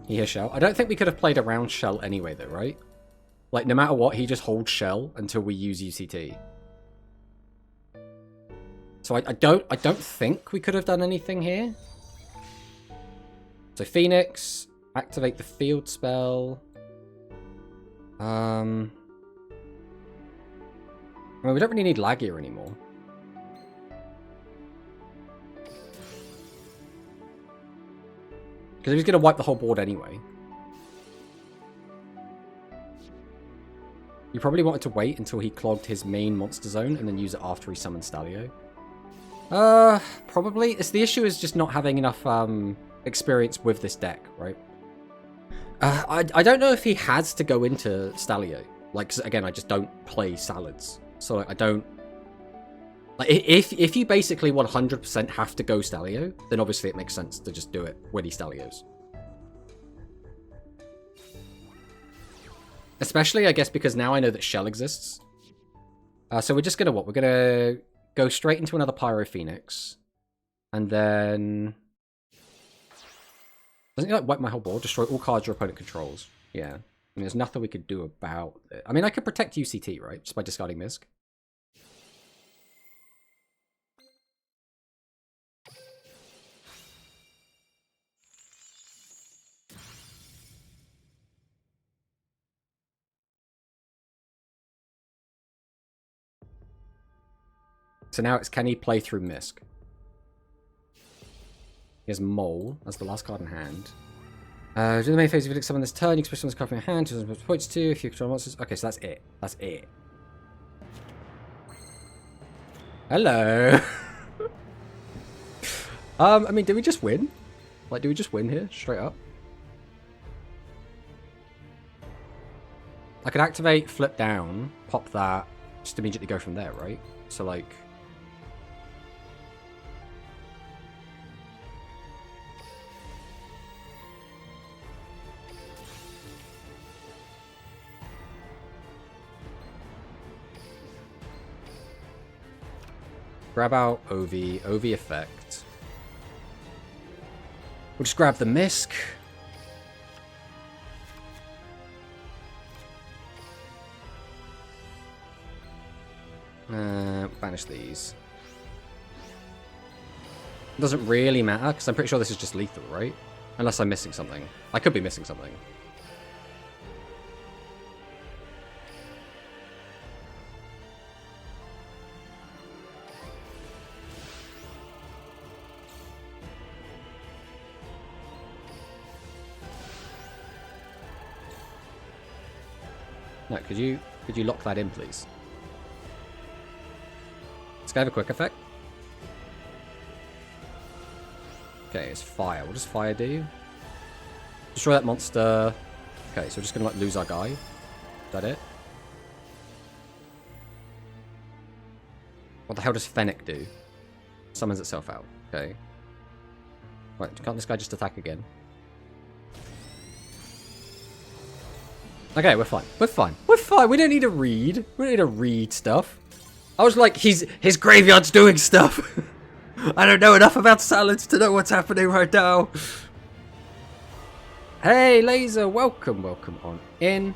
He has Shell. I don't think we could have played around Shell anyway, though, right? Like, no matter what, he just holds Shell until we use UCT. So I don't think we could have done anything here. So Phoenix, activate the field spell. I mean, we don't really need Lagia anymore. Because he's going to wipe the whole board anyway. You probably wanted to wait until he clogged his main monster zone and then use it after he summoned Stalio. Probably. The issue is just not having enough experience with this deck, right? I don't know if he has to go into Stalio. Like, 'cause again, I just don't play Salads. So like, I don't... Like, if you basically 100% have to go Stalio, then obviously it makes sense to just do it when he Stalios. Especially, I guess, because now I know that Shell exists. So we're just going to what? We're going to go straight into another Pyro Phoenix. And then... Doesn't he, like, wipe my whole board? Destroy all cards your opponent controls. Yeah. I mean, there's nothing we could do about it. I mean, I could protect UCT, right? Just by discarding Misk. So now it's, can he play through Misk? He has Mole as the last card in hand. During the main phase, if you summon this turn, you express this card from your hand to points to if you control monsters. Okay, so that's it. That's it. Hello. I mean, did we just win? Like, do we just win here? Straight up? I could activate, flip down, pop that, just immediately go from there, right? So, like... Grab out OV effect. We'll just grab the Misk. Banish these. Doesn't really matter, because I'm pretty sure this is just lethal, right? Unless I'm missing something. I could be missing something. No, could you lock that in, please? Let's go have a quick effect. Okay, it's fire. What does fire do? Destroy that monster. Okay, so we're just gonna like lose our guy. Is that it? What the hell does Fennec do? Summons itself out. Okay. Right, can't this guy just attack again? Okay, we're fine. We're fine. We're fine. We don't need to read. We don't need to read stuff. I was like, his graveyard's doing stuff. I don't know enough about Salads to know what's happening right now. Hey, Laser. Welcome on in.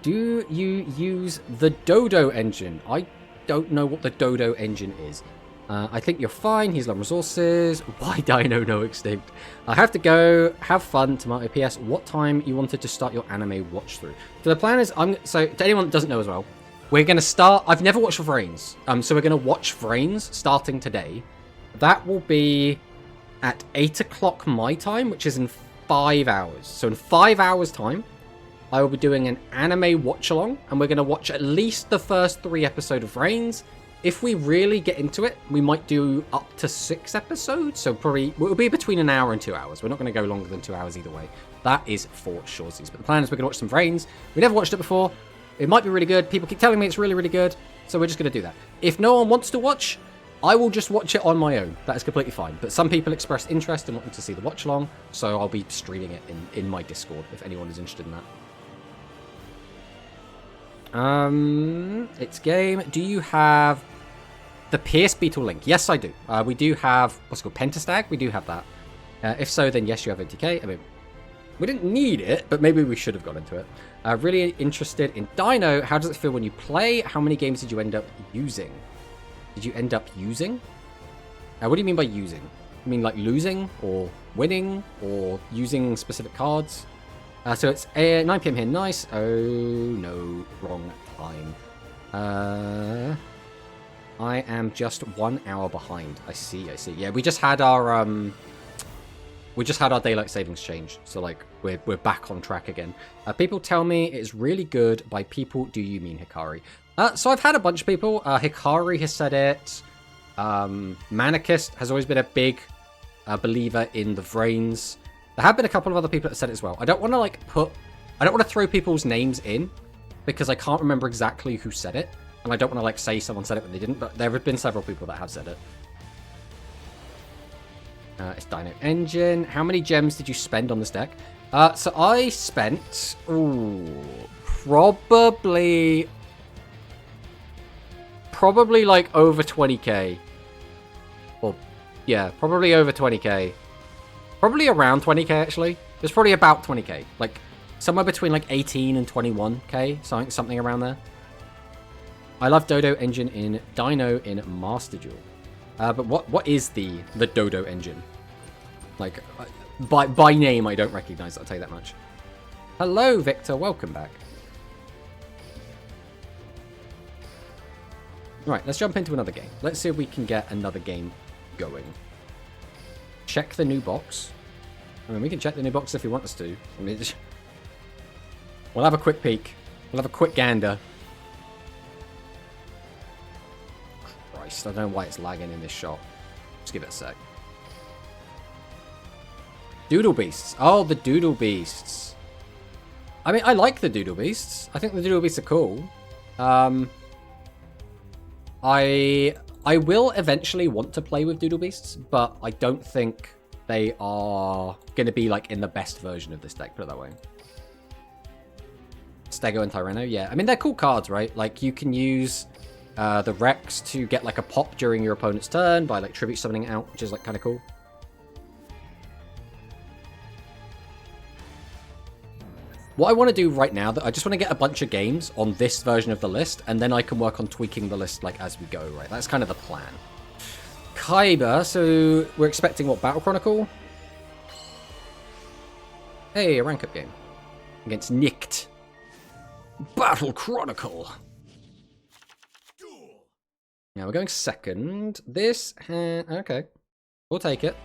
Do you use the Dodo engine? I don't know what the Dodo engine is. I think you're fine. He's low on resources. Why Dino no extinct? I have to go. Have fun. Tomato. PS. What time you wanted to start your anime watch through? So the plan is, so to anyone that doesn't know as well, we're gonna start. I've never watched Vrains. So we're gonna watch Vrains starting today. That will be at 8 o'clock my time, which is in 5 hours. So in 5 hours time, I will be doing an anime watch along, and we're gonna watch at least the first 3 episodes of Vrains. if we really get into it, we might do up to 6 episodes. So probably it'll be between an hour and 2 hours. We're not going to go longer than 2 hours either way. That is for shorties. But the plan is we're going to watch some Vrains. We never watched it before. It might be really good. People keep telling me it's really, really good. So we're just going to do that. If no one wants to watch, I will just watch it on my own. That is completely fine. But some people expressed interest in wanting to see the watch along. So I'll be streaming it in my Discord if anyone is interested in that. It's game. Do you have the Pierce Beetle link? Yes, I do. We do have, what's it called, Pentastag? We do have that. If so, then yes, you have OTK. I mean, we didn't need it, but maybe we should have got into it. Really interested in Dino. How does it feel when you play? How many games did you end up using? Did you end up using? What do you mean by using? You mean like losing or winning or using specific cards? So it's 9 PM here. Nice. Oh, no. Wrong time. I am just 1 hour behind. I see. Yeah, we just had our daylight savings change. So, like, we're back on track again. People tell me it is really good. By people, do you mean Hikari? So I've had a bunch of people. Hikari has said it. Manicist has always been a big believer in the Vrains. There have been a couple of other people that said it as well. I don't want to I don't want to throw people's names in because I can't remember exactly who said it, and I don't want to say someone said it when they didn't. But there have been several people that have said it. It's Dino Engine. How many gems did you spend on this deck? So I spent probably like over 20k. Or yeah, probably over 20k. Probably around 20k actually. It's probably about 20k. Like somewhere between like 18 and 21k, something around there. I love Dodo Engine in Dino in Master Duel. But what is the Dodo Engine? Like by name I don't recognize it, I'll tell you that much. Hello Victor, welcome back. Right, let's jump into another game. Let's see if we can get another game going. Check the new box. I mean, we can check the new box if we want us to. I mean, we'll have a quick peek. We'll have a quick gander. Christ, I don't know why it's lagging in this shot. Just give it a sec. Doodle Beasts. Oh, the Doodle Beasts. I mean, I like the Doodle Beasts. I think the Doodle Beasts are cool. I will eventually want to play with Doodle Beasts, but I don't think they are going to be like in the best version of this deck, put it that way. Stego and Tyranno, yeah. I mean, they're cool cards, right? Like, you can use the Rex to get like a pop during your opponent's turn by like tribute summoning out, which is like kind of cool. What I want to do right now, I just want to get a bunch of games on this version of the list, and then I can work on tweaking the list like as we go, right? That's kind of the plan. Kaiba, so we're expecting what, Battle Chronicle? Hey, a rank up game. Against Nicked. Battle Chronicle. Now we're going second. This hand, okay. We'll take it.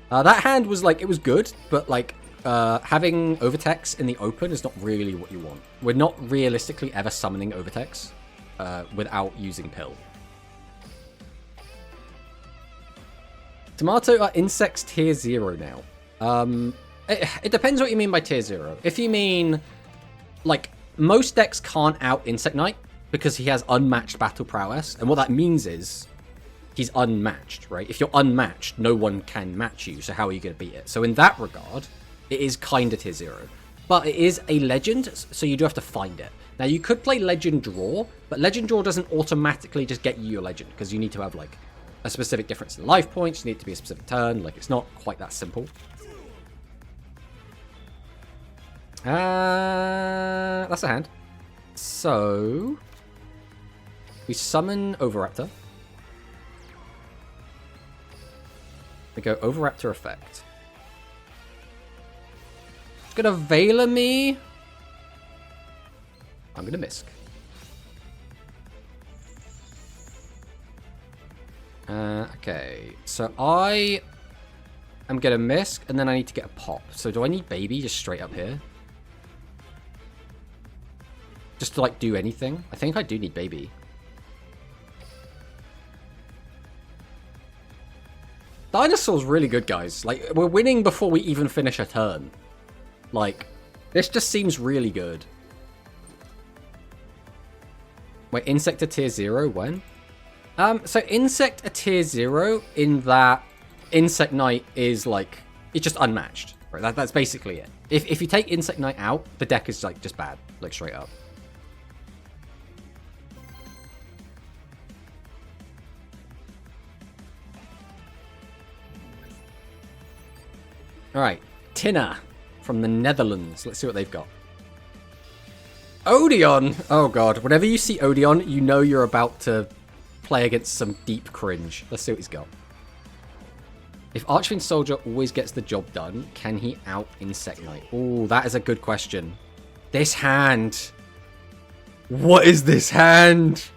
That hand was like, it was good, but like, having Overtex in the open is not really what you want. We're not realistically ever summoning Overtex without using Pill. Tomato are insects tier 0 now. It depends what you mean by tier 0. If you mean, like, most decks can't out Insect Knight because he has unmatched battle prowess, and what that means is he's unmatched, right? If you're unmatched, no one can match you, so how are you going to beat it? So in that regard, it is kind of tier 0. But it is a legend, so you do have to find it. Now, you could play Legend Draw, but Legend Draw doesn't automatically just get you your legend, because you need to have, like, a specific difference in life points, you need to be a specific turn, like, it's not quite that simple. That's a hand. So, we summon Oviraptor. We go Oviraptor effect. Gonna Veiler me. I'm gonna Misk. Okay, so I am gonna Misk, and then I need to get a pop. So do I need Baby just straight up here? Just to like do anything? I think I do need Baby. Dinosaur's really good, guys. Like, we're winning before we even finish a turn. Like, this just seems really good. Wait, Insect a tier 0? When? So Insect a tier 0 in that Insect Knight is, like, it's just unmatched. Right? That's basically it. If you take Insect Knight out, the deck is, like, just bad. Like, straight up. Alright, Tina from the Netherlands. Let's see what they've got. Odeon! Oh god, whenever you see Odeon, you know you're about to play against some deep cringe. Let's see what he's got. If Archfiend Soldier always gets the job done, can he out Insect Knight? Oh, that is a good question. This hand! What is this hand?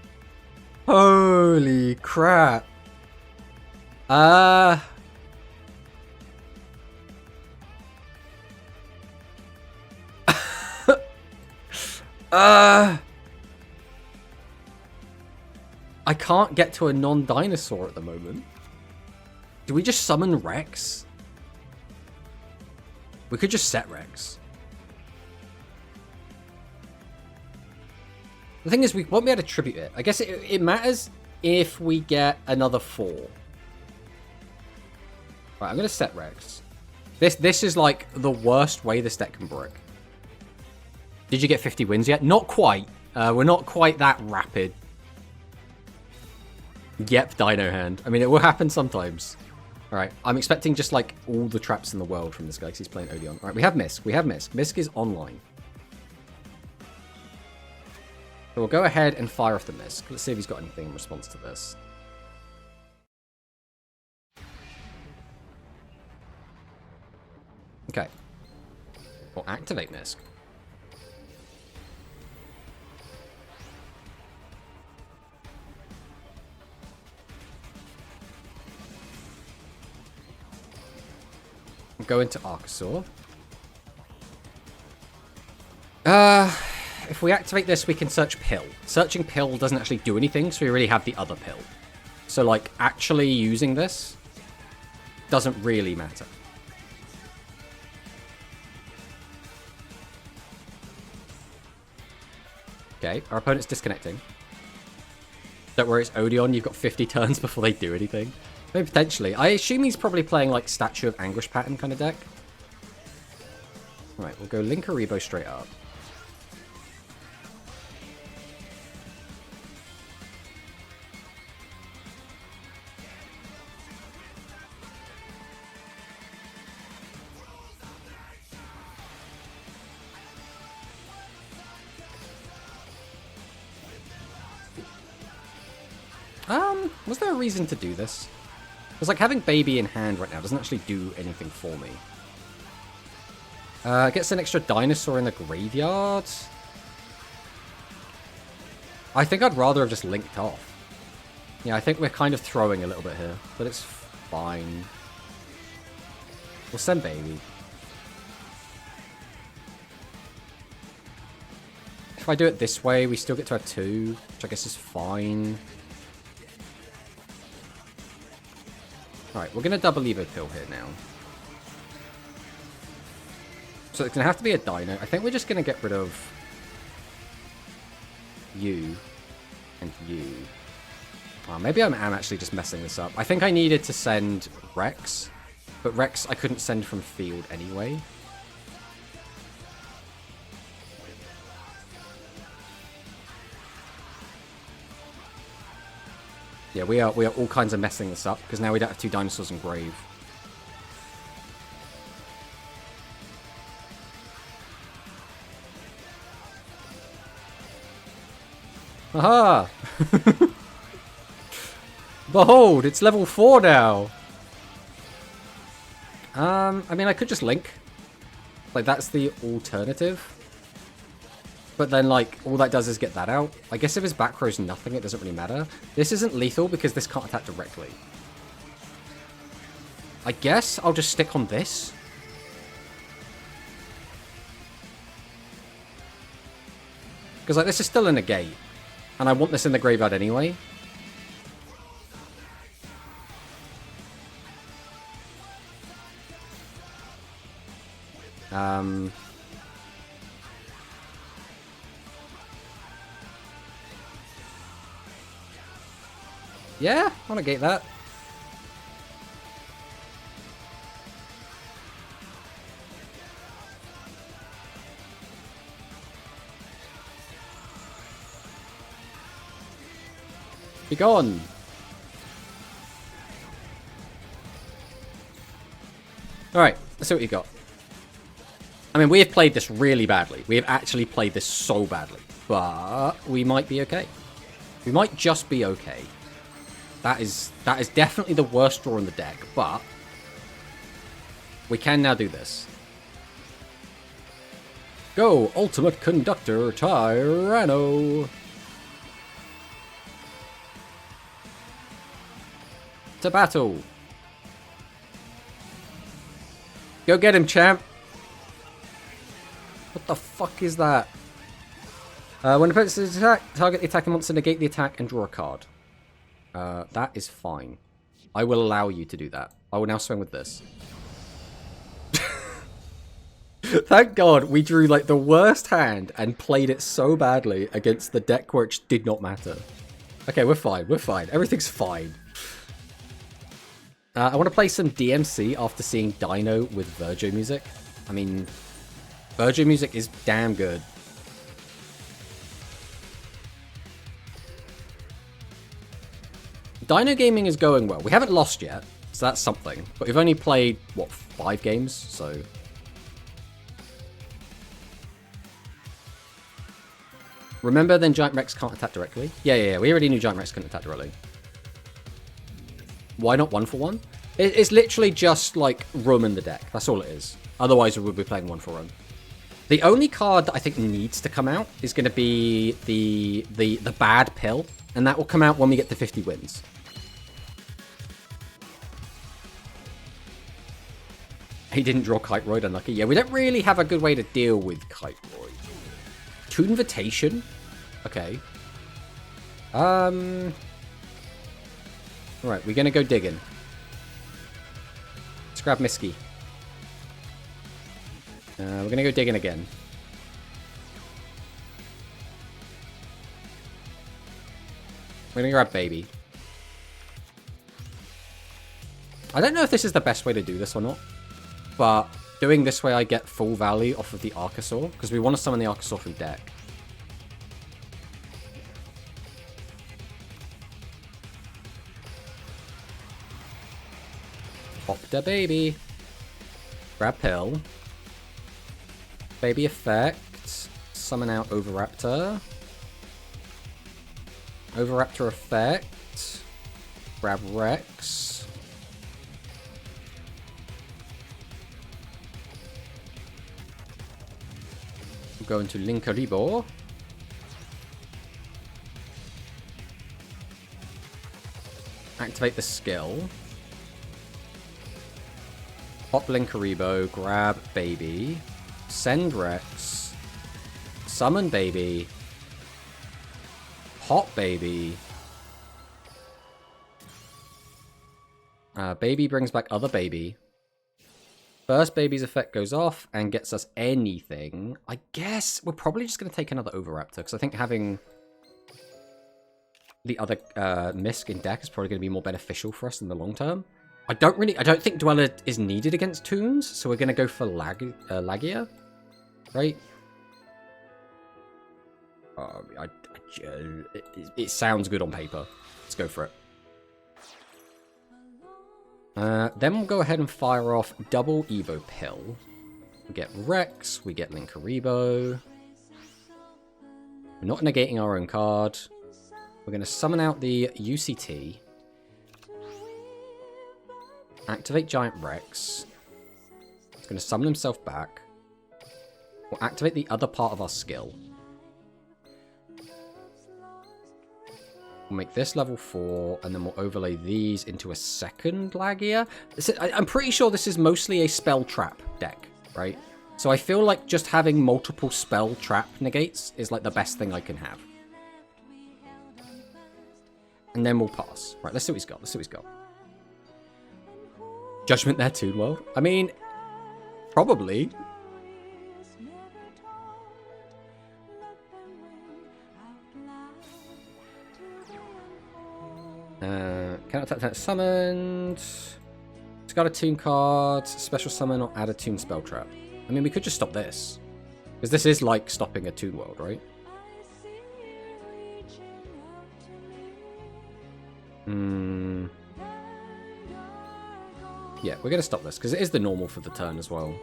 Holy crap. I can't get to a non-dinosaur at the moment. Do we just summon Rex? We could just set Rex. The thing is, we won't be able to tribute it. I guess it matters if we get another 4. Right, I'm going to set Rex. This is like the worst way this deck can break. Did you get 50 wins yet? Not quite. We're not quite that rapid. Yep, Dino hand. I mean, it will happen sometimes. Alright, I'm expecting just like all the traps in the world from this guy because he's playing Odeon. Alright, we have Misk. We have Misk. Misk is online. So we'll go ahead and fire off the Misk. Let's see if he's got anything in response to this. Okay. We'll activate Misk. Go into Archosaur. If we activate this, we can search Pill. Searching Pill doesn't actually do anything, so we already have the other Pill. So, like, actually using this doesn't really matter. Okay, our opponent's disconnecting. Don't worry, it's Odeon. You've got 50 turns before they do anything. Maybe potentially. I assume he's probably playing like Statue of Anguish pattern kind of deck. Alright, we'll go Linkaribo straight up. Was there a reason to do this? Because, like, having Baby in hand right now doesn't actually do anything for me. Gets an extra dinosaur in the graveyard. I think I'd rather have just linked off. Yeah, I think we're kind of throwing a little bit here, but it's fine. We'll send Baby. If I do it this way, we still get to a 2, which I guess is fine. Alright, we're going to double Evo Pill here now. So it's going to have to be a Dino. I think we're just going to get rid of you and you. Oh, maybe I'm actually just messing this up. I think I needed to send Rex, but Rex I couldn't send from field anyway. Yeah, we are all kinds of messing this up, because now we don't have 2 dinosaurs in grave. Aha! Behold, it's level 4 now! I mean, I could just link. Like, that's the alternative. But then, like, all that does is get that out. I guess if his back row's nothing, it doesn't really matter. This isn't lethal because this can't attack directly. I guess I'll just stick on this. Because, like, this is still a negate. And I want this in the graveyard anyway. Yeah, I'll negate that. Be gone. Alright, let's see what you got. I mean, we have played this really badly. We have actually played this so badly. But we might be okay. We might just be okay. That is definitely the worst draw in the deck, but we can now do this. Go, Ultimate Conductor Tyranno. To battle. Go get him, champ. What the fuck is that? When opponents attack, target the attacking monster, negate the attack, and draw a card. That is fine. I will allow you to do that. I will now swing with this. Thank God we drew like the worst hand and played it so badly against the deck where it did not matter. Okay, we're fine. We're fine. Everything's fine. I want to play some DMC after seeing Dino with Virgin music. I mean, Virgin music is damn good. Dino gaming is going well. We haven't lost yet, so that's something. But we've only played, what, 5 games? So... Remember, then Giant Rex can't attack directly? Yeah. We already knew Giant Rex couldn't attack directly. Why not 1-for-1? It's literally just, like, room in the deck. That's all it is. Otherwise, we would be playing 1-for-1. The only card that I think needs to come out is going to be the bad pill. And that will come out when we get to 50 wins. He didn't draw Kite-Roid, unlucky. Yeah, we don't really have a good way to deal with Kite-Roid. Two Invitation? Okay. Alright, we're gonna go digging. Let's grab Misky. We're gonna go digging again. We're gonna grab Baby. I don't know if this is the best way to do this or not, but doing this way I get full value off of the Archosaur, because we want to summon the Archosaur from deck. Pop the Baby. Grab Pill. Baby effect. Summon out Overraptor. Overraptor effect. Grab Rex. Go into Linkaribo. Activate the skill. Pop Linkaribo, grab Baby, send Rex, summon Baby, pop Baby. Baby brings back other Baby. First Baby's effect goes off and gets us anything. I guess we're probably just going to take another Overraptor, because I think having the other Misk in deck is probably going to be more beneficial for us in the long term. I don't think Dweller is needed against Toons, so we're going to go for Lagia, right? It sounds good on paper. Let's go for it. Then we'll go ahead and fire off double Evo Pill. We get Rex, we get Linkaribo. We're not negating our own card. We're going to summon out the UCT. Activate Giant Rex. It's going to summon himself back. We'll activate the other part of our skill. We'll make this level 4, and then we'll overlay these into a second Lagia. I'm pretty sure this is mostly a spell trap deck, right? So I feel like just having multiple spell trap negates is like the best thing I can have. And then we'll pass. Right, let's see what he's got. Let's see what he's got. Judgment there, Toon World. I mean, probably. Counter attack summoned. Discard a tune card, special summon, or add a tune spell trap. I mean, we could just stop this. Because this is like stopping a tune world, right? Yeah, we're going to stop this, because it is the normal for the turn as well.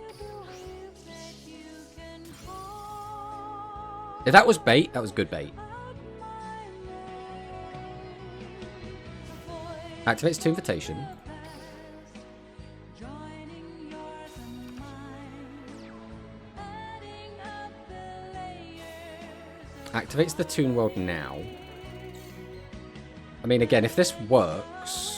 If that was bait, that was good bait. Activates to invitation. Activates the Toon World now. I mean, again, if this works...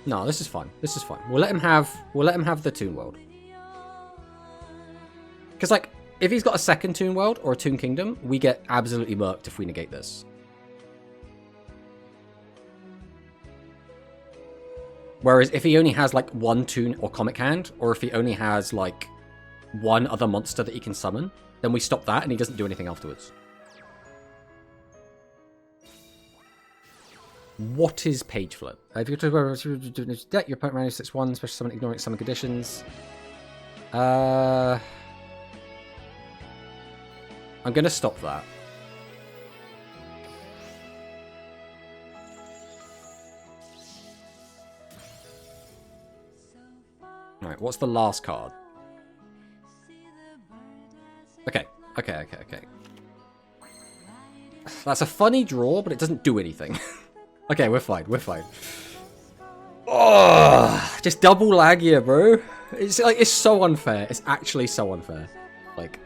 No, this is fine. This is fine. We'll let him have the Toon World. Because, like, if he's got a second Toon World or a Toon Kingdom, we get absolutely murked if we negate this. Whereas if he only has, like, one Toon or Comic Hand, or if he only has, like, one other monster that he can summon, then we stop that and he doesn't do anything afterwards. What is Page Flip? If you go to deck, your opponent manages 6/1, special summon, ignoring summon conditions. I'm gonna stop that. Alright, what's the last card? Okay. That's a funny draw, but it doesn't do anything. Okay, we're fine. Oh, just double lag here, bro. It's like, it's so unfair. It's actually so unfair. Like,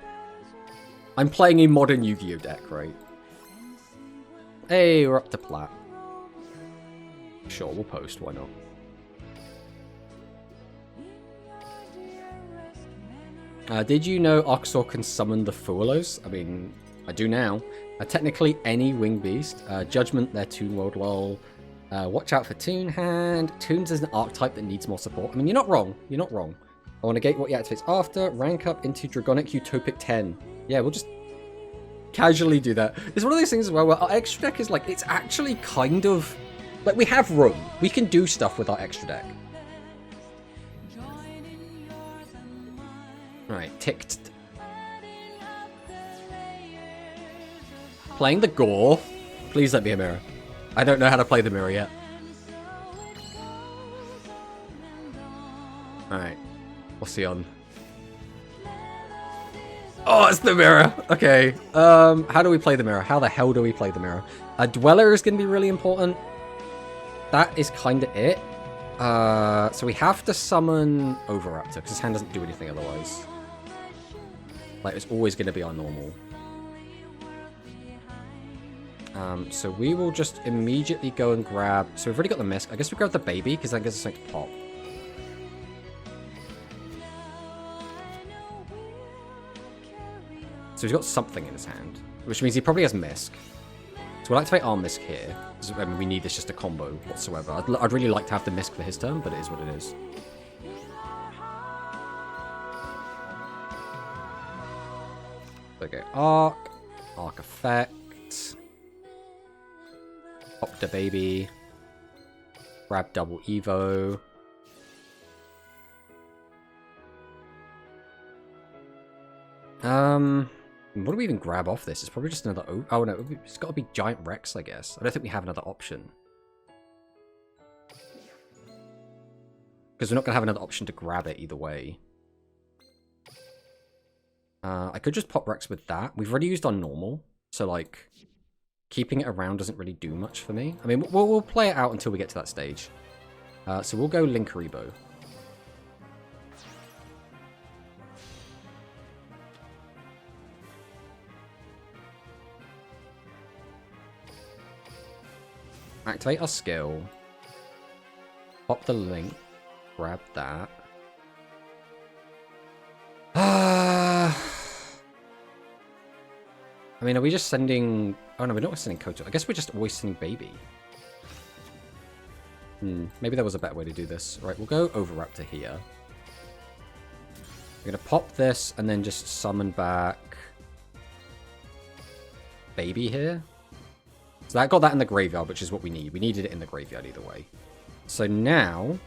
I'm playing a modern Yu-Gi-Oh deck, right? Hey, we're up to plat. Sure, we'll post. Why not? Did you know Oxor can summon the Fuelos? I mean, I do now. Technically, any Wing Beast. Judgment, their Toon World, lol. Watch out for Toon Hand. Toons is an archetype that needs more support. I mean, you're not wrong. I want to gate what he activates after. Rank up into Dragonic Utopic 10. Yeah, we'll just casually do that. It's one of those things as well where our extra deck is like, it's actually kind of... Like, we have room. We can do stuff with our extra deck. Alright, ticked. Playing the Gore. Please let me a mirror. I don't know how to play the mirror yet. Alright. What's he on? Oh, it's the mirror! Okay. How do we play the mirror? How the hell do we play the mirror? A Dweller is going to be really important. That is kind of it. So we have to summon Overraptor, because his hand doesn't do anything otherwise. Like, it's always going to be our normal. So we will just immediately go and grab... So we've already got the Mist. I guess we grab the baby, because that gives us something to pop. So he's got something in his hand, which means he probably has Misk. So we'll activate our Misk here. I mean, we need this just a combo whatsoever. I'd really like to have the Misk for his turn, but it is what it is. Okay, Arc Effect. Pop the baby. Grab double Evo. What do we even grab off this? It's probably just another... Oh, no. It's got to be Giant Rex, I guess. I don't think we have another option. Because we're not going to have another option to grab it either way. I could just pop Rex with that. We've already used our normal. So, like, keeping it around doesn't really do much for me. I mean, we'll play it out until we get to that stage. So we'll go Linkuriboh. Activate our skill. Pop the link. Grab that. I mean, are we just sending... Oh, no, we're not sending Koto. I guess we're just always sending Baby. Maybe there was a better way to do this. Right, we'll go Oviraptor here. We're going to pop this and then just summon back Baby here. So that got that in the graveyard, which is what we need. We needed it in the graveyard either way. So now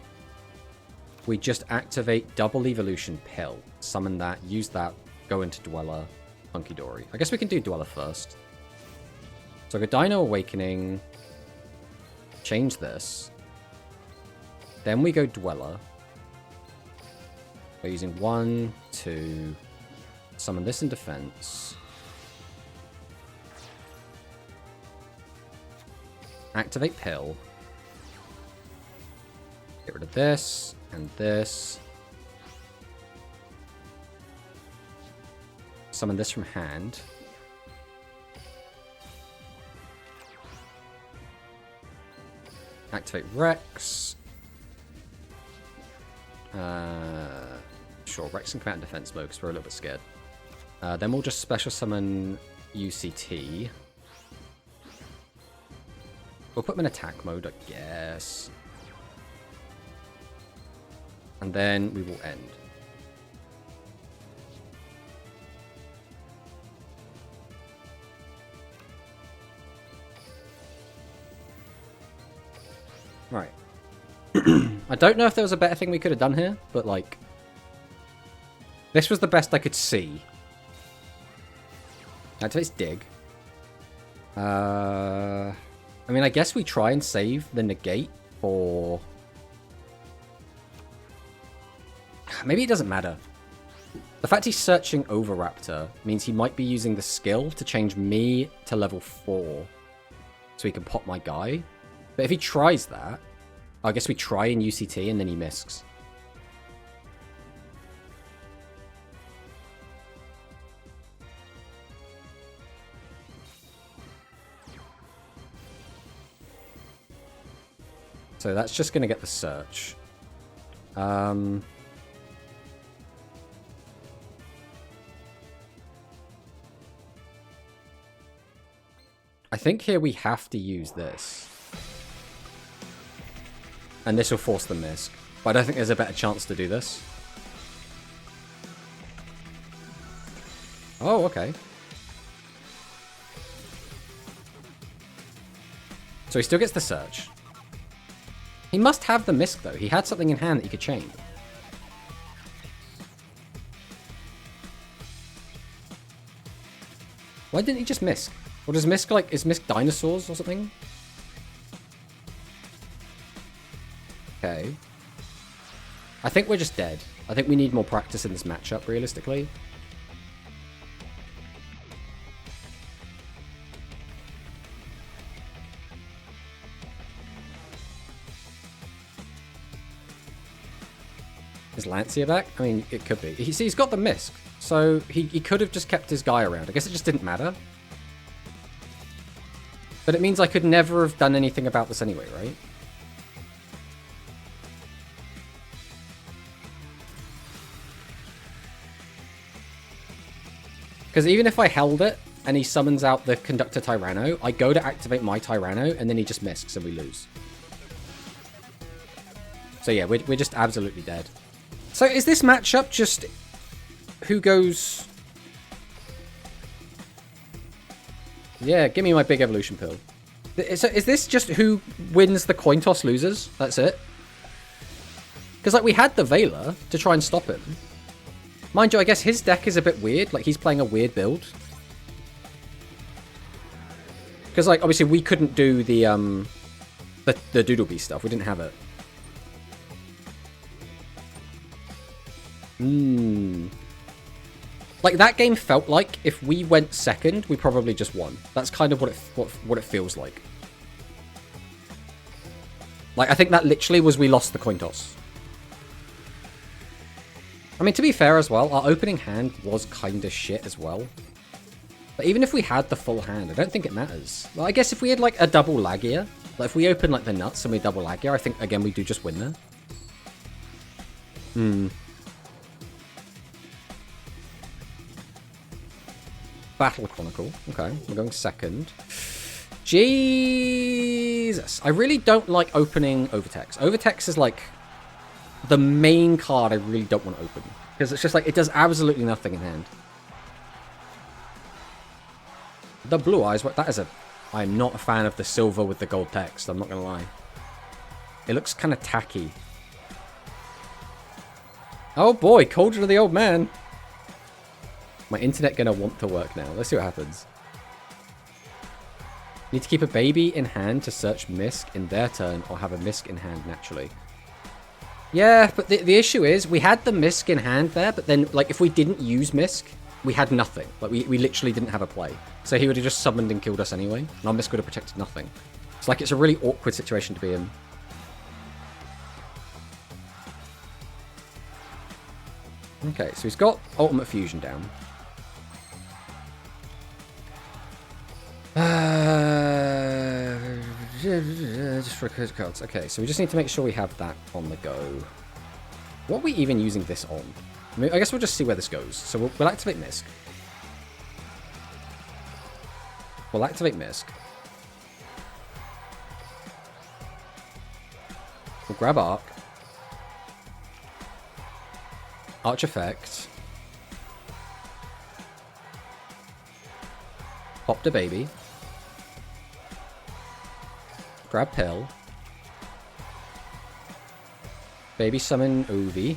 we just activate Double Evolution Pill. Summon that, use that, go into Dweller, Hunky Dory. I guess we can do Dweller first. So I go Dino Awakening, change this. Then we go Dweller. We're using 1, 2, summon this in defense. Activate Pill. Get rid of this and this. Summon this from hand. Activate Rex. Sure, Rex can come out in defense mode because we're a little bit scared. Then we'll just special summon UCT. We'll put him in attack mode, I guess. And then we will end. Right. I don't know if there was a better thing we could have done here, but like... This was the best I could see. Activates Dig. I mean, I guess we try and save the negate for... Maybe it doesn't matter. The fact he's searching Oviraptor means he might be using the skill to change me to level 4. So he can pop my guy. But if he tries that, I guess we try in UCT and then he misses. So that's just going to get the search. I think here we have to use this. And this will force the misc. But I don't think there's a better chance to do this. Oh, okay. So he still gets the search. He must have the misc, though. He had something in hand that he could chain. Why didn't he just misc? Or does misc, like, is misc dinosaurs or something? Okay. I think we're just dead. I think we need more practice in this matchup, realistically. Is Lancia back? I mean, it could be. He's got the misc, so he could have just kept his guy around. I guess it just didn't matter. But it means I could never have done anything about this anyway, right? Because even if I held it and he summons out the Conductor Tyranno, I go to activate my Tyranno and then he just misses and we lose. So yeah, we're just absolutely dead. So is this matchup just who goes... Yeah, give me my big evolution pill. So is this just who wins the coin toss loses? That's it? Because like we had the Veiler to try and stop him. Mind you, I guess his deck is a bit weird. Like he's playing a weird build. Because like obviously we couldn't do the Doodlebee stuff. We didn't have it. Like that game felt like if we went second, we probably just won. That's kind of what it feels like. Like I think that literally was we lost the coin toss. I mean, to be fair as well, our opening hand was kind of shit as well. But even if we had the full hand, I don't think it matters. Well, I guess if we had like a double Lagia, like if we open like the nuts and we double Lagia, I think again we do just win there. Battle Chronicle. Okay, we're going second. Jeez. Jesus. I really don't like opening Overtext. Overtext is like the main card I really don't want to open. Because it's just like, it does absolutely nothing in hand. The blue eyes, what that is a... I'm not a fan of the silver with the gold text, I'm not going to lie. It looks kind of tacky. Oh boy, Cauldron of the Old Man. My internet going to want to work now. Let's see what happens. Need to keep a baby in hand to search Misk in their turn, or have a Misk in hand naturally. Yeah, but the issue is, we had the Misk in hand there, but then, like, if we didn't use Misk, we had nothing. Like, we literally didn't have a play. So he would have just summoned and killed us anyway, and our Misk would have protected nothing. It's like, it's a really awkward situation to be in. Okay, so he's got Ultimate Fusion down. Just for cards. Okay, so we just need to make sure we have that on the go. What are we even using this on? I mean, I guess we'll just see where this goes. So we'll activate Misk. We'll activate Misk. We'll grab Arc. Arch Effect. Pop the baby. Grab Pill. Baby summon Ovi.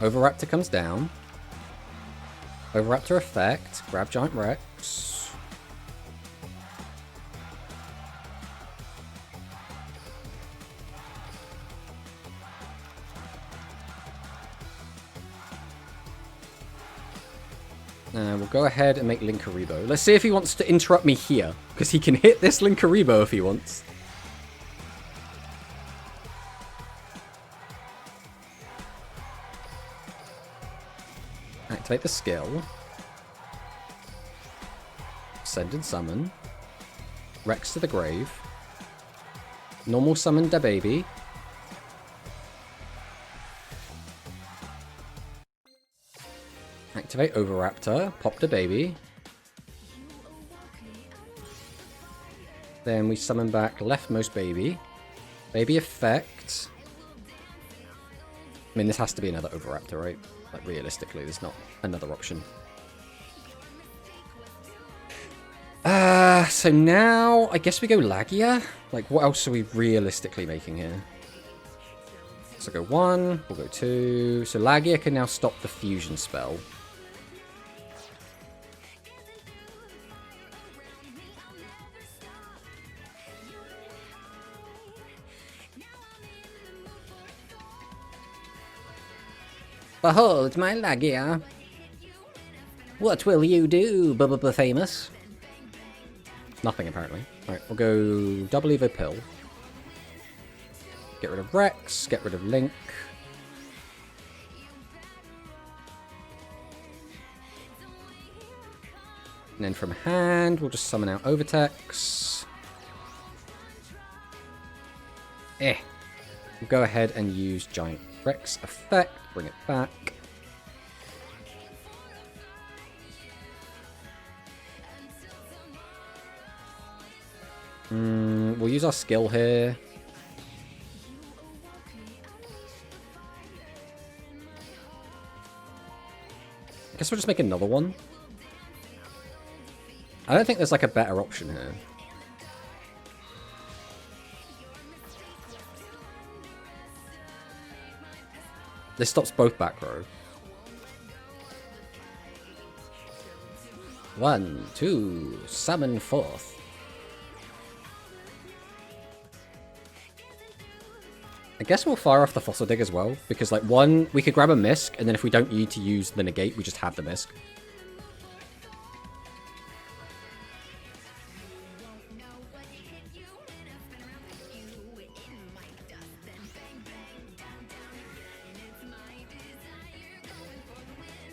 Overraptor comes down. Overraptor effect. Grab Giant Rex. We'll go ahead and make Linkaribo. Let's see if he wants to interrupt me here, because he can hit this Linkaribo if he wants. Activate the skill. Send and summon. Rex to the grave. Normal summon da baby. Activate Overraptor. Pop the baby. Then we summon back leftmost baby. Baby effect. I mean, this has to be another Overraptor, right? Like, realistically, there's not another option. So now, I guess we go Lagia? Like, what else are we realistically making here? So go 1, we'll go 2. So Lagia can now stop the fusion spell. Behold my Lagia. What will you do, Bubba Famous? Nothing, apparently. Alright, we'll go double Evo Pill. Get rid of Rex, get rid of Link. And then from hand, we'll just summon out Overtex. We'll go ahead and use Giant Rex effect, bring it back. We'll use our skill here. I guess we'll just make another one. I don't think there's like a better option here. This stops both back row. 1, 2, summon forth. I guess we'll fire off the Fossil Dig as well, because like one, we could grab a Misk, and then if we don't need to use the negate, we just have the Misk.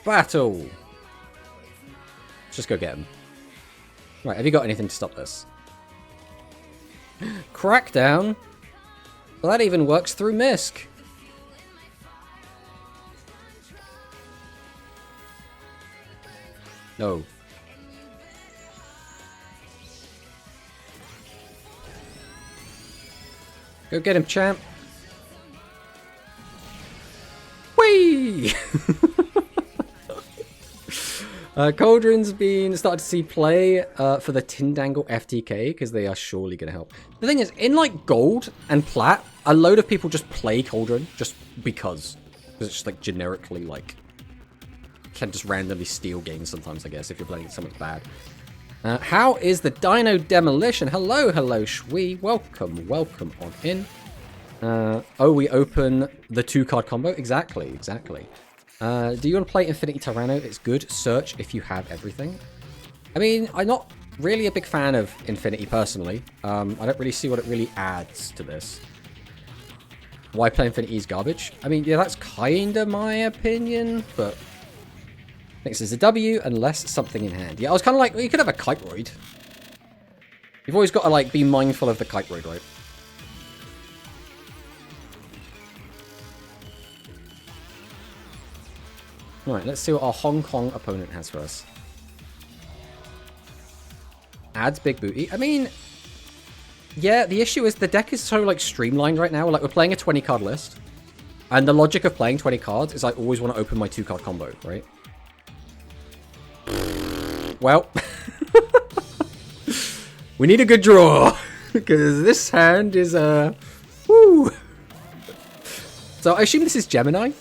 Battle! Let's just go get him. Right, have you got anything to stop this? Crackdown? Well, that even works through Misk. No. Go get him, champ. Whee! Cauldron's been started to see play for the Tindangle FTK because they are surely going to help. The thing is, in like gold and plat, a load of people just play Cauldron just because. It's just like generically like can just randomly steal games sometimes, I guess, if you're playing something bad. How is the Dino Demolition? Hello, hello, Shwee. Welcome, welcome on in. Oh, we open the 2-card combo? Exactly, exactly. Do you want to play Infinity Tyranno? It's good. Search if you have everything. I mean, I'm not really a big fan of Infinity personally. I don't really see what it really adds to this. Why play Infinity is garbage? I mean, yeah, that's kind of my opinion, but next is a W unless something in hand. Yeah, I was kind of like, well, you could have a Kiteroid. You've always got to like be mindful of the Kiteroid, right? Right, let's see what our Hong Kong opponent has for us. Adds big booty. I mean, yeah, the issue is the deck is so like streamlined right now. Like we're playing a 20-card list. And the logic of playing 20 cards is I always want to open my 2-card combo, right? Well, we need a good draw because this hand is woo. So I assume this is Gemini.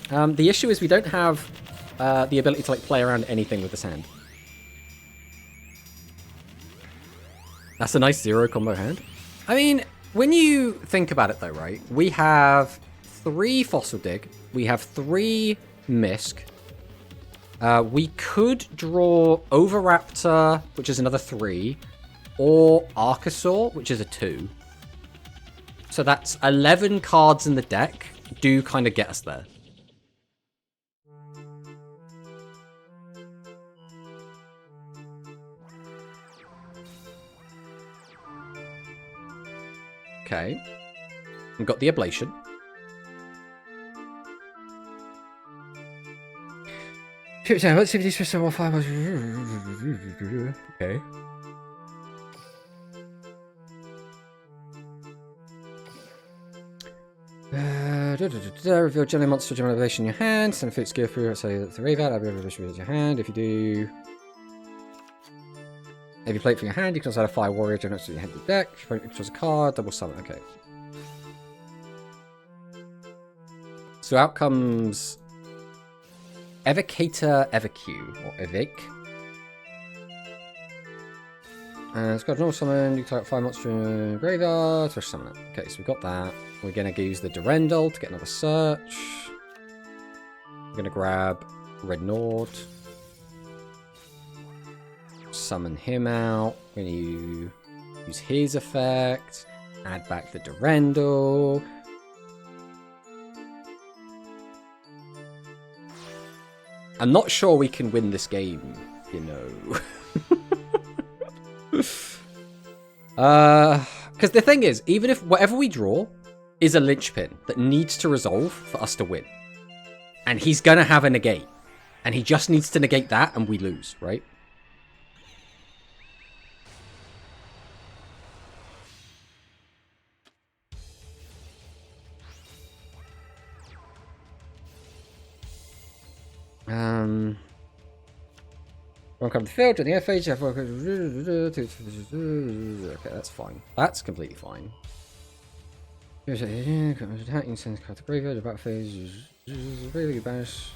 The issue is we don't have the ability to like play around anything with this hand. That's a nice 0 combo hand. I mean, when you think about it though, right? We have 3 Fossil Dig. We have 3 Misk. We could draw Overraptor, which is another 3, or Archosaur, which is a 2. So that's 11 cards in the deck do kind of get us there. Okay. We've got the Ablation. Let's see if these crystal will find. Okay. Reveal Jelly Monster Gem Elevation in your hand. Send a foot skill through. Say that's the Revat. I'll be able to distribute your hand. If you do. If you play it from your hand, you can also add a Fire Warrior Generate to your hand deck. If you choose a card, double summon. Okay. So out comes Evocator Evoque, or Evoque. And it's got a normal summon. You can type 5 monster in the graveyard, special summon it. Okay, so we've got that. We're going to use the Durendal to get another search. We're going to grab Red Nord. Summon him out. We're going to use his effect. Add back the Durendal. I'm not sure we can win this game, you know. Because the thing is, even if whatever we draw is a linchpin that needs to resolve for us to win, and he's going to have a negate, and he just needs to negate that and we lose, right? Won't come to the field, join the FH. Okay, that's fine. That's completely fine. Attacking sends card to graveyard, the back phase. Really banish.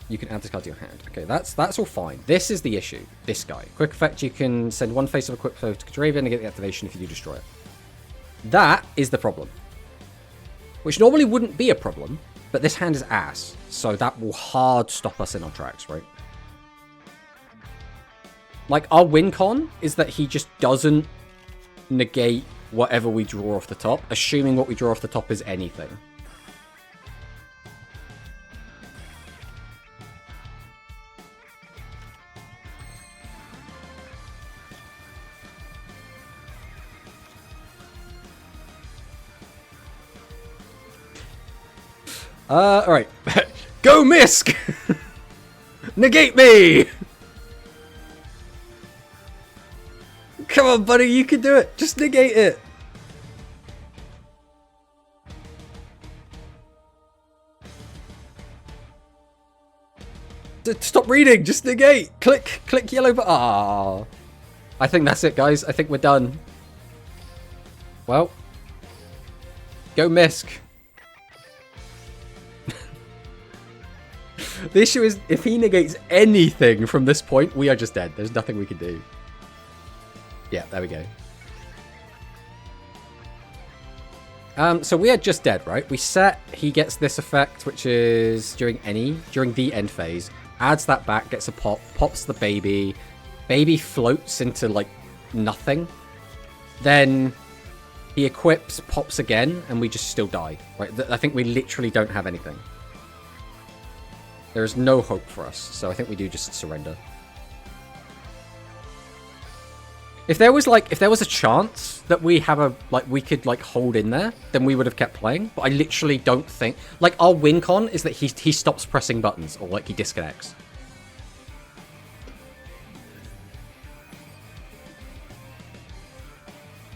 You can add this card to your hand. Okay, that's all fine. This is the issue. This guy. Quick effect, you can send one face of a quick flow to graveyard and get the activation if you do destroy it. That is the problem. Which normally wouldn't be a problem. But this hand is ass, so that will hard stop us in our tracks, right? Like, our win con is that he just doesn't negate whatever we draw off the top, assuming what we draw off the top is anything. Alright. Go Misk! Negate me! Come on, buddy, you can do it. Just negate it. Stop reading. Just negate. Click yellow button. Ah. I think that's it, guys. I think we're done. Well. Go Misk. The issue is, if he negates anything from this point, we are just dead. There's nothing we can do. Yeah, there we go. So we are just dead, right? We set, he gets this effect, which is during the end phase. Adds that back, gets a pop, pops the baby. Baby floats into, like, nothing. Then he equips, pops again, and we just still die. Right? I think we literally don't have anything. There is no hope for us, so I think we do just surrender. If there was a chance that we have we could hold in there, then we would have kept playing. But I literally don't think, our win con is that he stops pressing buttons or he disconnects.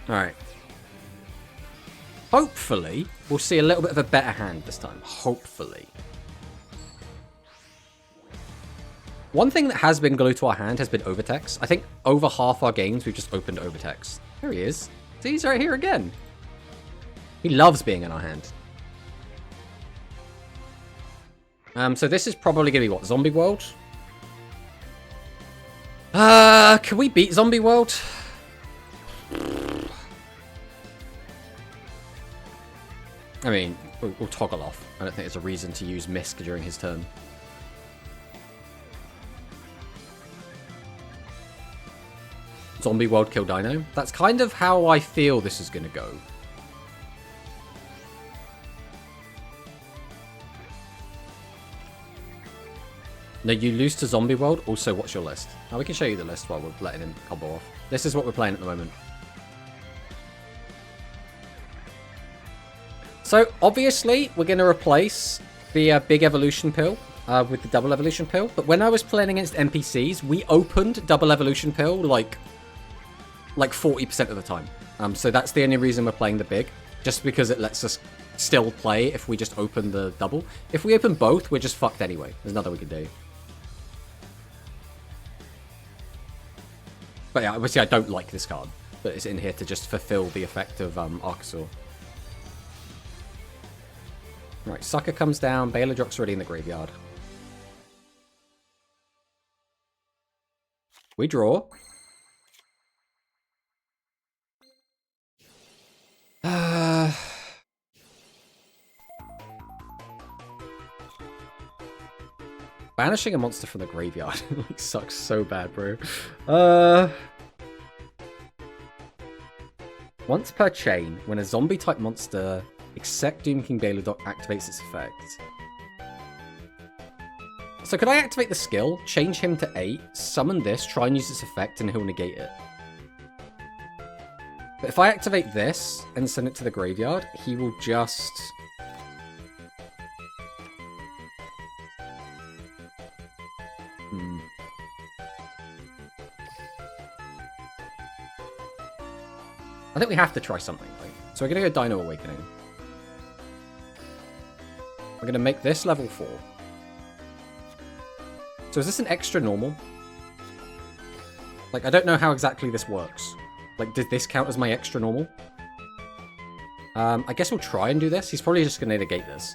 All right. Hopefully, we'll see a little bit of a better hand this time. Hopefully. One thing that has been glued to our hand has been overtext. I think over half our games we've just opened overtext. There he is. See, he's right here again. He loves being in our hand. So this is probably going to be what? Zombie World? Can we beat Zombie World? I mean, we'll toggle off. I don't think there's a reason to use Misk during his turn. Zombie World kill Dino. That's kind of how I feel this is going to go. No, you lose to Zombie World. Also, what's your list? Now we can show you the list while we're letting him combo off. This is what we're playing at the moment. So, obviously, we're going to replace the big evolution pill with the double evolution pill. But when I was playing against NPCs, we opened double evolution pill like 40% of the time. So that's the only reason we're playing the big. Just because it lets us still play if we just open the double. If we open both, we're just fucked anyway. There's nothing we can do. But yeah, obviously I don't like this card. But it's in here to just fulfill the effect of Archosaur. Right, Sucker comes down. Baladrock's already in the graveyard. We draw. Banishing a monster from the graveyard sucks so bad, bro. Once per chain, when a zombie-type monster, except Doom King Baladock, activates its effect. So could I activate the skill, change him to 8, summon this, try and use its effect, and he'll negate it? But if I activate this and send it to the graveyard, he will just... I think we have to try something, right? So we're going to go Dino Awakening. We're going to make this level 4. So is this an extra normal? I don't know how exactly this works. Does this count as my extra normal? I guess we'll try and do this. He's probably just going to negate this.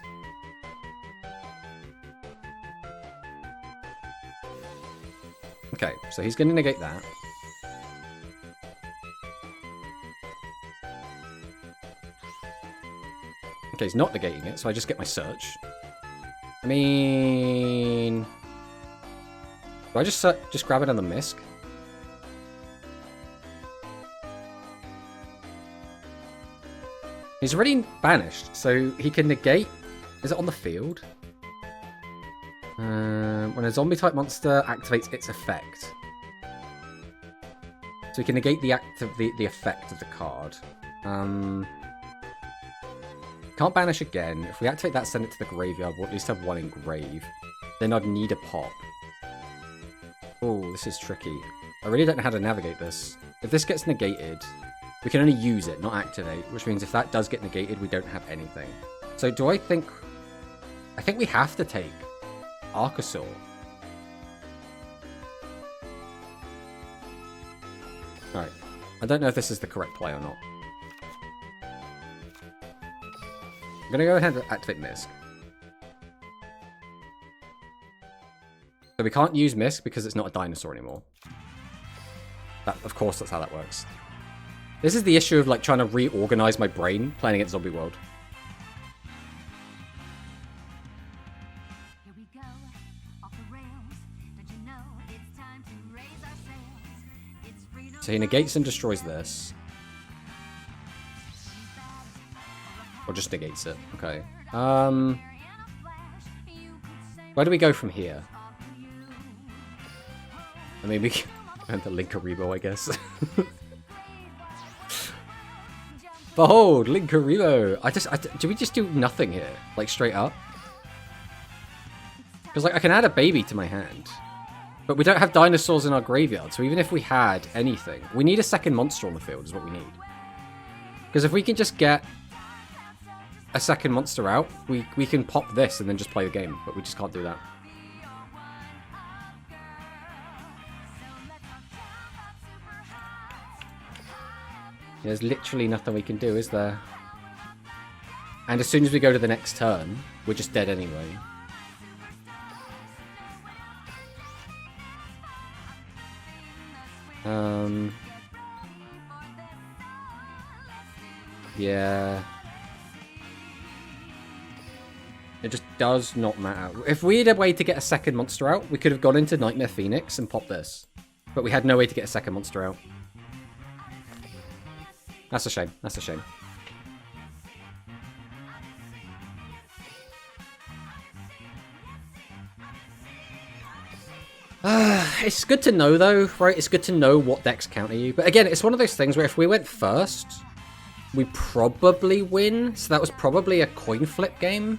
Okay, so he's going to negate that. Okay, he's not negating it, so I just get my search. I mean... Do I just grab it on the Misk? He's already banished, so he can negate... Is it on the field? When a zombie-type monster activates its effect. So he can negate the effect of the card. Can't banish again. If we activate that, send it to the graveyard, we'll at least have one in grave. Then I'd need a pop. Oh, this is tricky. I really don't know how to navigate this. If this gets negated, we can only use it, not activate, which means if that does get negated, we don't have anything. So do I think... I think we have to take Archosaur. Alright. I don't know if this is the correct play or not. I'm going to go ahead and activate Misk. So we can't use Misk because it's not a dinosaur anymore. That, of course, that's how that works. This is the issue of like trying to reorganize my brain playing against Zombie World. Here we go, off the rails. Don't you know it's time to raise our sails? It's freedom. So he negates and destroys this. Or just negates it. Okay. Where do we go from here? I mean, we can... and the Linkaribo, I guess. Behold, Linkaribo! Do we just do nothing here? Like, straight up? Because, like, I can add a baby to my hand. But we don't have dinosaurs in our graveyard, so even if we had anything... We need a second monster on the field, is what we need. Because if we can just get a second monster out, we can pop this and then just play the game. But we just can't do that. There's literally nothing we can do, is there? And as soon as we go to the next turn, we're just dead anyway. Yeah. It just does not matter. If we had a way to get a second monster out, we could have gone into Nightmare Phoenix and popped this. But we had no way to get a second monster out. That's a shame. That's a shame. It's good to know, though, right? It's good to know what decks counter you. But again, it's one of those things where if we went first, we probably win. So that was probably a coin flip game.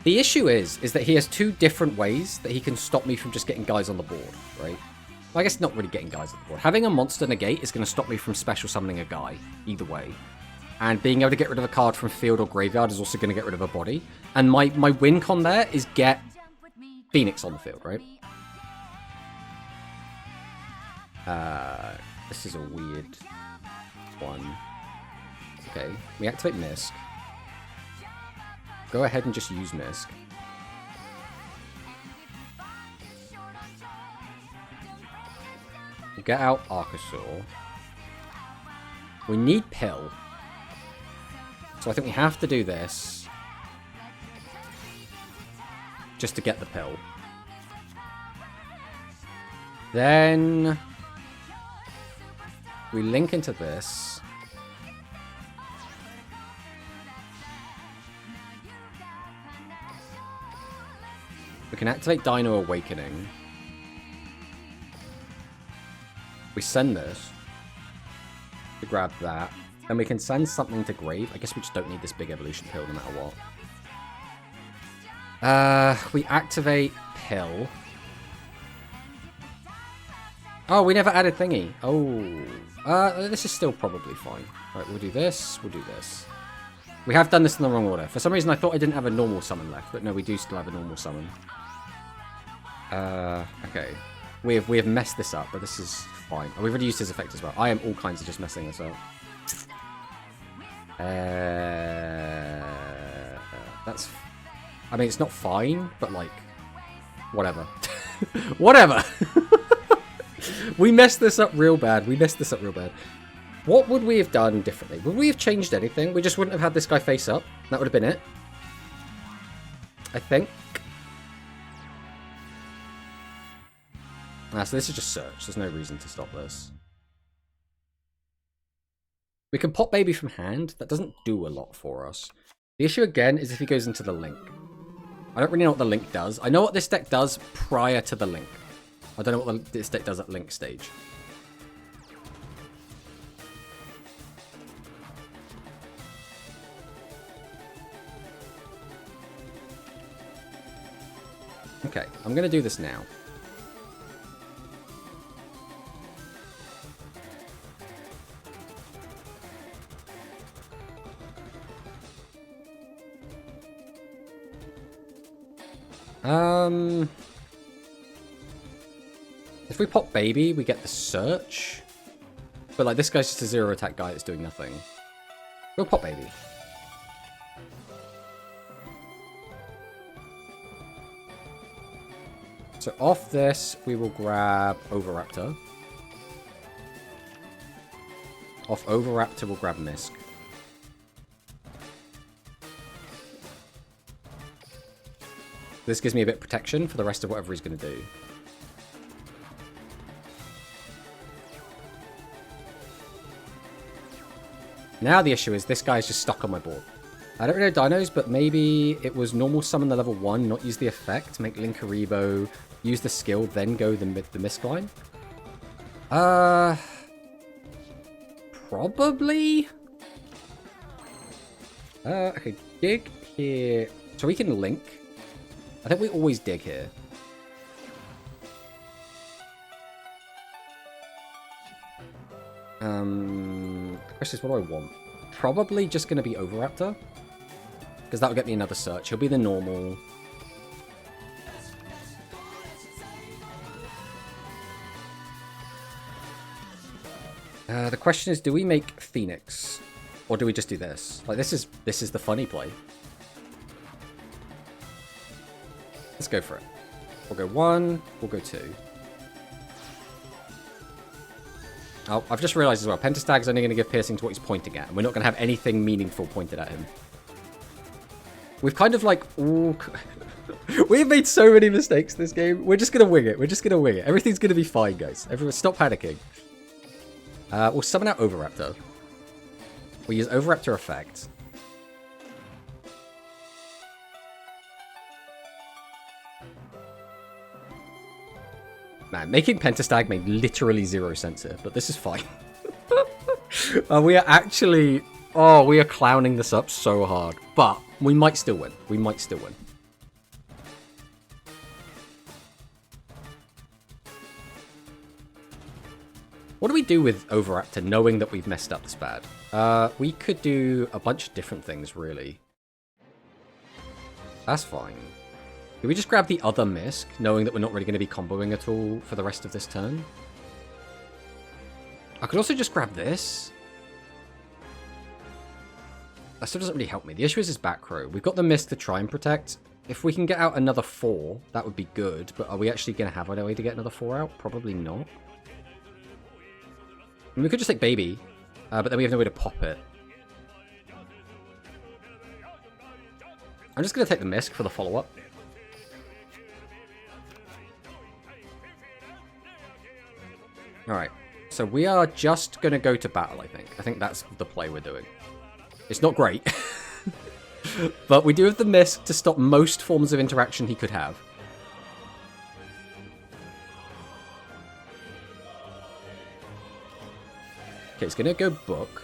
The issue is that he has two different ways that he can stop me from just getting guys on the board, right? Well, I guess not really getting guys on the board. Having a monster negate is going to stop me from special summoning a guy, either way. And being able to get rid of a card from field or graveyard is also going to get rid of a body. And my win con there is get Phoenix on the field, right? This is a weird one. Okay, we activate Misk. Go ahead and just use Misk. We'll get out Archosaur. We need Pill. So I think we have to do this. Just to get the Pill. Then we link into this. We can activate Dino Awakening. We send this to grab that. Then we can send something to grave. I guess we just don't need this big evolution pill no matter what. We activate Pill. Oh, we never added thingy. Oh. This is still probably fine. Right, we'll do this. We'll do this. We have done this in the wrong order. For some reason, I thought I didn't have a normal summon left. But no, we do still have a normal summon. Okay. We have messed this up, but this is fine. Oh, we've already used his effect as well. I am all kinds of just messing this up. That's... I mean, it's not fine, but, like... Whatever. Whatever! We messed this up real bad. We messed this up real bad. What would we have done differently? Would we have changed anything? We just wouldn't have had this guy face up. That would have been it. I think. So this is just search. There's no reason to stop this. We can pop baby from hand. That doesn't do a lot for us. The issue again is if he goes into the link. I don't really know what the link does. I know what this deck does prior to the link. I don't know what this deck does at link stage. Okay, I'm going to do this now. If we pop baby, we get the search. But like this guy's just a 0 attack guy that's doing nothing. We'll pop baby. So off this, we will grab Oviraptor. Off Oviraptor, we'll grab Misk. This gives me a bit of protection for the rest of whatever he's going to do. Now the issue is this guy's just stuck on my board. I don't really know dinos, but maybe it was normal summon the level 1, not use the effect, make Linkaribo, use the skill, then go the Misk line. Probably? Okay, dig here. So we can link. I think we always dig here. The question is, what do I want? Probably just going to be Oviraptor. Because that'll get me another search. He'll be the normal. The question is, do we make Phoenix? Or do we just do this? Like, this is the funny play. Let's go for it. We'll go 1, we'll go 2. Oh, I've just realized as well, Pentastag's only going to give piercing to what he's pointing at, and we're not going to have anything meaningful pointed at him. We've kind of like, ooh, we've made so many mistakes this game. We're just going to wing it. We're just going to wing it. Everything's going to be fine, guys. Everyone stop panicking. We'll summon out Oviraptor. We'll use Oviraptor effect. Man, making Pentastag made literally 0 sense here, but this is fine. We are actually... Oh, we are clowning this up so hard. But we might still win. We might still win. What do we do with Oviraptor knowing that we've messed up this bad? We could do a bunch of different things, really. That's fine. Do we just grab the other Misk, knowing that we're not really going to be comboing at all for the rest of this turn? I could also just grab this. That still doesn't really help me. The issue is his back row. We've got the Misk to try and protect. If we can get out another 4, that would be good. But are we actually going to have a way to get another 4 out? Probably not. I mean, we could just take Baby, but then we have no way to pop it. I'm just going to take the Misk for the follow-up. Alright, so we are just going to go to battle, I think. I think that's the play we're doing. It's not great. But we do have the Misk to stop most forms of interaction he could have. Okay, it's going to go book.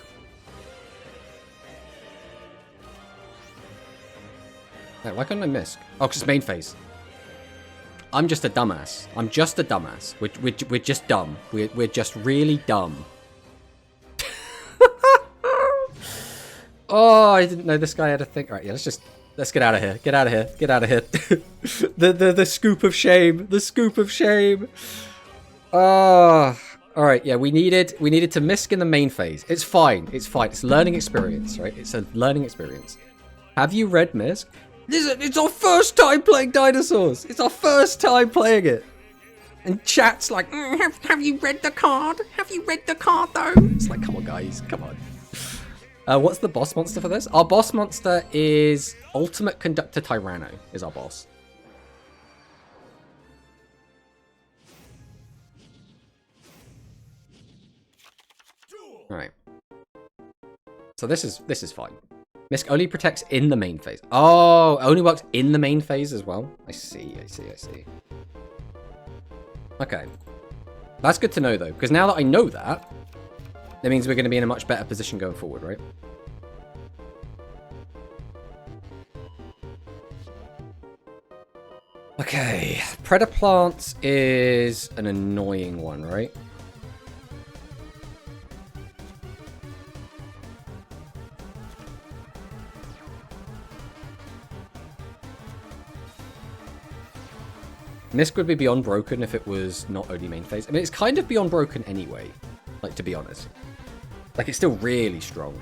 Wait, why couldn't I Misk? Oh, because it's main phase. I'm just a dumbass. I'm just a dumbass. We're just dumb. We're just really dumb. Oh, I didn't know this guy had a thing. All right, yeah, let's get out of here. Get out of here. Get out of here. the scoop of shame. The scoop of shame. Oh, all right. Yeah, we needed to Misk in the main phase. It's fine. It's fine. It's learning experience, right? It's a learning experience. Have you read Misk? It's our first time playing dinosaurs. It's our first time playing it. And chat's like, have you read the card? Have you read the card, though? It's like, come on, guys. Come on. What's the boss monster for this? Our boss monster is Ultimate Conductor Tyranno, is our boss. Alright. So this is fine. Misk only protects in the main phase. Oh, only works in the main phase as well. I see. Okay. That's good to know, though, because now that I know that, that means we're going to be in a much better position going forward, right? Okay, Predaplants is an annoying one, right? Misk would be beyond broken if it was not only main phase. I mean, it's kind of beyond broken anyway, like, to be honest. Like, it's still really strong.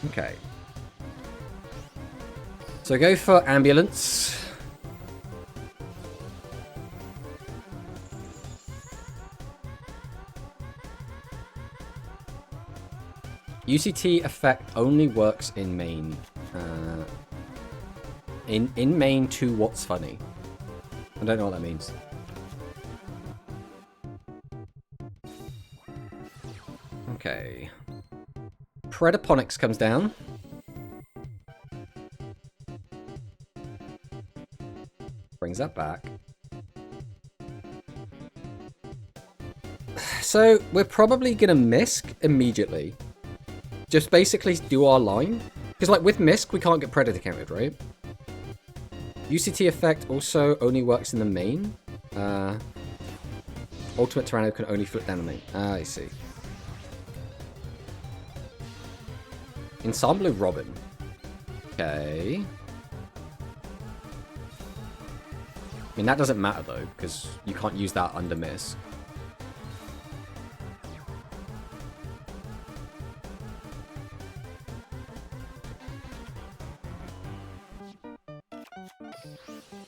Okay. So go for ambulance. UCT effect only works in main. In main to what's funny. I don't know what that means. Okay. Predaponics comes down. Brings that back. So we're probably gonna Misk immediately. Just basically do our line. Because like with Misk, we can't get Predator counted, right? UCT effect also only works in the main. Ultimate Tyranno can only flip down the main. Ah, I see. Ensemble Robin. Okay. I mean, that doesn't matter though, because you can't use that under Misk.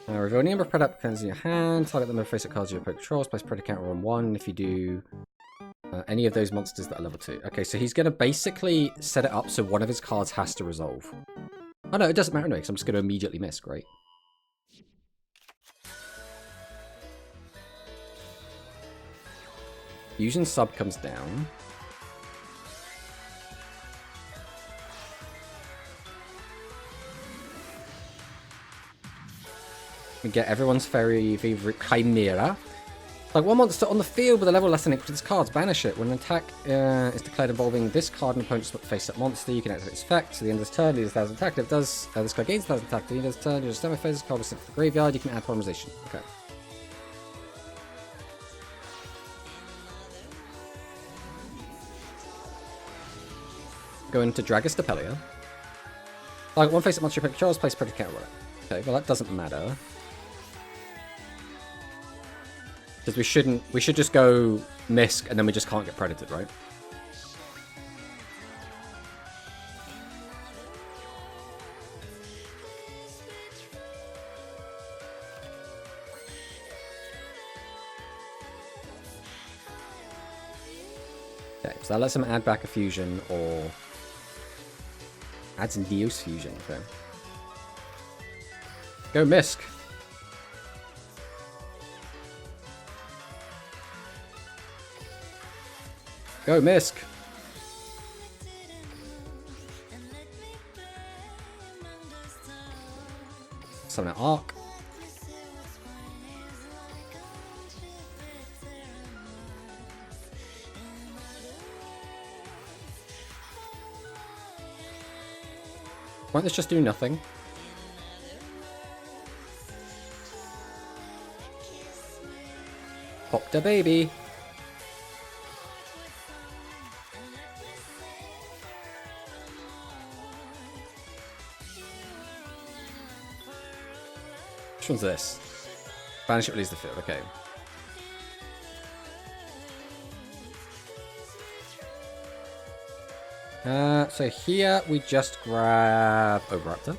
Reveal any number of Predator cards in your hand. Target them with face-up cards you opponent controls. Place Predator counter on 1 if you do any of those monsters that are level 2. Okay, so he's going to basically set it up so one of his cards has to resolve. Oh no, it doesn't matter anyway, because I'm just going to immediately miss, right? Fusion sub comes down. We get everyone's favorite Chimera. Like one monster on the field with a level less than equal to its cards, banish it. When an attack is declared involving this card and opponent's face-up monster, you can activate its effect. So the end of this turn, it is 1,000 attack. If it does, this card gains 1,000 attack. At the end of this turn, you just semi phase card is sent to the graveyard. You can add polymerization. Okay. Go into Dragostapelia. Like one face-up monster you controls, place Predator counter on it. Okay, well that doesn't matter. Because we should just go Misk and then we just can't get Predated, right? Okay, so that lets him add back a fusion or adds a Neos fusion, okay. Go Misk. Go, Misk. Summon an Arc. Won't this just do nothing? Pop the baby. Which one's this? Banish it, release the field. Okay. So here we just grab Overraptor.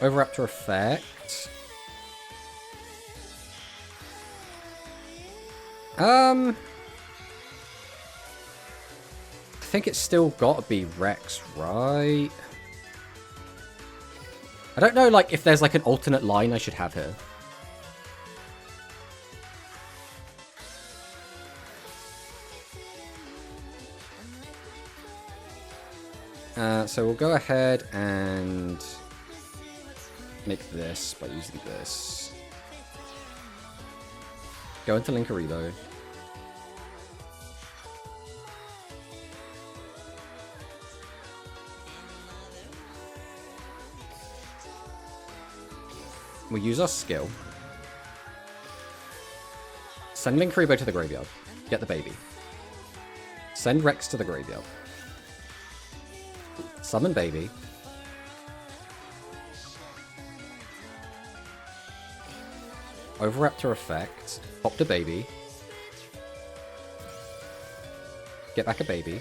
Overraptor effect. I think it's still got to be Rex, right? I don't know, like, if there's, like, an alternate line I should have here. So we'll go ahead and make this by using this. Go into Linkaribo. We'll use our skill. Send Linkuriboh to the graveyard. Get the baby. Send Rex to the graveyard. Summon baby. Overraptor effect. Pop the baby. Get back a baby.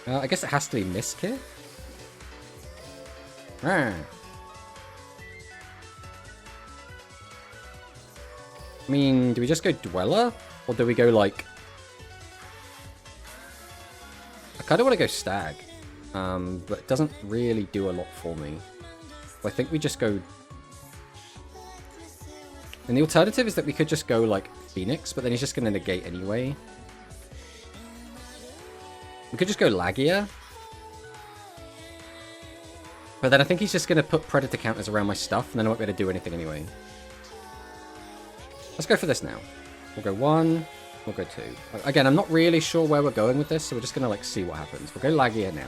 I guess it has to be Misk here. Ah. I mean, do we just go Dweller? Or do we go, like... I kind of want to go Stag. But it doesn't really do a lot for me. So I think we just go... And the alternative is that we could just go, like, Phoenix, but then he's just going to negate anyway. We could just go Lagia. But then I think he's just going to put Predator counters around my stuff, and then I won't be able to do anything anyway. Let's go for this now. We'll go 1, we'll go 2. Again, I'm not really sure where we're going with this, so we're just going to, like, see what happens. We'll go Lagia now.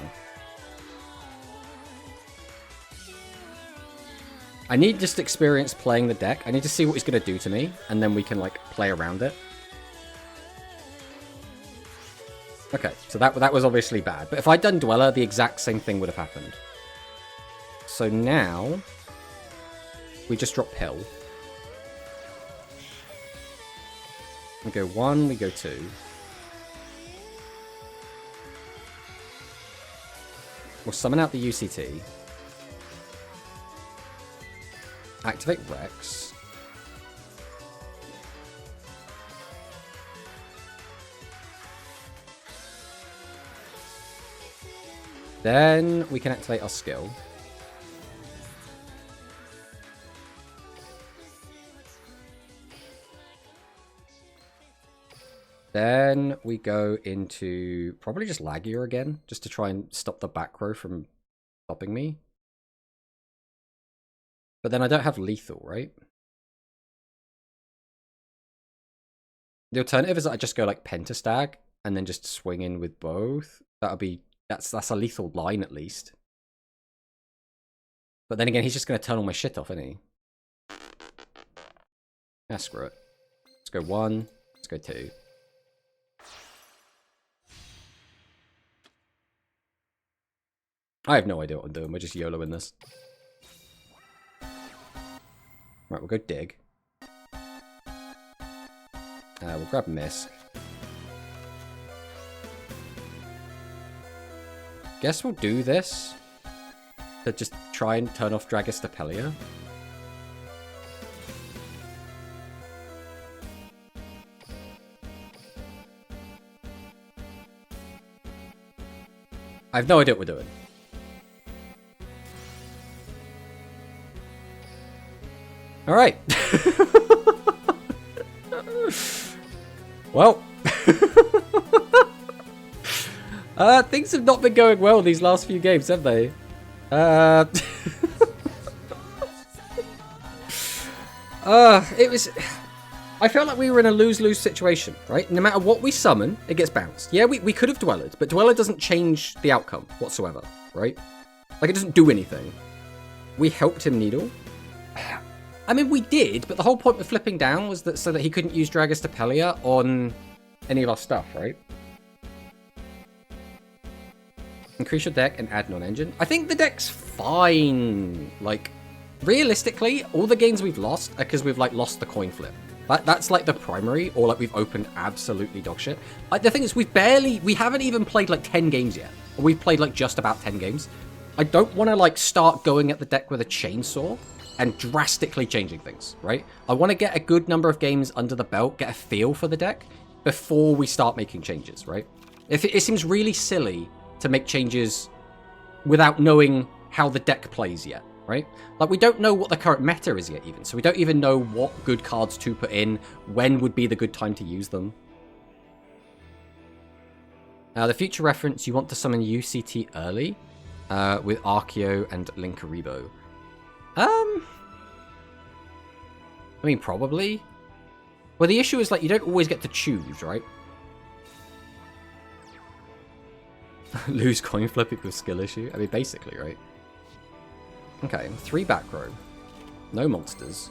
I need just experience playing the deck. I need to see what he's going to do to me, and then we can, like, play around it. Okay, so that was obviously bad. But if I'd done Dweller, the exact same thing would have happened. So now, we just drop Pill. We go 1, we go 2. We'll summon out the UCT. Activate Rex. Then we can activate our skill. Then we go into probably just Lagia again, just to try and stop the back row from stopping me. But then I don't have lethal, right? The alternative is that I just go like Pentastag and then just swing in with both. That'll be that's a lethal line at least. But then again, he's just gonna turn all my shit off, isn't he? Ah, screw it. Let's go 1, let's go 2. I have no idea what I'm doing, we're just YOLOing this. Right, we'll go Dig. We'll grab Misk. Guess we'll do this to just try and turn off Dragostapelia. I have no idea what we're doing. Alright. Well. Things have not been going well these last few games, have they? It was... I felt like we were in a lose-lose situation, right? No matter what we summon, it gets bounced. Yeah, we could have Dwellered, but Dweller doesn't change the outcome whatsoever, right? Like, it doesn't do anything. We helped him Needle. I mean, we did, but the whole point with flipping down was that so that he couldn't use Dragostapelia on any of our stuff, right? Increase your deck and add non-engine. I think the deck's fine. Like, realistically, all the games we've lost are because we've, like, lost the coin flip. That's, like, the primary, or, like, we've opened absolutely dog shit. Like, the thing is, we haven't even played, like, 10 games yet. Or we've played, like, just about 10 games. I don't want to, like, start going at the deck with a chainsaw and drastically changing things, right? I want to get a good number of games under the belt, get a feel for the deck, before we start making changes, right? It seems really silly to make changes without knowing how the deck plays yet, right? Like, we don't know what the current meta is yet even, so we don't even know what good cards to put in, when would be the good time to use them. The future reference, you want to summon UCT early with Arceus and Linkuriboh. I mean, probably. Well, the issue is, like, you don't always get to choose, right? Lose coin flipping with skill issue. I mean, basically, right? Okay, 3 back row. No monsters.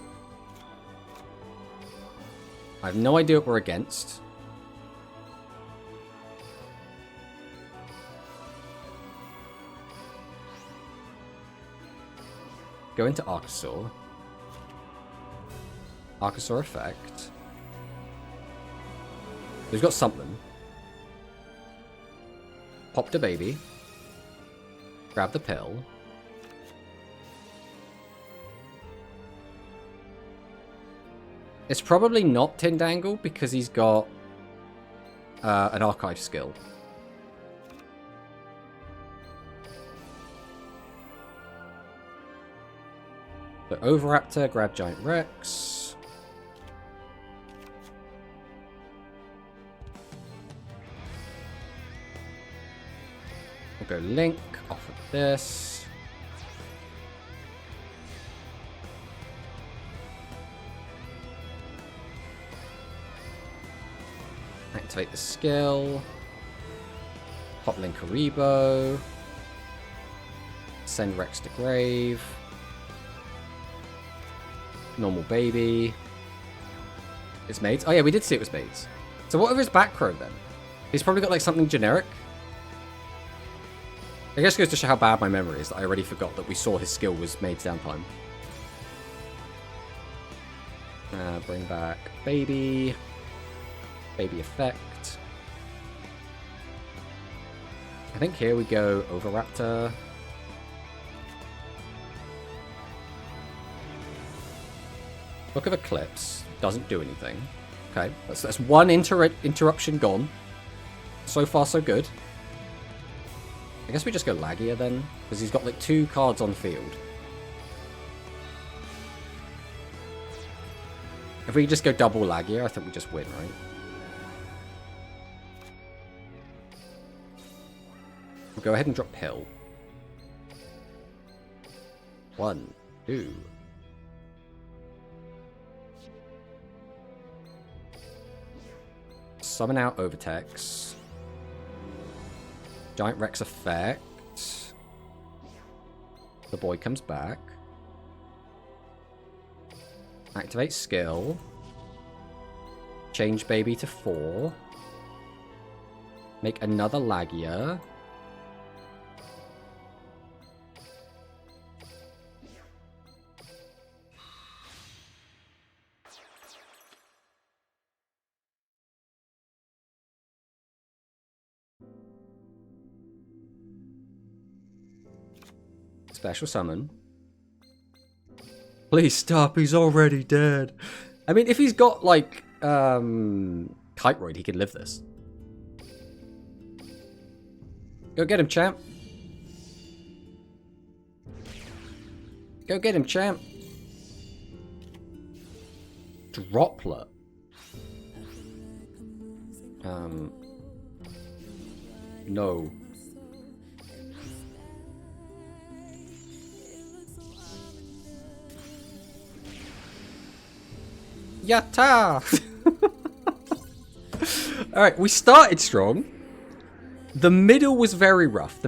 I have no idea what we're against. Go into Archosaur. Archosaur effect. We've got something. Pop the baby. Grab the pill. It's probably not Tindangle because he's got an archive skill. So Oviraptor, grab Giant Rex. We'll go Link off of this. Activate the skill. Pop Link Karibo. Send Rex to grave. Normal baby. It's Maids. Oh yeah, we did see it was Maids. So what of his back row then? He's probably got like something generic. I guess it goes to show how bad my memory is that I already forgot that we saw his skill was Maids downtime. Bring back baby. Baby effect. I think here we go Oviraptor. Book of Eclipse doesn't do anything. Okay, that's one interruption gone. So far, so good. I guess we just go Lagia then, because he's got like 2 cards on field. If we just go double Lagia, I think we just win, right? We'll go ahead and drop Pill. 1, 2. Summon out Overtex. Giant Rex effect. The boy comes back. Activate skill. Change baby to 4. Make another Lagia. Special summon. Please stop, he's already dead. I mean, if he's got, like, Kiteroid, he can live this. Go get him, champ. Go get him, champ. Droplet. No. Yatta! Alright, we started strong. The middle was very rough.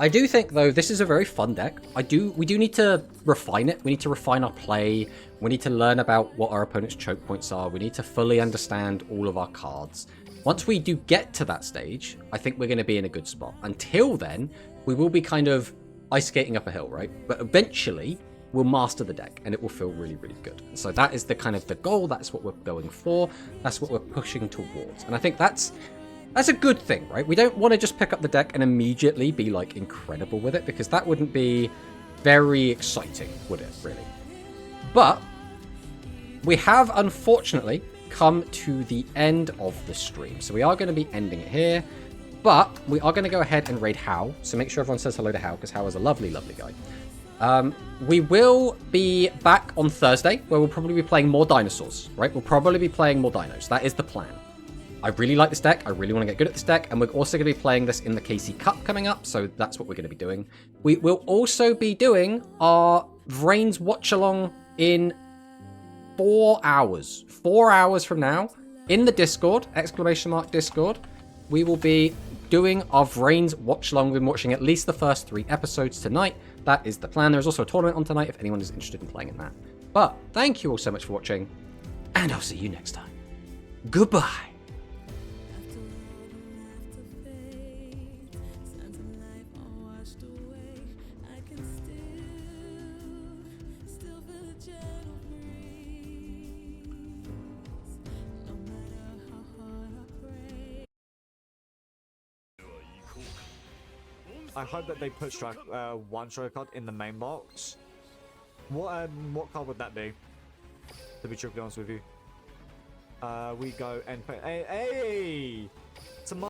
I do think, though, this is a very fun deck. We do need to refine it. We need to refine our play. We need to learn about what our opponent's choke points are. We need to fully understand all of our cards. Once we do get to that stage, I think we're going to be in a good spot. Until then, we will be kind of ice skating up a hill, right? But eventually, we'll master the deck and it will feel really, really good. So that is the kind of the goal. That's what we're going for. That's what we're pushing towards. And I think that's a good thing, right? We don't want to just pick up the deck and immediately be like incredible with it, because that wouldn't be very exciting, would it, really? But we have unfortunately come to the end of the stream. So we are going to be ending it here, but we are going to go ahead and raid Hao. So make sure everyone says hello to Hao, because Hao is a lovely, lovely guy. We will be back on Thursday, where we'll probably be playing more dinosaurs, right? We'll probably be playing more dinos. That is the plan. I really like this deck. I really want to get good at this deck. And we're also going to be playing this in the KC Cup coming up. So that's what we're going to be doing. We will also be doing our Vrain's Watch Along in 4 hours. 4 hours from now in the Discord, ! Discord. We will be doing our Vrains watch along. We've been watching at least the first 3 episodes tonight. That is the plan. There's also a tournament on tonight if anyone is interested in playing in that. But thank you all so much for watching, and I'll see you next time. Goodbye. I hope that they put one striker card in the main box. What card would that be? To be truthfully honest with you. We go and play. Hey! Tomorrow.